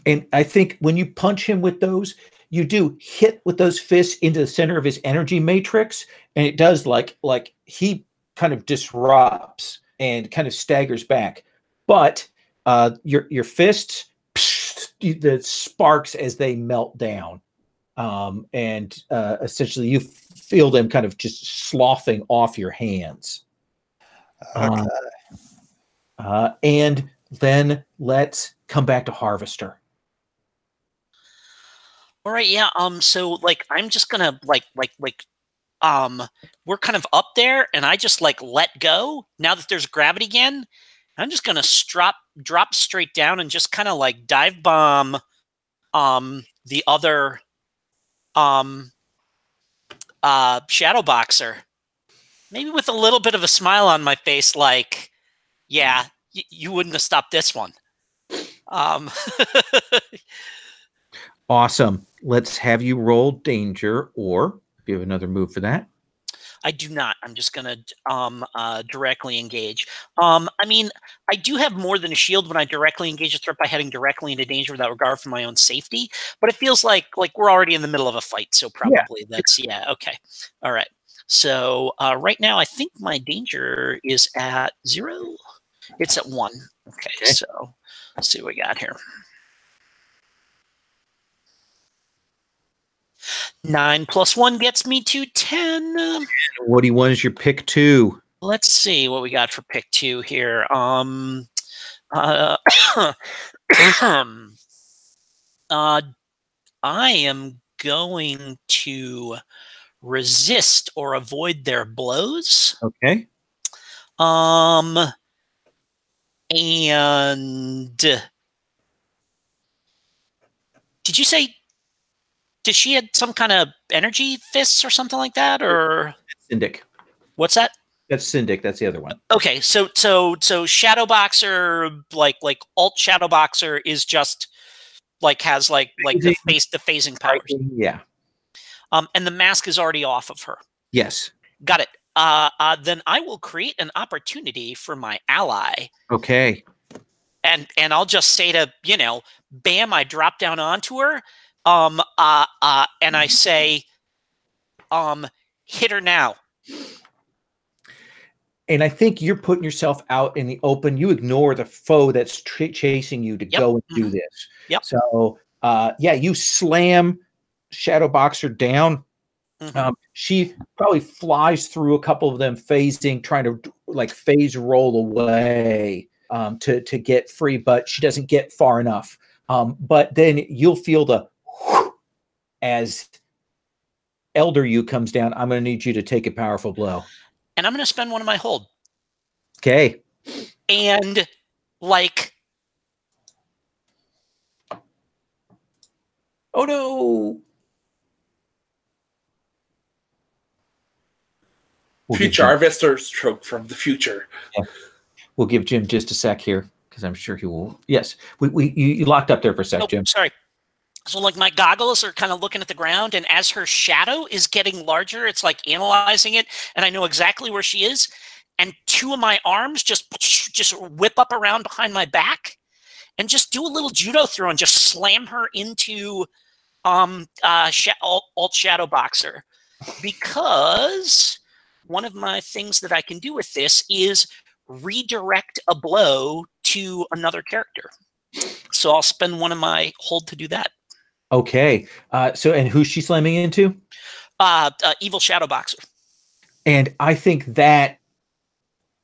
And I think when you punch him with those, you do hit with those fists into the center of his energy matrix, and it does like he kind of disrupts and kind of staggers back. But your fists, the sparks as they melt down. And essentially you feel them kind of just sloughing off your hands. Okay. And then let's come back to Harvester. All right, yeah. So like, I'm just gonna we're kind of up there, and I just like let go now that there's gravity again. I'm just gonna drop straight down and just kind of like dive bomb the other Shadow Boxer, maybe with a little bit of a smile on my face, like, yeah, you wouldn't have stopped this one. Awesome. Let's have you roll danger, or if you have another move for that. I do not. I'm just gonna directly engage. I mean, I do have more than a shield when I directly engage a threat by heading directly into danger without regard for my own safety. But it feels like we're already in the middle of a fight, so probably that's okay. All right. So right now, I think my danger is at 0. It's at 1. Okay, so let's see what we got here. 9 plus 1 gets me to 10. What do you want as your pick 2? Let's see what we got for pick 2 here. I am going to resist or avoid their blows. Okay. And did you say, did she had some kind of energy fists or something like that, or Syndic? What's that? That's Syndic. That's the other one. Okay, so Shadow Boxer, like alt Shadow Boxer, is just like has like the phasing powers. Yeah. And the mask is already off of her. Yes. Got it. Then I will create an opportunity for my ally. Okay. And I'll just say to, bam, I drop down onto her. And I say, hit her now. And I think you're putting yourself out in the open. You ignore the foe that's chasing you to go and do this. Yep. So, you slam Shadow Boxer down. She probably flies through a couple of them, phasing, trying to like phase roll away to get free, but she doesn't get far enough. But then you'll feel the as Elder You comes down. I'm going to need you to take a powerful blow. And I'm going to spend one of my hold. Okay. And like, oh no. Future Harvester stroke from the future. Yeah. We'll give Jim just a sec here because I'm sure he will. Yes. You locked up there for a sec, Jim. Sorry. So like my goggles are kind of looking at the ground, and as her shadow is getting larger, it's like analyzing it, and I know exactly where she is. And 2 of my arms just whip up around behind my back and just do a little judo throw and just slam her into alt Shadow Boxer. Because one of my things that I can do with this is redirect a blow to another character. So I'll spend one of my hold to do that. Okay. And who's she slamming into? Evil Shadow Boxer. And I think that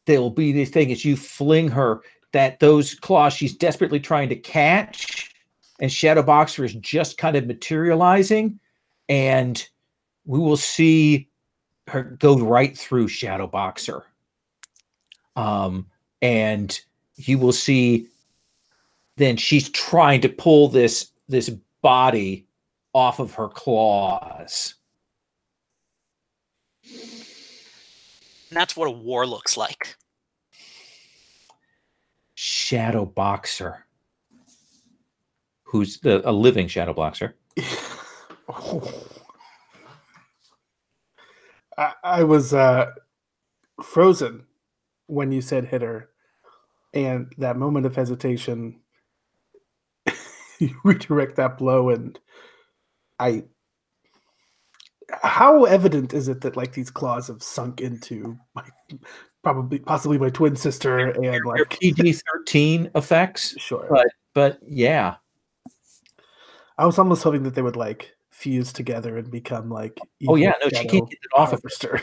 there'll be the thing as you fling her, that those claws she's desperately trying to catch, and Shadow Boxer is just kind of materializing, and we will see her go right through Shadow Boxer. And you will see then she's trying to pull this body off of her claws. And that's what a war looks like. Shadow Boxer, who's a living Shadow Boxer. I was frozen when you said hit her, and that moment of hesitation, you redirect that blow, and how evident is it that like these claws have sunk into possibly my twin sister and like PG-13 effects? Sure, but yeah, I was almost hoping that they would like fuse together and become like. Oh yeah, no, she can't get it off of her.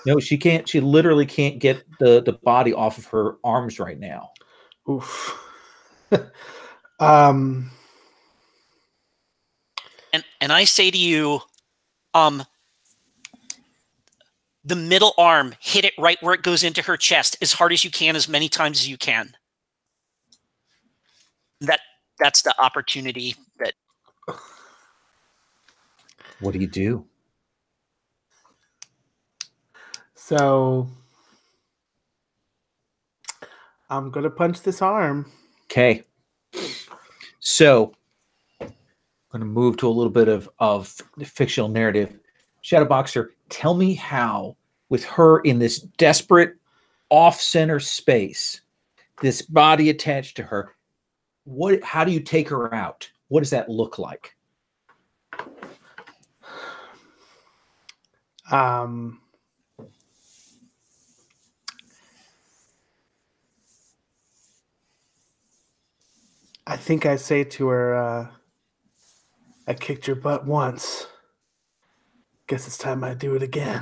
No, she can't. She literally can't get the body off of her arms right now. Oof. And I say to you, the middle arm, hit it right where it goes into her chest as hard as you can, as many times as you can. That's the opportunity that. What do you do? So I'm gonna punch this arm. Okay. So I'm gonna move to a little bit of the fictional narrative. Shadow Boxer, tell me how, with her in this desperate off-center space, this body attached to her, how do you take her out? What does that look like? I think I say to her, I kicked your butt once. Guess it's time I do it again.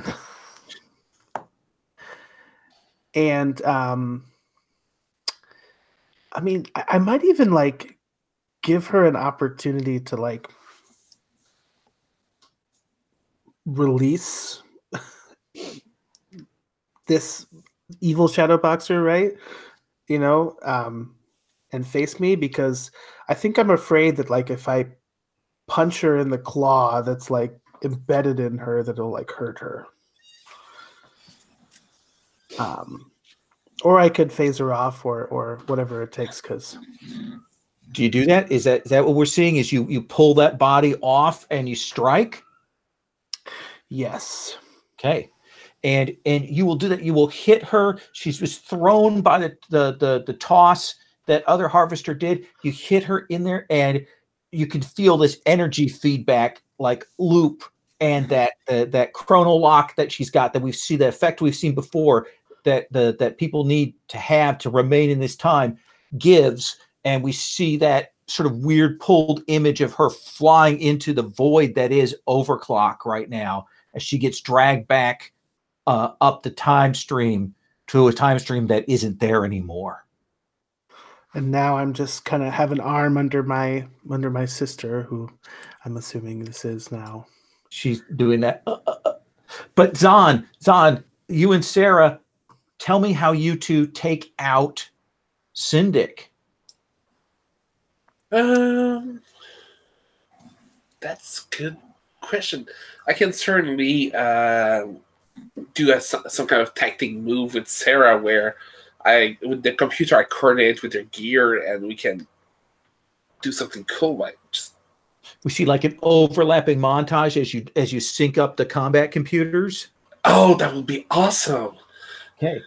And I mean, I might even like give her an opportunity to like release this evil shadow boxer, right? You know, and face me, because I think I'm afraid that like if I punch her in the claw that's like embedded in her, that it'll like hurt her. Or I could phase her off, or whatever it takes. Because do you do that? Is that what we're seeing? Is you pull that body off and you strike? Yes. Okay. And you will do that. You will hit her. She was thrown by the toss that other harvester did. You hit her in there, and you can feel this energy feedback like loop, and that chrono lock that she's got, that we've seen, the effect we've seen before, that people need to have to remain in this time, gives, and we see that sort of weird pulled image of her flying into the void that is Overclock right now, as she gets dragged back up the time stream to a time stream that isn't there anymore. And now I'm just kind of have an arm under my sister, who I'm assuming this is now. She's doing that. But Zahn, you and Sarah, tell me how you two take out Syndic. That's a good question. I can certainly do some kind of tactic move with Sarah, where with the computer I coordinate with their gear, and we can do something cool. Like we see like an overlapping montage as you sync up the combat computers. Oh, that would be awesome. Okay.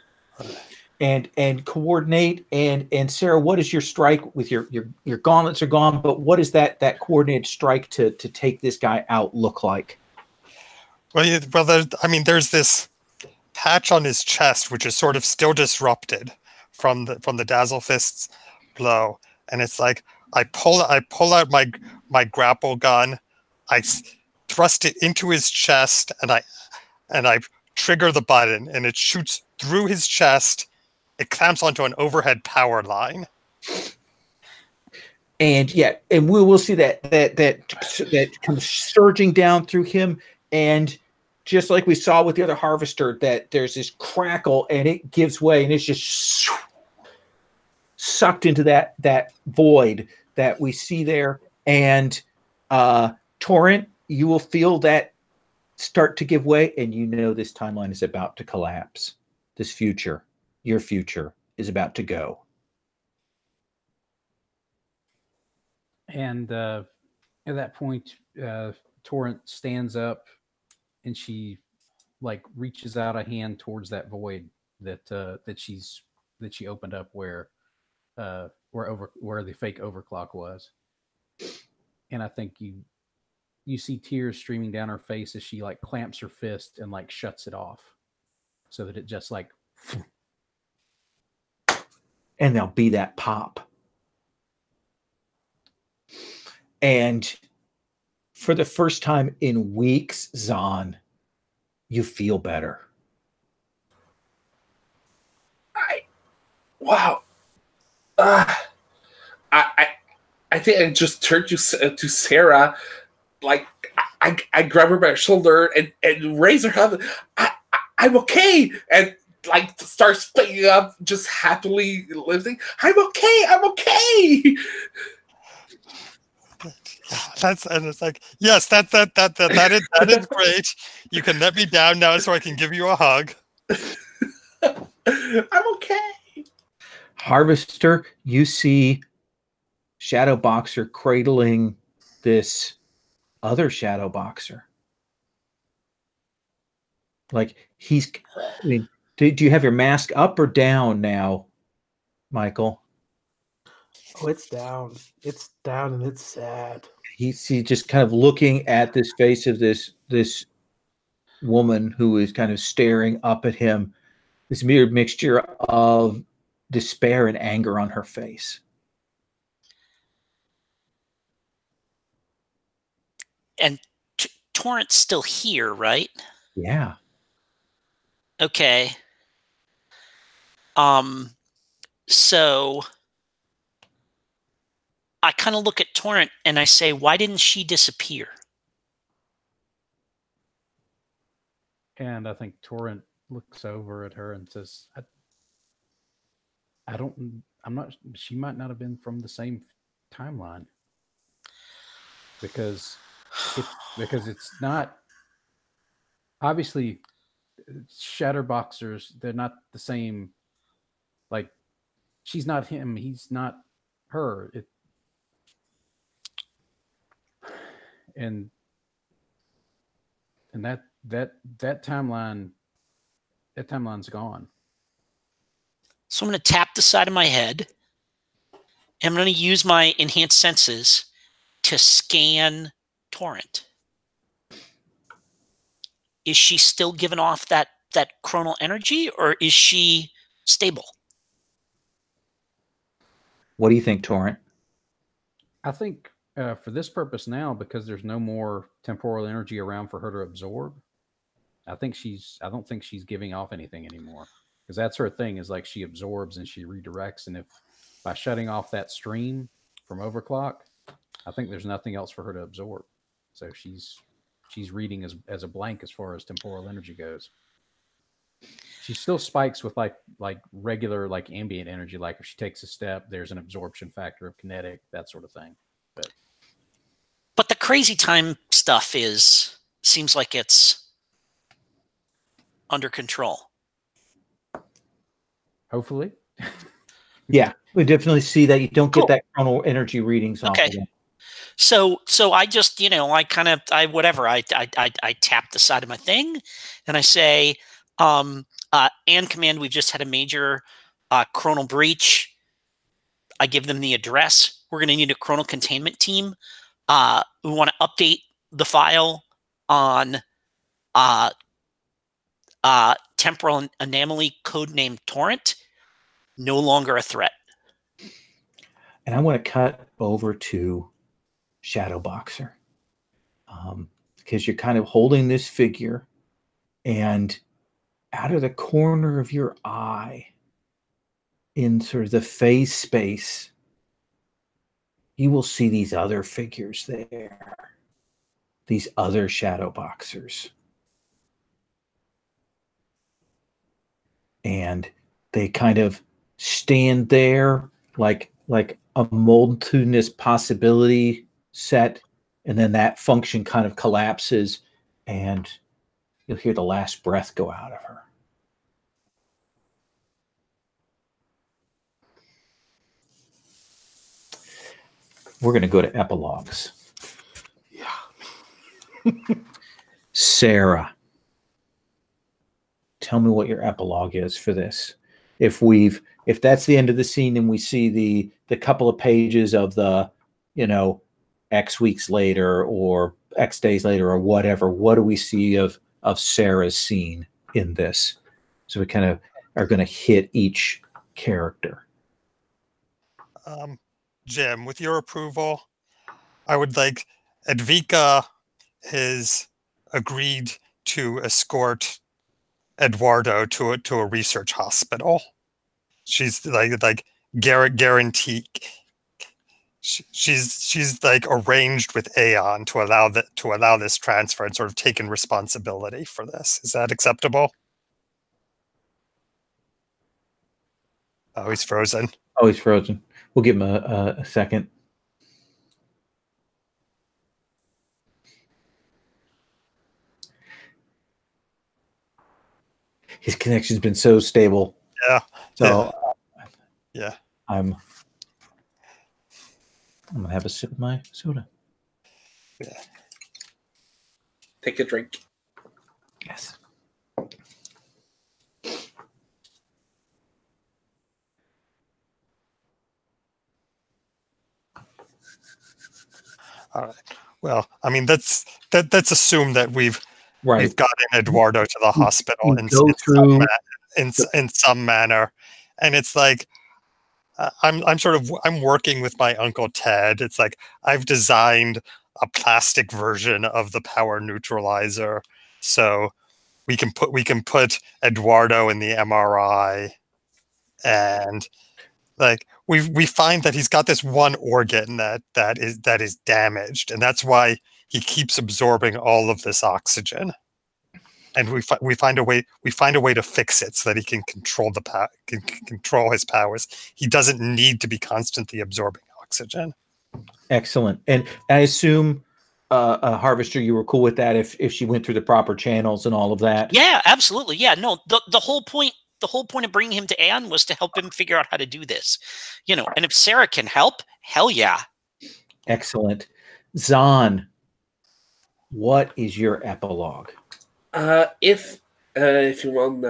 And coordinate, and Sarah, what is your strike with your gauntlets are gone, but what is that coordinated strike to take this guy out look like? Well, there's this patch on his chest which is sort of still disrupted from the Dazzle Fist's blow, and it's like I pull out my grapple gun, I thrust it into his chest, and I trigger the button, and it shoots through his chest. It clamps onto an overhead power line. And we will see that comes surging down through him, and just like we saw with the other harvester, that there's this crackle and it gives way, and it's just sucked into that void that we see there. And Torrent, you will feel that start to give way, and you know this timeline is about to collapse. This future, your future, is about to go. And at that point, Torrent stands up, and she like reaches out a hand towards that void that she opened up where the fake overclock was. And I think you see tears streaming down her face as she like clamps her fist and like shuts it off, so that it just like. And there'll be that pop. And for the first time in weeks, Zahn, you feel better. Wow. I think I just turned to Sarah, like I grab her by her shoulder and raise her up. I'm okay, and like starts picking up, just happily living. I'm okay. And it's like, yes, that is great. You can let me down now, so I can give you a hug. I'm okay. Harvester, you see Shadow Boxer cradling this other Shadow Boxer. Like do you have your mask up or down now, Michael? Oh, it's down. It's down, and it's sad. He's just kind of looking at this face of this woman who is kind of staring up at him. This weird mixture of despair and anger on her face. and Torrent's still here, right? Yeah. Okay. So I kind of look at Torrent and I say, why didn't she disappear? And I think Torrent looks over at her and says, she might not have been from the same timeline. Because it's not, obviously, Shatterboxers, they're not the same. Like, she's not him, he's not her. And that timeline's gone. So I'm going to tap the side of my head. And I'm going to use my enhanced senses to scan Torrent. Is she still giving off that chronal energy, or is she stable? What do you think, Torrent? I think for this purpose now, because there's no more temporal energy around for her to absorb, I don't think she's giving off anything anymore. Because that's her thing, is like she absorbs and she redirects. And if by shutting off that stream from overclock, I think there's nothing else for her to absorb. So she's reading as a blank as far as temporal energy goes. She still spikes with like regular, like ambient energy. Like if she takes a step, there's an absorption factor of kinetic, that sort of thing. But the crazy time stuff seems like it's under control. Hopefully. Yeah, we definitely see that you don't get that chronal energy readings off of it. So I just, I tap the side of my thing and I say, and command, we've just had a major chronal breach. I give them the address. We're going to need a chronal containment team. We want to update the file on temporal anomaly codename Torrent. No longer a threat. And I want to cut over to Shadowboxer, because you're kind of holding this figure, and out of the corner of your eye, in sort of the phase space, you will see these other figures there, these other Shadowboxers. And they kind of stand there like a multitudinous possibility set, and then that function kind of collapses, and you'll hear the last breath go out of her. We're going to go to epilogues. Yeah. Sarah, tell me what your epilogue is for this. If that's the end of the scene and we see the couple of pages of the, X weeks later or X days later or whatever, what do we see of Sarah's scene in this? So we kind of are going to hit each character. Jim, with your approval, I would like Edvika has agreed to escort Eduardo to a research hospital. She's like guaranteed. She's like arranged with Aeon to allow this transfer and sort of taken responsibility for this. Is that acceptable? Oh, he's frozen. Oh, he's frozen. We'll give him a second. His connection's been so stable. Yeah. So yeah. I'm gonna have a sip of my soda. Yeah. Take a drink. Yes. All right. Well, I mean that's assumed that we've gotten Eduardo to the hospital in some manner, and it's like I'm working with my Uncle Ted. It's like I've designed a plastic version of the power neutralizer. So we can put Eduardo in the MRI, and like we find that he's got this one organ that is damaged, and that's why he keeps absorbing all of this oxygen. And we find a way to fix it so that he can control his powers. He doesn't need to be constantly absorbing oxygen. Excellent. And I assume, Harvester, you were cool with that if she went through the proper channels and all of that. Yeah, absolutely. Yeah, no, the whole point of bringing him to Anne was to help him figure out how to do this, and if Sarah can help, hell yeah. Excellent. Zahn, what is your epilogue? If you want,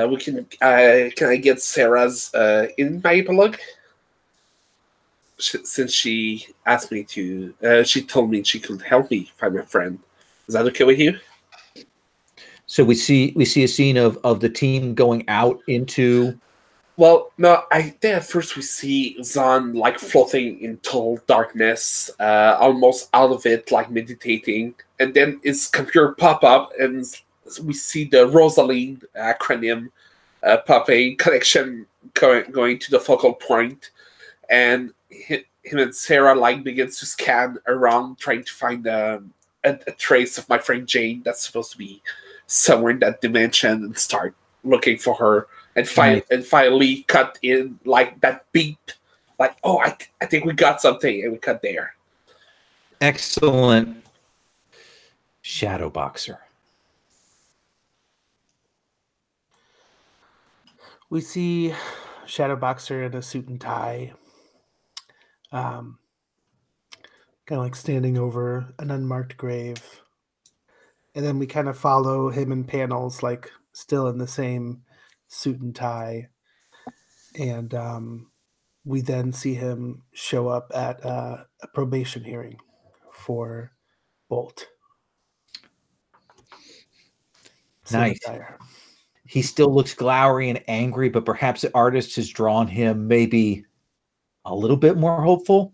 we can. Can I get Sarah's in my epilogue? Since she asked me to, she told me she could help me find my friend. Is that okay with you? So we see a scene of the team going out into. Well, no, I think at first we see Zahn like floating in total darkness, almost out of it, like meditating, and then his computer pop up, and we see the Rosaline acronym popping, connection going to the focal point, and him and Sarah like begins to scan around, trying to find a trace of my friend Jane that's supposed to be somewhere in that dimension, and start looking for her. And finally cut in like that beat, like, oh, I think we got something, and we cut there. Excellent. Shadow Boxer. We see Shadow Boxer in a suit and tie, kind of like standing over an unmarked grave. And then we kind of follow him in panels, like still in the same suit and tie. And we then see him show up at a probation hearing for Bolt. Nice. He still looks glowery and angry, but perhaps the artist has drawn him maybe a little bit more hopeful,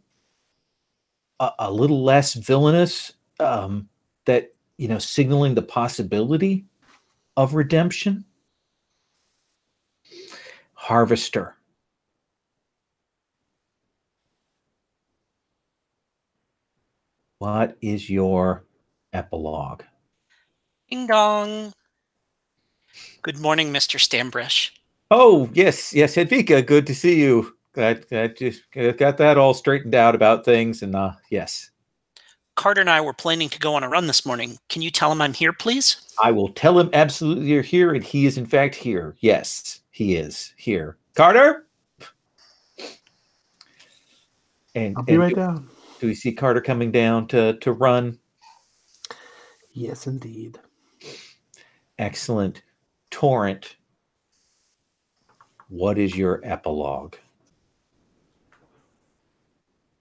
a little less villainous, that, signaling the possibility of redemption. Harvester. What is your epilogue? Ding dong. Good morning, Mr. Stambresh. Oh, yes, Hedvika, good to see you. Glad just got that all straightened out about things, and yes. Carter and I were planning to go on a run this morning. Can you tell him I'm here, please? I will tell him absolutely you're here, and he is in fact here. Yes, he is here. Carter? And I'll be right down. Do we see Carter coming down to run? Yes, indeed. Excellent. Torrent, what is your epilogue?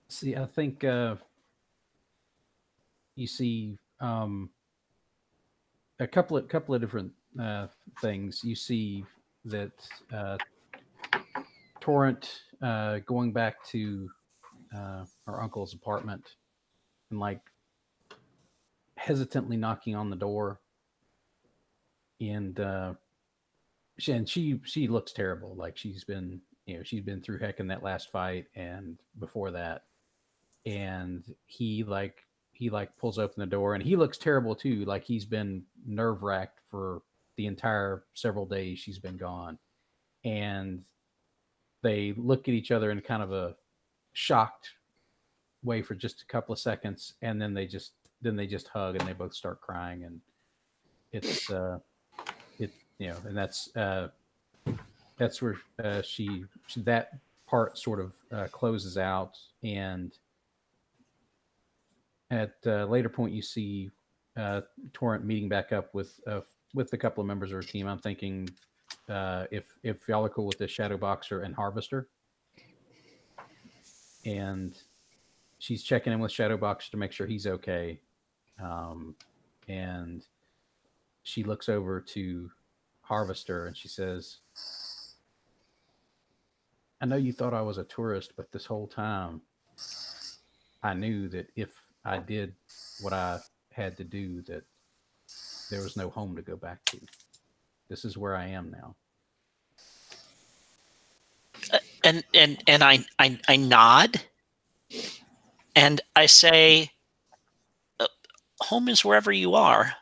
See, I think you see a couple of different things. You see that Torrent going back to her uncle's apartment and like hesitantly knocking on the door, and she looks terrible. Like she's been through heck in that last fight and before that, and he pulls open the door, and he looks terrible too. Like he's been nerve-wracked for the entire several days she's been gone, and they look at each other in kind of a shocked way for just a couple of seconds, and then they just hug, and they both start crying, and it's and that's where she that part sort of closes out. And at a later point you see Torrent meeting back up with a couple of members of her team. I'm thinking if y'all are cool with this, Shadow Boxer and Harvester, and she's checking in with Shadow Boxer to make sure he's okay, and she looks over to Harvester and she says, I know you thought I was a tourist, but this whole time I knew that if I did what I had to do, that there was no home to go back to. This is where I am now. And I nod, and I say, home is wherever you are,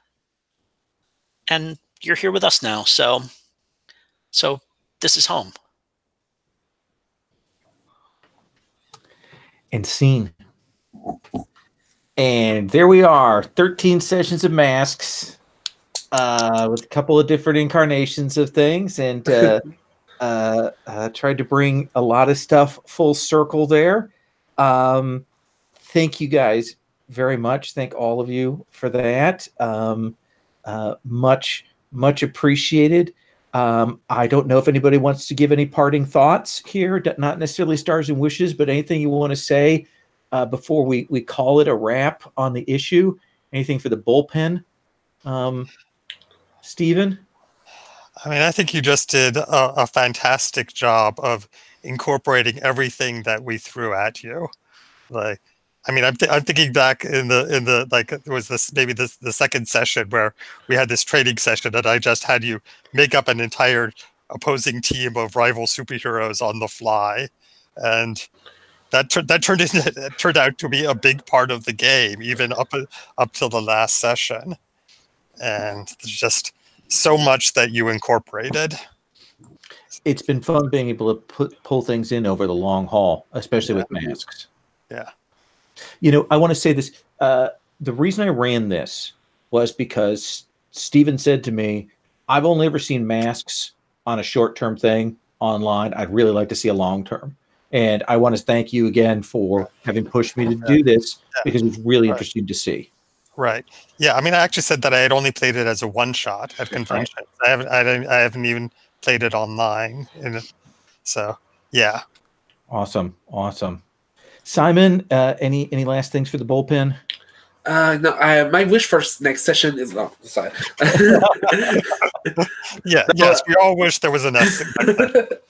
and you're here with us now. So this is home. And scene. And there we are, 13 sessions of masks, with a couple of different incarnations of things, and tried to bring a lot of stuff full circle there. Thank you guys very much. Thank all of you for that. Much appreciated. I don't know if anybody wants to give any parting thoughts here, not necessarily stars and wishes, but anything you want to say before we call it a wrap on the issue. Anything for the bullpen? Stephen? I mean, I think you just did a fantastic job of incorporating everything that we threw at you. Like, I mean, I'm thinking back in the like, it was the second session where we had this training session and I just had you make up an entire opposing team of rival superheroes on the fly, and that turned out to be a big part of the game, even up till the last session. And there's just so much that you incorporated. It's been fun being able to pull things in over the long haul, especially with masks. Yeah. You know, I want to say this. The reason I ran this was because Steven said to me, I've only ever seen masks on a short-term thing online. I'd really like to see a long-term. And I want to thank you again for having pushed me to do this, because it's really interesting to see. Right. Yeah. I mean, I actually said that I had only played it as a one-shot at conventions. I haven't even played it online. So, yeah. Awesome. Simon, any last things for the bullpen? No. My wish for next session is sorry. Yes, we all wish there was an S.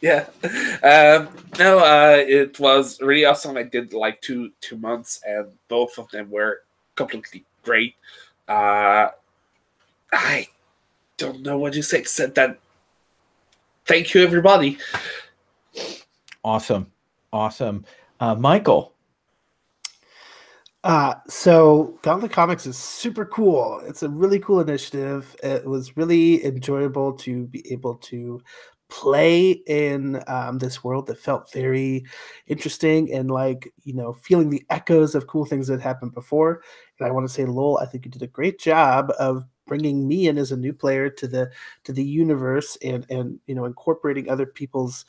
Yeah. No. It was really awesome. I did like two months, and both of them were completely great. I don't know what to say except that. Thank you, everybody. Awesome. Michael. So Gauntlet Comics is super cool. It's a really cool initiative. It was really enjoyable to be able to play in this world that felt very interesting and feeling the echoes of cool things that happened before. And I want to say, Lowell, I think you did a great job of bringing me in as a new player to the universe and incorporating other people's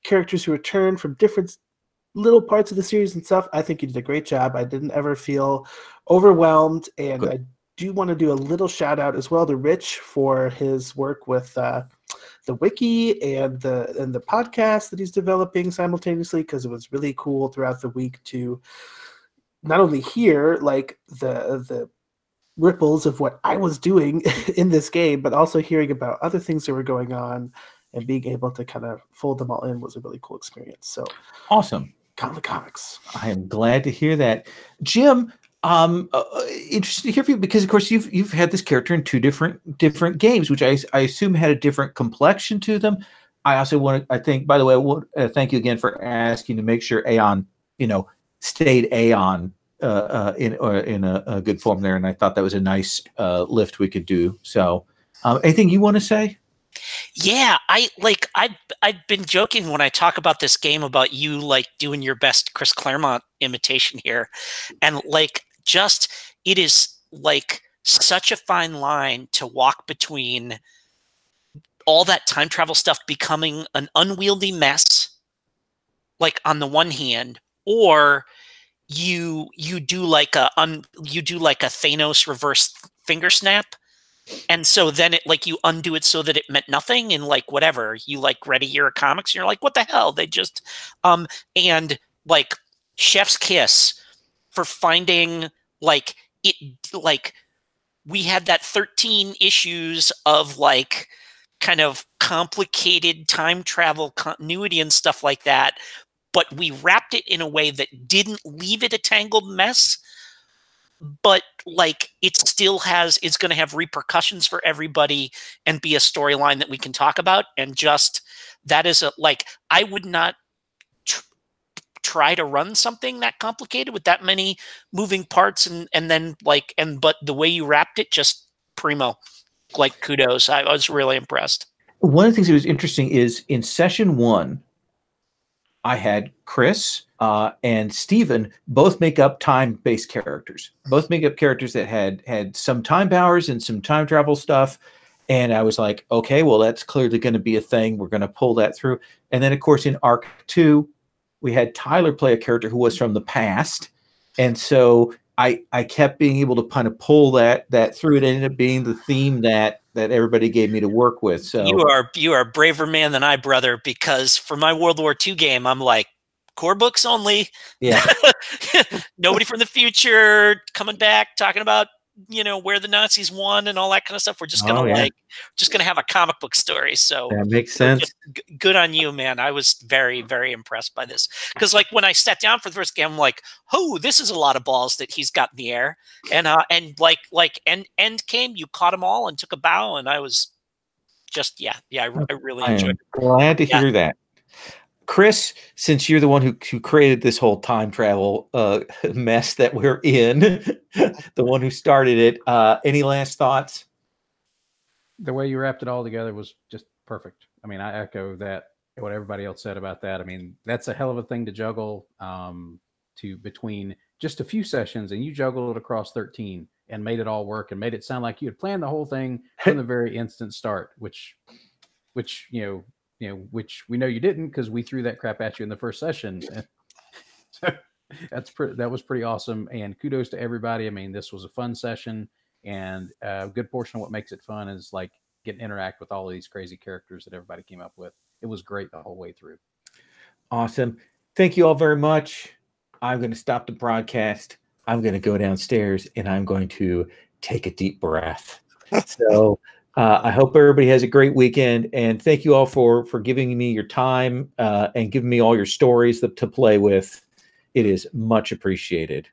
characters who return from different little parts of the series and stuff. I think you did a great job. I didn't ever feel overwhelmed, and I do want to do a little shout out as well to Rich for his work with the wiki and the podcast that he's developing simultaneously, because it was really cool throughout the week to not only hear like the ripples of what I was doing in this game, but also hearing about other things that were going on and being able to kind of fold them all in was a really cool experience. So awesome. Gauntlet Comics. I am glad to hear that. Jim, interested to hear from you, because of course you've had this character in two different games, which I assume had a different complexion to them. I also want to, by the way, thank you again for asking to make sure Aeon, stayed Aeon in a good form there, and I thought that was a nice lift we could do. So, anything you want to say? Yeah, I've been joking when I talk about this game about you like doing your best Chris Claremont imitation here, and it is like such a fine line to walk between all that time travel stuff becoming an unwieldy mess, like on the one hand, or you do like a Thanos reverse finger snap. And so then you undo it so that it meant nothing, and whatever, you read a year of comics and you're like, what the hell? They just and chef's kiss for finding it, we had that 13 issues of kind of complicated time travel continuity and stuff like that, but we wrapped it in a way that didn't leave it a tangled mess, but like it still has, it's going to have repercussions for everybody and be a storyline that we can talk about. And just that is a, like, I would not try to run something that complicated with that many moving parts, and then like, but the way you wrapped it, just primo, like kudos. I was really impressed. One of the things that was interesting is in session 1, I had Chris and Steven both make up time-based characters. Both make up characters that had some time powers and some time travel stuff. And I was like, okay, well, that's clearly going to be a thing. We're going to pull that through. And then, of course, in Arc 2, we had Tyler play a character who was from the past. And so I kept being able to kind of pull that through. It ended up being the theme that everybody gave me to work with. So you are a braver man than I, brother, because for my World War II game, I'm like, core books only. Yeah. Nobody from the future coming back talking about, you know, where the Nazis won and all that kind of stuff. We're just gonna just gonna have a comic book story. So that makes sense. Good on you, man. I was very, very impressed by this, because like when I sat down for the first game, I'm like, oh, this is a lot of balls that he's got in the air. And end came, you caught them all and took a bow, and I was just I really enjoyed it. Glad to hear that. Chris, since you're the one who created this whole time travel mess that we're in, the one who started it, any last thoughts? The way you wrapped it all together was just perfect. I mean, I echo that, what everybody else said about that. I mean, that's a hell of a thing to juggle between just a few sessions, and you juggled it across 13 and made it all work and made it sound like you had planned the whole thing from the very instant start, which we know you didn't, because we threw that crap at you in the first session. So that was pretty awesome. And kudos to everybody. I mean, this was a fun session, and a good portion of what makes it fun is like getting to interact with all of these crazy characters that everybody came up with. It was great the whole way through. Awesome. Thank you all very much. I'm going to stop the broadcast. I'm going to go downstairs and I'm going to take a deep breath. So I hope everybody has a great weekend, and thank you all for giving me your time and giving me all your stories to play with. It is much appreciated.